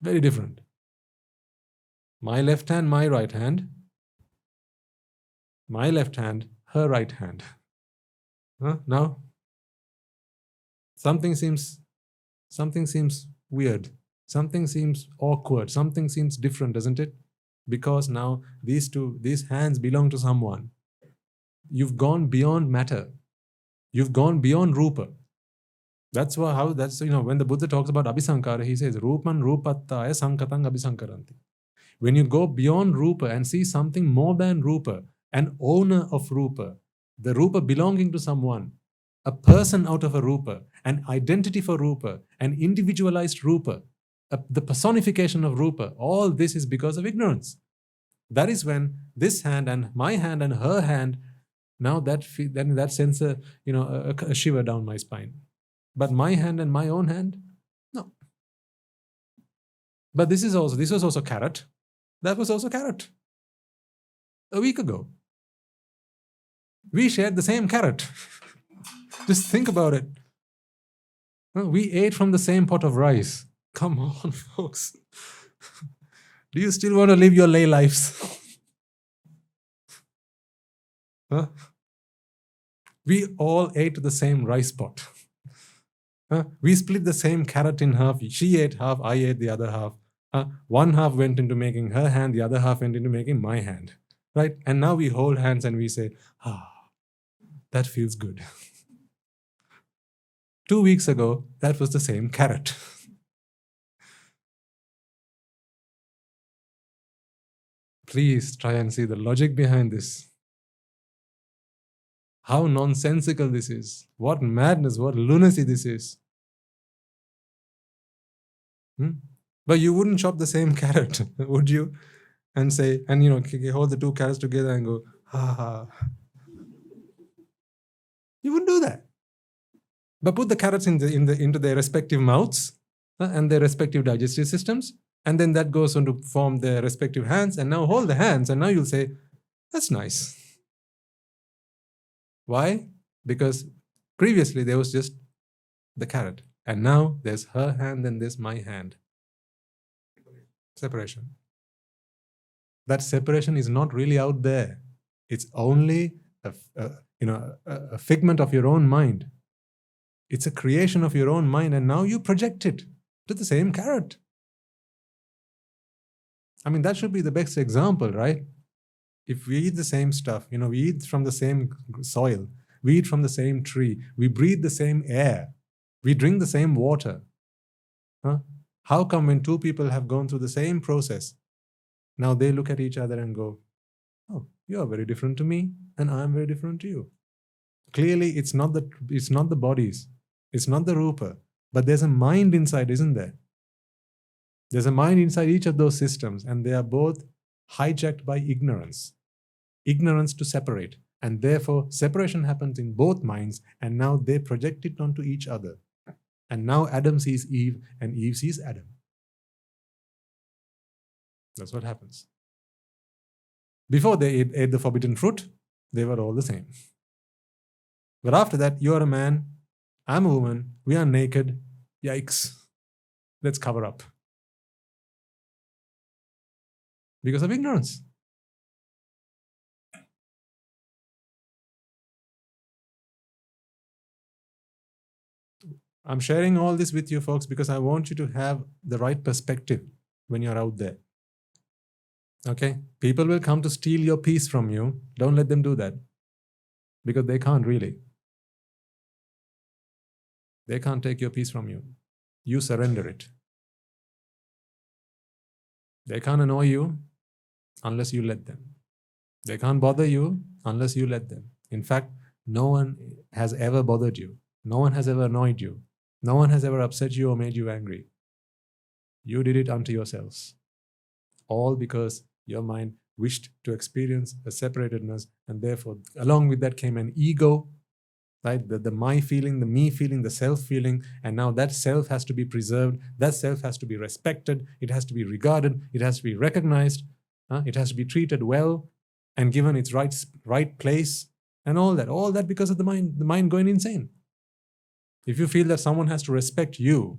A: very different. My left hand, my right hand. My left hand, her right hand. Now? Something seems weird. Something seems awkward. Something seems different, doesn't it? Because now these hands belong to someone. You've gone beyond matter. You've gone beyond Rúpa. That's when the Buddha talks about Abhisankara, he says, Rūpan rūpattaya sankatang abhisankaranti. When you go beyond Rúpa and see something more than Rúpa, an owner of Rúpa, the Rúpa belonging to someone, a person out of a Rúpa, an identity for Rúpa, an individualized Rúpa, the personification of Rúpa, all this is because of ignorance. That is when this hand and my hand and her hand, now that sends a shiver down my spine. But my hand and my own hand, no. But this was also carrot. That was also carrot. A week ago. We shared the same carrot. Just think about it. We ate from the same pot of rice. Come on, folks. Do you still want to live your lay lives? Huh? We all ate the same rice pot. We split the same carrot in half. She ate half, I ate the other half. One half went into making her hand, the other half went into making my hand. Right? And now we hold hands and we say, that feels good. 2 weeks ago, that was the same carrot. Please try and see the logic behind this. How nonsensical this is. What madness, what lunacy this is. But you wouldn't chop the same carrot, would you? And say, and hold the two carrots together and go, You wouldn't do that. But put the carrots into their respective mouths and their respective digestive systems, and then that goes on to form their respective hands, and now hold the hands, and now you'll say, that's nice. Why? Because previously there was just the carrot, and now there's her hand and there's my hand. Separation. That separation is not really out there. It's only a figment of your own mind. It's a creation of your own mind, and now you project it to the same carrot. I mean, that should be the best example, right? If we eat the same stuff, we eat from the same soil, we eat from the same tree, we breathe the same air, we drink the same water. How come when two people have gone through the same process, now they look at each other and go, oh, you are very different to me, and I am very different to you. Clearly, it's not the bodies, it's not the Rúpa, but there's a mind inside, isn't there? There's a mind inside each of those systems, and they are both hijacked by ignorance. Ignorance to separate. And therefore, separation happens in both minds, and now they project it onto each other. And now Adam sees Eve, and Eve sees Adam. That's what happens. Before they ate the forbidden fruit, they were all the same. But after that, you're a man, I'm a woman, we are naked, yikes, let's cover up. Because of ignorance. I'm sharing all this with you folks because I want you to have the right perspective when you're out there. Okay? People will come to steal your peace from you. Don't let them do that. Because they can't really. They can't take your peace from you. You surrender it. They can't annoy you unless you let them. They can't bother you unless you let them. In fact, no one has ever bothered you. No one has ever annoyed you. No one has ever upset you or made you angry. You did it unto yourselves. All because your mind wished to experience a separatedness, and therefore, along with that came an ego, right? The my feeling, the me feeling, the self feeling, and now that self has to be preserved, that self has to be respected, it has to be regarded, it has to be recognized, it has to be treated well and given its right place, and all that because of the mind going insane. If you feel that someone has to respect you,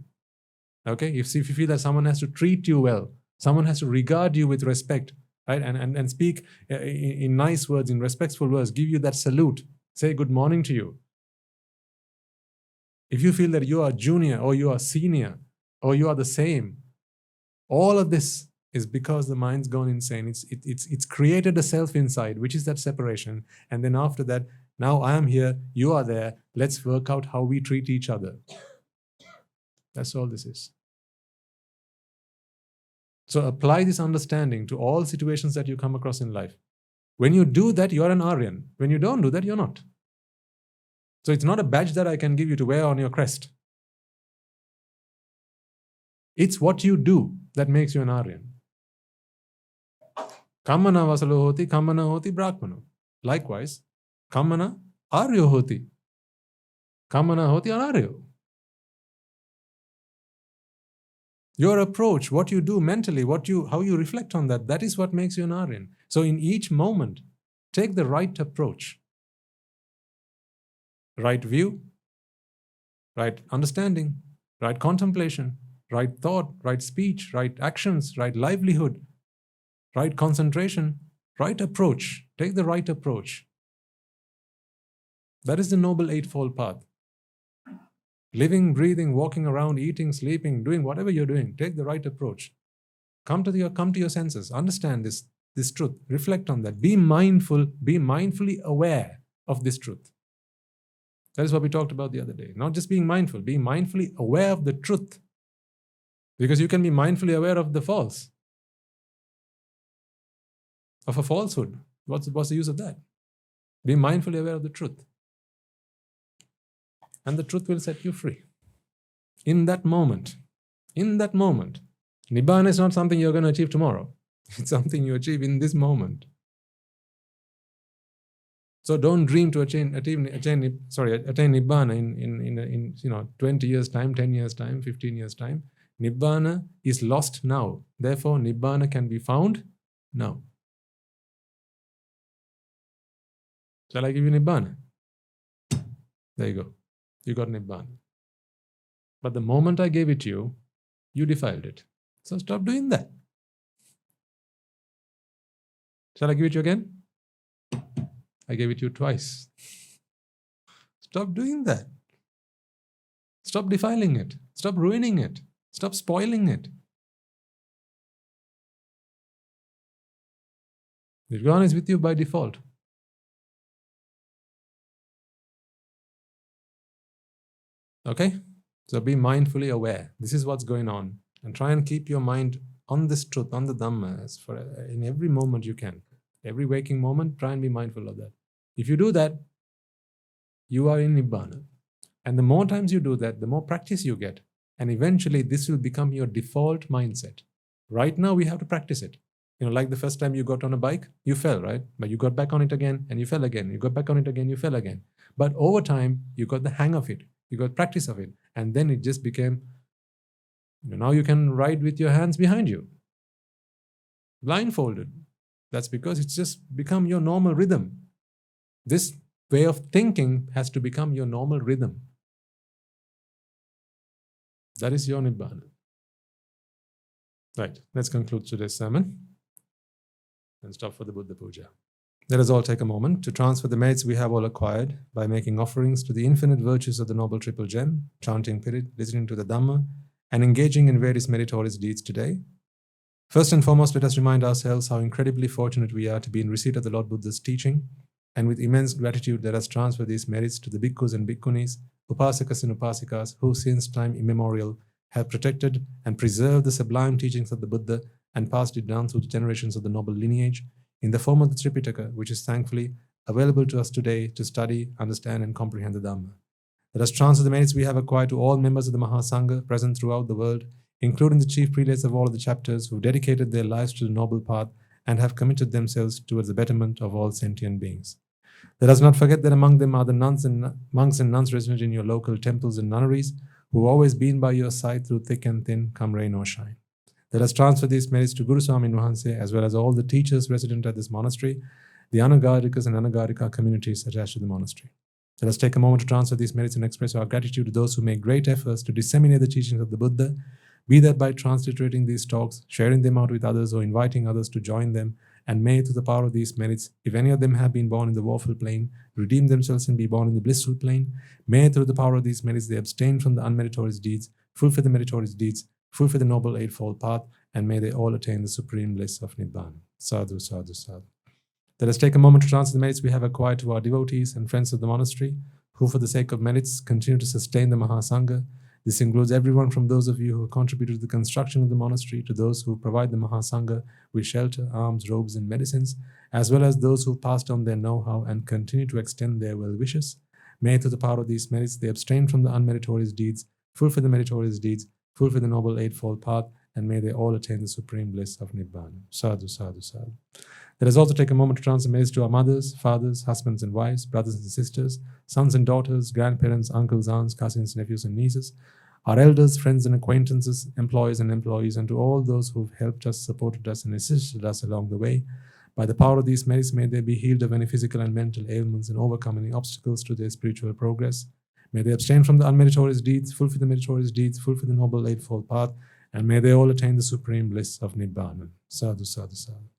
A: okay, if you feel that someone has to treat you well, someone has to regard you with respect, right, and speak in nice words, in respectful words, give you that salute, say good morning to you. If you feel that you are junior or you are senior or you are the same, all of this is because the mind's gone insane. It's created a self inside, which is that separation. And then after that, now I am here, you are there, let's work out how we treat each other. That's all this is. So apply this understanding to all situations that you come across in life. When you do that, you're an Aryan. When you don't do that, you're not. So it's not a badge that I can give you to wear on your crest. It's what you do that makes you an Aryan. Kammana vasalo hoti, kammana hoti brahmano. Likewise, kammana aryo hoti, kammana hoti anaryo. Your approach, what you do mentally, how you reflect on that, that is what makes you an Aryan. So in each moment, take the right approach. Right view, right understanding, right contemplation, right thought, right speech, right actions, right livelihood, right concentration, right approach. Take the right approach. That is the Noble Eightfold Path. Living, breathing, walking around, eating, sleeping, doing whatever you're doing, take the right approach. Come to your senses. Understand this truth. Reflect on that. Be mindful. Be mindfully aware of this truth. That is what we talked about the other day. Not just being mindful, being mindfully aware of the truth. Because you can be mindfully aware of the false, of a falsehood. What's the use of that? Be mindfully aware of the truth. And the truth will set you free. In that moment, Nibbána is not something you're going to achieve tomorrow. It's something you achieve in this moment. So don't dream to attain Nibbána in 20 years' time, 10 years' time, 15 years' time. Nibbána is lost now. Therefore, Nibbána can be found now. Shall I give you Nibbána? There you go. You got Nibbána. But the moment I gave it to you, you defiled it. So stop doing that. Shall I give it to you again? I gave it to you twice. Stop doing that. Stop defiling it. Stop ruining it. Stop spoiling it. Nibbána is with you by default. Okay? So be mindfully aware. This is what's going on. And try and keep your mind on this truth, on the Dhamma, in every moment you can. Every waking moment, try and be mindful of that. If you do that, you are in Nibbána. And the more times you do that, the more practice you get. And eventually this will become your default mindset. Right now we have to practice it. Like the first time you got on a bike, you fell, right? But you got back on it again and you fell again. You got back on it again, you fell again. But over time, you got the hang of it. You got practice of it. And then it just became, now you can ride with your hands behind you. Blindfolded. That's because it's just become your normal rhythm. This way of thinking has to become your normal rhythm. That is your Nibbána. Right, let's conclude today's sermon and stop for the Buddha Puja. Let us all take a moment to transfer the merits we have all acquired by making offerings to the infinite virtues of the Noble Triple Gem, chanting Pirit, listening to the Dhamma, and engaging in various meritorious deeds today. First and foremost, let us remind ourselves how incredibly fortunate we are to be in receipt of the Lord Buddha's teaching, and with immense gratitude, let us transfer these merits to the bhikkhus and bhikkhunis, upasakas and upasikas, who since time immemorial have protected and preserved the sublime teachings of the Buddha and passed it down through the generations of the noble lineage in the form of the Tripitaka, which is thankfully available to us today to study, understand, and comprehend the Dhamma. Let us transfer the merits we have acquired to all members of the Mahasangha present throughout the world, including the chief prelates of all of the chapters who dedicated their lives to the noble path and have committed themselves towards the betterment of all sentient beings. Let us not forget that among them are the monks and nuns resident in your local temples and nunneries, who have always been by your side through thick and thin, come rain or shine. Let us transfer these merits to Guru Swami Wahanse, as well as all the teachers resident at this monastery, the Anagarikas and Anagarika communities attached to the monastery. Let us take a moment to transfer these merits and express our gratitude to those who make great efforts to disseminate the teachings of the Buddha, be that by transliterating these talks, sharing them out with others, or inviting others to join them, and may, through the power of these merits, if any of them have been born in the woeful plane, redeem themselves and be born in the blissful plane, may, through the power of these merits, they abstain from the unmeritorious deeds, fulfill the meritorious deeds, fulfill the Noble Eightfold Path, and may they all attain the supreme bliss of Nibbána. Sadhu, sadhu, sadhu. Let us take a moment to transfer the merits we have acquired to our devotees and friends of the monastery, who for the sake of merits continue to sustain the Mahasangha. This includes everyone from those of you who contributed to the construction of the monastery to those who provide the Mahasangha with shelter, alms, robes, and medicines, as well as those who passed on their know-how and continue to extend their well wishes. May through the power of these merits they abstain from the unmeritorious deeds, fulfill the meritorious deeds, fulfill the Noble Eightfold Path, and may they all attain the supreme bliss of Nibbana. Sadhu, sadhu, sadhu. Let us also take a moment to transfer merits to our mothers, fathers, husbands and wives, brothers and sisters, sons and daughters, grandparents, uncles, aunts, cousins, nephews and nieces, our elders, friends and acquaintances, employees and employees, and to all those who have helped us, supported us, and assisted us along the way. By the power of these merits, may they be healed of any physical and mental ailments and overcome any obstacles to their spiritual progress. May they abstain from the unmeritorious deeds, fulfill the meritorious deeds, fulfill the Noble Eightfold Path, and may they all attain the supreme bliss of Nibbana. Sadhu, sadhu, sadhu.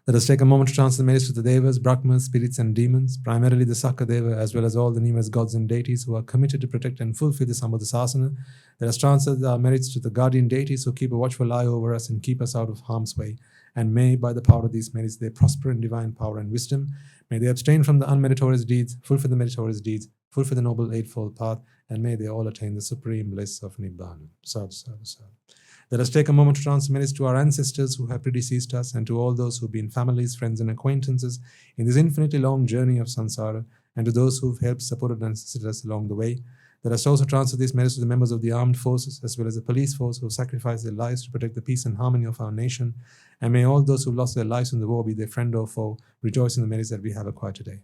A: Let us take a moment to transfer the merits to the devas, brahmas, spirits and demons, primarily the Sakadeva, as well as all the numerous gods and deities who are committed to protect and fulfill the Sambuddhasasana. Let us transfer our merits to the guardian deities who keep a watchful eye over us and keep us out of harm's way. And may, by the power of these merits, they prosper in divine power and wisdom. May they abstain from the unmeritorious deeds, fulfill the meritorious deeds, fulfill the Noble Eightfold Path, and may they all attain the supreme bliss of Nibbana. Sadhu, sadhu, sadhu. Let us take a moment to transfer merits to our ancestors who have predeceased us and to all those who have been families, friends, and acquaintances in this infinitely long journey of samsara, and to those who have helped, supported, and assisted us along the way. Let us also transfer these merits to the members of the armed forces as well as the police force who have sacrificed their lives to protect the peace and harmony of our nation. And may all those who lost their lives in the war, be their friend or foe, rejoice in the merits that we have acquired today.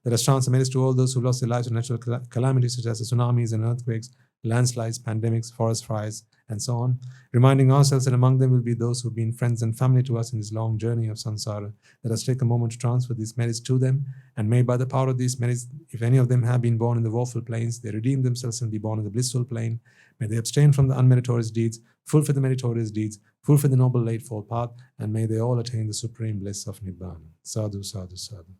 A: Let us transfer merits to all those who lost their lives in natural calamities such as the tsunamis and earthquakes, landslides, pandemics, forest fires, and so on, reminding ourselves that among them will be those who have been friends and family to us in this long journey of samsara. Let us take a moment to transfer these merits to them, and may by the power of these merits, if any of them have been born in the woeful plains, they redeem themselves and be born in the blissful plane. May they abstain from the unmeritorious deeds, fulfill the meritorious deeds, fulfill the Noble Eightfold Path, and may they all attain the supreme bliss of Nibbana. Sadhu, sadhu, sadhu.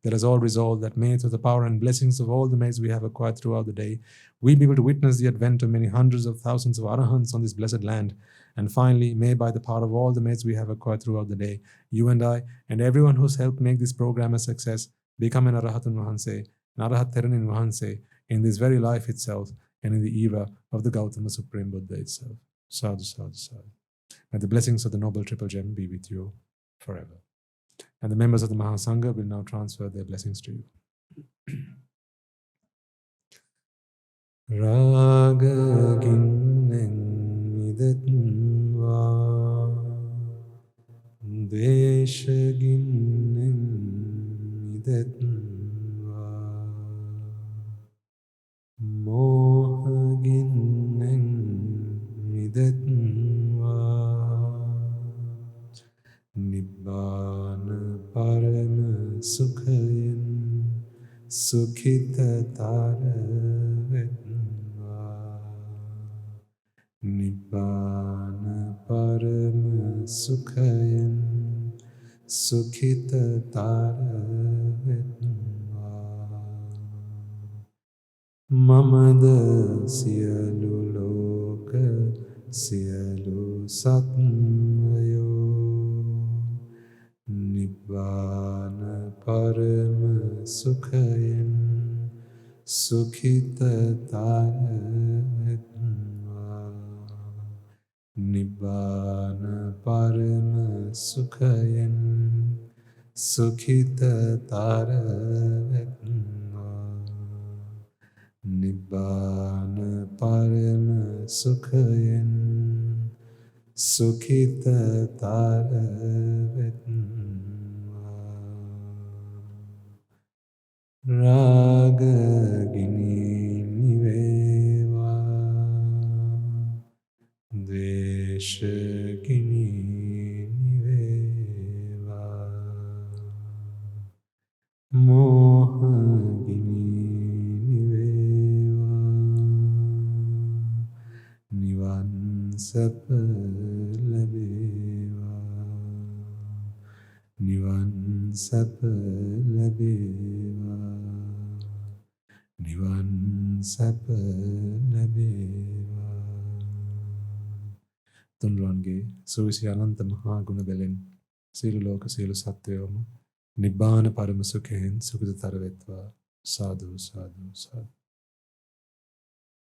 A: Let us all resolve that may, through the power and blessings of all the merits we have acquired throughout the day, we be able to witness the advent of many hundreds of thousands of arahants on this blessed land. And finally, may by the power of all the merits we have acquired throughout the day, you and I, and everyone who's helped make this program a success, become an Arahatun Vahanse, an Arahat Theranin Vahanse, in this very life itself, and in the era of the Gautama Supreme Buddha itself. Sadhu, sadhu, sadhu. May the blessings of the Noble Triple Gem be with you forever. And the members of the Mahasangha will now transfer their blessings to you. Raga ginnen idetva, desha ginnen idetva, moha ginnen idetva, Nibbana Parama Sukhayan Sukhita Taravetva. Nibbana Parama Sukhayan Sukhita Taravetva. Mamada Siyalu Loka Siyalu Satmayo Nibbana Parama Sukhayan Sukhita Taravetva. Nibbana Parama Sukhayan Sukhita Taravetva. Nibbana Parama Sukhayan Sukhita Taravetva. Raga Gini Niveva, Desha Gini Niveva, Moha Gini Niveva, Nivan Sapa Labeva, Nivan Sapa Labeva, Nivan Sapa Labeva. Tunrange, Suvisi Ananta Mahaguna Belin, Silu Loka Silu Satyoma, Nibbana Paramasukhen Sukhita Taravetva. Sadhu, sadhu, sadhu.